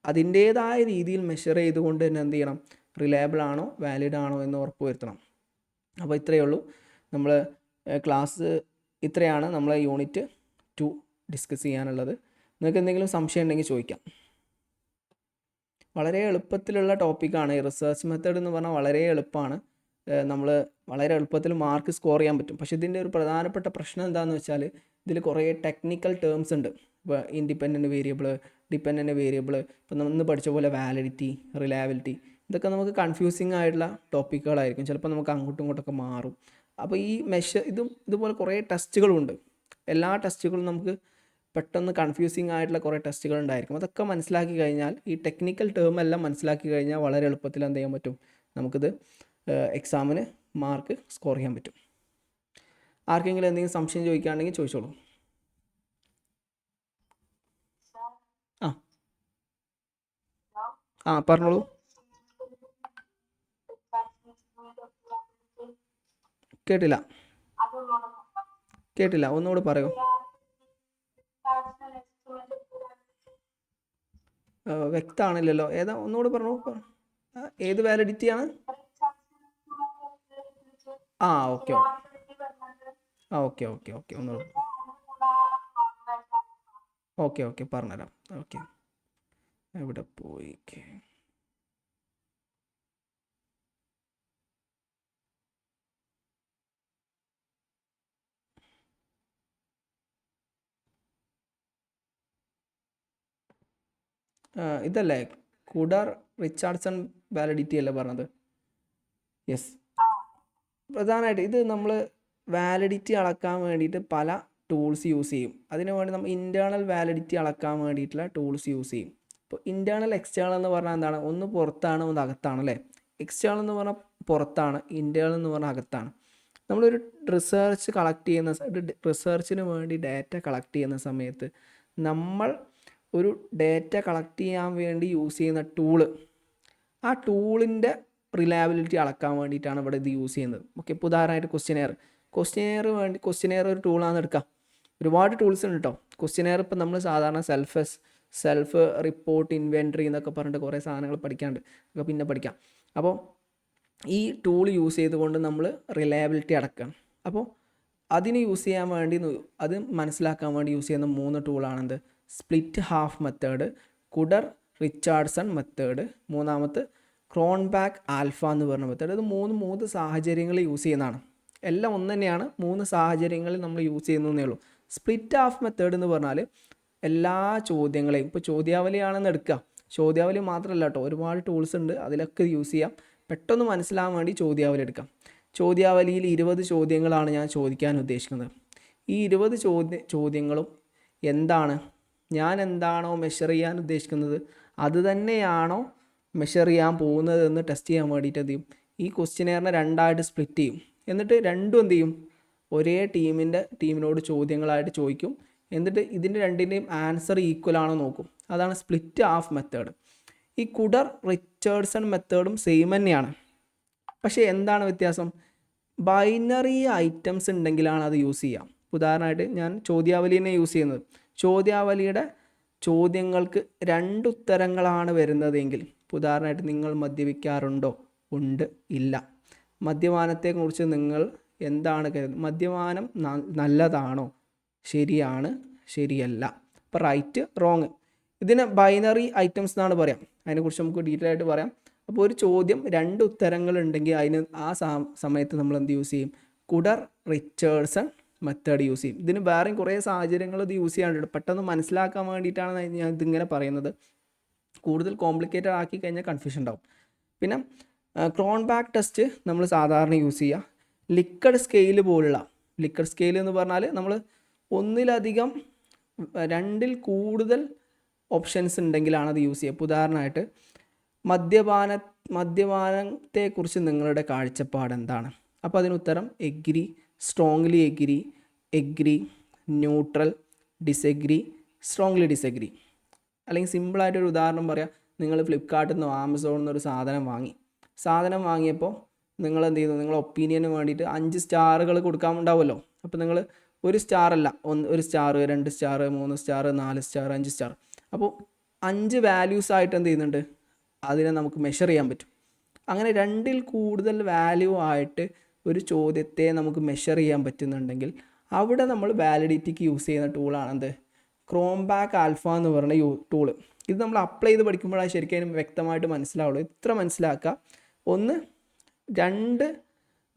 അതിൻ്റേതായ രീതിയിൽ മെഷർ ചെയ്തുകൊണ്ട് തന്നെ എന്ത് ചെയ്യണം, റിലയബിൾ ആണോ വാലിഡ് ആണോ എന്ന് ഉറപ്പ് വരുത്തണം. അപ്പോൾ ഇത്രയേ ഉള്ളൂ, നമ്മൾ ക്ലാസ് ഇത്രയാണ് നമ്മളെ യൂണിറ്റ് 2 ഡിസ്കസ് ചെയ്യാനുള്ളത്. നിങ്ങൾക്ക് എന്തെങ്കിലും സംശയം ഉണ്ടെങ്കിൽ ചോദിക്കാം. വളരെ എളുപ്പത്തിലുള്ള ടോപ്പിക്കാണ് ഈ റിസർച്ച് മെത്തേഡ് എന്ന് പറഞ്ഞാൽ. വളരെ എളുപ്പമാണ്, നമ്മൾ വളരെ എളുപ്പത്തിൽ മാർക്ക് സ്കോർ ചെയ്യാൻ പറ്റും. പക്ഷേ ഇതിൻ്റെ ഒരു പ്രധാനപ്പെട്ട പ്രശ്നം എന്താണെന്ന് വെച്ചാൽ ഇതിൽ കുറേ ടെക്നിക്കൽ ടേംസ് ഉണ്ട്. ഇപ്പോൾ ഇൻഡിപെൻഡൻറ്റ് വേരിയബിൾ, ഡിപെൻഡൻറ്റ് വേരിയബിൾ, ഇപ്പോൾ നമ്മൾ പഠിച്ച പോലെ വാലിഡിറ്റി, റിലയബിലിറ്റി, ഇതൊക്കെ നമുക്ക് കൺഫ്യൂസിങ് ആയിട്ടുള്ള ടോപ്പിക്കുകളായിരിക്കും. ചിലപ്പോൾ നമുക്ക് അങ്ങോട്ടും ഇങ്ങോട്ടൊക്കെ മാറും. അപ്പോൾ ഈ ഇതുപോലെ കുറേ ടെസ്റ്റുകളുണ്ട്. എല്ലാ ടെസ്റ്റുകളും നമുക്ക് പെട്ടെന്ന് കൺഫ്യൂസിങ് ആയിട്ടുള്ള കുറേ ടെസ്റ്റുകൾ ഉണ്ടായിരിക്കും. അതൊക്കെ മനസ്സിലാക്കി കഴിഞ്ഞാൽ, ഈ ടെക്നിക്കൽ ടേം എല്ലാം മനസ്സിലാക്കി കഴിഞ്ഞാൽ വളരെ എളുപ്പത്തിൽ എന്ത് ചെയ്യാൻ പറ്റും, നമുക്കിത് എക്സാമിന് മാർക്ക് സ്കോർ ചെയ്യാൻ പറ്റും. ആർക്കെങ്കിലും എന്തെങ്കിലും സംശയം ചോദിക്കുകയാണെങ്കിൽ ചോദിച്ചോളൂ. പറഞ്ഞോളൂ. കേട്ടില്ല, ഒന്നുകൂടി പറയൂ. വ്യക്തമാണില്ലല്ലോ, ഏതാ, ഒന്നുകൂടി പറഞ്ഞു. ഏത് വാലിഡിറ്റിയാണ്? ഓക്കെ ഒന്നുകൂടി. ഓക്കെ പറഞ്ഞുതരാം. ഓക്കെ, എവിടെ പോയി? ഇതല്ലേ കുഡർ റിച്ചാർഡ്സൺ വാലിഡിറ്റി അല്ലേ പറഞ്ഞത്? യെസ്, പ്രധാനമായിട്ട് ഇത് നമ്മൾ വാലിഡിറ്റി അളക്കാൻ വേണ്ടിയിട്ട് പല ടൂൾസ് യൂസ് ചെയ്യും. അതിന് വേണ്ടി നമ്മൾ ഇൻറ്റേർണൽ വാലിഡിറ്റി അളക്കാൻ വേണ്ടിയിട്ടുള്ള ടൂൾസ് യൂസ് ചെയ്യും. ഇപ്പോൾ ഇൻറ്റേർണൽ എക്സ്റ്റേണൽ എന്ന് പറഞ്ഞാൽ എന്താണ്? ഒന്ന് പുറത്താണ്, ഒന്ന് അകത്താണ് അല്ലേ? എക്സ്റ്റേണൽ എന്ന് പറഞ്ഞാൽ പുറത്താണ്, ഇൻറ്റേർണൽ എന്ന് പറഞ്ഞാൽ അകത്താണ്. നമ്മളൊരു റിസർച്ച് കളക്ട് ചെയ്യുന്ന റിസർച്ചിന് വേണ്ടി ഡാറ്റ കളക്ട് ചെയ്യുന്ന സമയത്ത് നമ്മൾ ഒരു ഡാറ്റ കളക്ട് ചെയ്യാൻ വേണ്ടി യൂസ് ചെയ്യുന്ന ടൂള്, ആ ടൂളിൻ്റെ റിലയബിലിറ്റി അളക്കാൻ വേണ്ടിയിട്ടാണ് ഇവിടെ ഇത് യൂസ് ചെയ്യുന്നത്. ഓക്കെ, ഇപ്പോൾ ഉദാഹരണമായിട്ട് ക്വസ്റ്റ്യനെയർ ഒരു ടൂളാണെന്ന് എടുക്കാം. ഒരുപാട് ടൂൾസ് ഉണ്ട് കേട്ടോ. ക്വസ്റ്റ്യനെയർ ഇപ്പോൾ നമ്മൾ സാധാരണ സെൽഫ് റിപ്പോർട്ട്, ഇൻവെൻട്രി എന്നൊക്കെ പറഞ്ഞിട്ട് കുറേ സാധനങ്ങൾ പഠിക്കാണ്ട്, ഒക്കെ പിന്നെ പഠിക്കാം. അപ്പോൾ ഈ ടൂൾ യൂസ് ചെയ്തുകൊണ്ട് നമ്മൾ റിലയബിലിറ്റി അടക്കണം. അപ്പോൾ അതിന് യൂസ് ചെയ്യാൻ വേണ്ടി, അത് മനസ്സിലാക്കാൻ വേണ്ടി യൂസ് ചെയ്യുന്ന 3 ടൂളാണെന്ത്? Split half method, Kuder Richardson method, മൂന്നാമത്തെ ക്രോൺബാക്ക് ആൽഫ എന്ന് പറഞ്ഞ മെത്തേഡ്. ഇത് മൂന്ന് സാഹചര്യങ്ങളിൽ യൂസ് ചെയ്യുന്നതാണ്. എല്ലാം ഒന്ന് തന്നെയാണ്, 3 സാഹചര്യങ്ങളിൽ നമ്മൾ യൂസ് ചെയ്യുന്നതേ ഉള്ളൂ. സ്പ്ലിറ്റ് ഹാഫ് മെത്തേഡ് എന്ന് പറഞ്ഞാൽ എല്ലാ ചോദ്യങ്ങളെയും, ഇപ്പോൾ ചോദ്യാവലിയാണെന്ന് എടുക്കുക, ചോദ്യാവലി മാത്രമല്ല കേട്ടോ, ഒരുപാട് ടൂൾസ് ഉണ്ട്, അതിലൊക്കെ യൂസ് ചെയ്യാം. പെട്ടെന്ന് മനസ്സിലാകാൻ വേണ്ടി ചോദ്യാവലി എടുക്കാം. ചോദ്യാവലിയിൽ 20 ചോദ്യങ്ങളാണ് ഞാൻ ചോദിക്കാൻ ഉദ്ദേശിക്കുന്നത്. ഈ 20 ചോദ്യങ്ങളും എന്താണ്, ഞാൻ എന്താണോ മെഷർ ചെയ്യാൻ ഉദ്ദേശിക്കുന്നത് അത് തന്നെയാണോ മെഷർ ചെയ്യാൻ പോകുന്നത് എന്ന് ടെസ്റ്റ് ചെയ്യാൻ വേണ്ടിയിട്ട് എന്ത് ചെയ്യും? ഈ ക്വസ്റ്റ്യനെയറിനെ 2ആയിട്ട് സ്പ്ലിറ്റ് ചെയ്യും. എന്നിട്ട് രണ്ടും എന്ത് ചെയ്യും? ഒരേ ടീമിനോട് ചോദ്യങ്ങളായിട്ട് ചോദിക്കും. എന്നിട്ട് ഇതിൻ്റെ രണ്ടിൻ്റെയും ആൻസർ ഈക്വൽ ആണോ നോക്കും. അതാണ് സ്പ്ലിറ്റ് ഹാഫ് മെത്തേഡ്. ഈ കുഡർ റിച്ചാർഡ്സൺ മെത്തേഡും സെയിം തന്നെയാണ്. പക്ഷേ എന്താണ് വ്യത്യാസം? ബൈനറി ഐറ്റംസ് ഉണ്ടെങ്കിലാണ് അത് യൂസ് ചെയ്യാം. ഉദാഹരണമായിട്ട് ഞാൻ ചോദ്യാവലിനെ യൂസ് ചെയ്യുന്നത്. ചോദ്യാവലിയുടെ ചോദ്യങ്ങൾക്ക് 2 ഉത്തരങ്ങളാണ് വരുന്നതെങ്കിൽ, ഉദാഹരണമായിട്ട് നിങ്ങൾ മദ്യപിക്കാറുണ്ടോ? ഉണ്ട്, ഇല്ല. മദ്യപാനത്തെക്കുറിച്ച് നിങ്ങൾ എന്താണ് കരുതുന്നത്? മദ്യപാനം നല്ലതാണോ? ശരിയാണ്, ശരിയല്ല. അപ്പോൾ റൈറ്റ്, റോങ്. ഇതിനെ ബൈനറി ഐറ്റംസ് എന്നാണ് പറയാം. അതിനെക്കുറിച്ച് നമുക്ക് ഡീറ്റെയിൽ ആയിട്ട് പറയാം. അപ്പോൾ ഒരു ചോദ്യം 2 ഉത്തരങ്ങളുണ്ടെങ്കിൽ അതിന് ആ സമയത്ത് നമ്മൾ എന്ത് യൂസ് ചെയ്യും? കുഡർ റിച്ചാർഡ്സൺ മെത്തേഡ് യൂസ് ചെയ്യും. ഇതിന് വേറെയും കുറേ സാഹചര്യങ്ങൾ ഇത് യൂസ് ചെയ്യാനുണ്ട്. പെട്ടെന്ന് മനസ്സിലാക്കാൻ വേണ്ടിയിട്ടാണ് ഞാൻ ഇതിങ്ങനെ പറയുന്നത്. കൂടുതൽ കോംപ്ലിക്കേറ്റഡ് ആക്കി കഴിഞ്ഞാൽ കൺഫ്യൂഷൻ ഉണ്ടാവും. പിന്നെ ക്രോൺബാക്ക് ടെസ്റ്റ് നമ്മൾ സാധാരണ യൂസ് ചെയ്യുക. ലിക്കഡ് സ്കെയിൽ പോലുള്ള, ലിക്കഡ് സ്കെയിൽ എന്ന് പറഞ്ഞാൽ നമ്മൾ ഒന്നിലധികം 2ൽ കൂടുതൽ ഓപ്ഷൻസ് ഉണ്ടെങ്കിലാണ് അത് യൂസ് ചെയ്യുക. ഉദാഹരണമായിട്ട് മദ്യപാനത്തെക്കുറിച്ച് നിങ്ങളുടെ കാഴ്ചപ്പാട് എന്താണ്? അപ്പോൾ അതിന് ഉത്തരം agree, strongly agree, neutral, disagree, strongly disagree. അല്ലെങ്കിൽ സിമ്പിളായിട്ടൊരു ഉദാഹരണം പറയാം. നിങ്ങൾ ഫ്ലിപ്കാർട്ടിൽ നിന്നോ ആമസോണിൽ നിന്നോ ഒരു സാധനം വാങ്ങിയപ്പോൾ നിങ്ങൾ എന്ത് ചെയ്തു? നിങ്ങളുടെ ഒപ്പീനിയന് വേണ്ടിയിട്ട് 5 സ്റ്റാറുകൾ കൊടുക്കാനുണ്ടാവുമല്ലോ. അപ്പോൾ നിങ്ങൾ 1 സ്റ്റാറല്ല, 1 star, 2 star, 3 star, 4 star, 5 star. അപ്പോൾ 5 വാല്യൂസ് ആയിട്ട് എന്ത് ചെയ്യുന്നുണ്ട്? അതിനെ നമുക്ക് മെഷർ ചെയ്യാൻ പറ്റും. അങ്ങനെ 2ൽ കൂടുതൽ വാല്യൂ ആയിട്ട് ഒരു ചോദ്യത്തെ നമുക്ക് മെഷർ ചെയ്യാൻ പറ്റുന്നുണ്ടെങ്കിൽ അവിടെ നമ്മൾ വാലിഡിറ്റിക്ക് യൂസ് ചെയ്യുന്ന ടൂളാണ് എന്ത്? ക്രോൺബാക്ക് ആൽഫ എന്ന് പറയുന്ന ടൂള്. ഇത് നമ്മൾ അപ്ലൈ ചെയ്ത് പഠിക്കുമ്പോഴാണ് ശരിക്കും വ്യക്തമായിട്ട് മനസ്സിലാവുള്ളൂ. ഇത്ര മനസ്സിലാക്കുക. ഒന്ന്, 2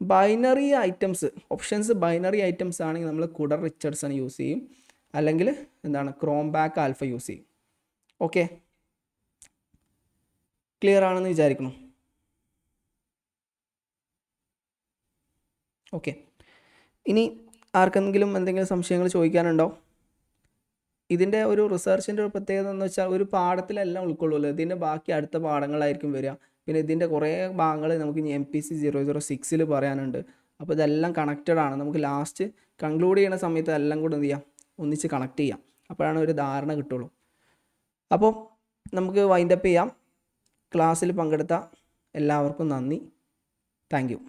binary items, options binary items ആണെങ്കിൽ നമ്മൾ കുഡർ റിച്ചാർഡ്സൺ യൂസ് ചെയ്യും, അല്ലെങ്കിൽ എന്താണ്? ക്രോൺബാക്ക് ആൽഫ യൂസ് ചെയ്യും. ഓക്കെ, ക്ലിയർ ആണെന്ന് വിചാരിക്കുന്നു. ഓക്കെ, ഇനി ആർക്കെങ്കിലും എന്തെങ്കിലും സംശയങ്ങൾ ചോദിക്കാനുണ്ടോ? ഇതിൻ്റെ ഒരു റിസർച്ചിൻ്റെ ഒരു പ്രത്യേകത എന്ന് വെച്ചാൽ ഒരു പാഠത്തിലെല്ലാം ഉൾക്കൊള്ളുമല്ലോ. ഇതിൻ്റെ ബാക്കി അടുത്ത പാഠങ്ങളായിരിക്കും വരിക. പിന്നെ ഇതിൻ്റെ കുറേ ഭാഗങ്ങൾ നമുക്ക് ഇനി MPC 006 പറയാനുണ്ട്. അപ്പോൾ ഇതെല്ലാം കണക്റ്റഡ് ആണ്. നമുക്ക് ലാസ്റ്റ് കൺക്ലൂഡ് ചെയ്യുന്ന സമയത്ത് എല്ലാം കൂടെ എന്ത് ചെയ്യാം? ഒന്നിച്ച് കണക്ട് ചെയ്യാം. അപ്പോഴാണ് ഒരു ധാരണ കിട്ടുള്ളൂ. അപ്പോൾ നമുക്ക് വൈൻഡപ്പ് ചെയ്യാം. ക്ലാസ്സിൽ പങ്കെടുത്ത എല്ലാവർക്കും നന്ദി. Thank you.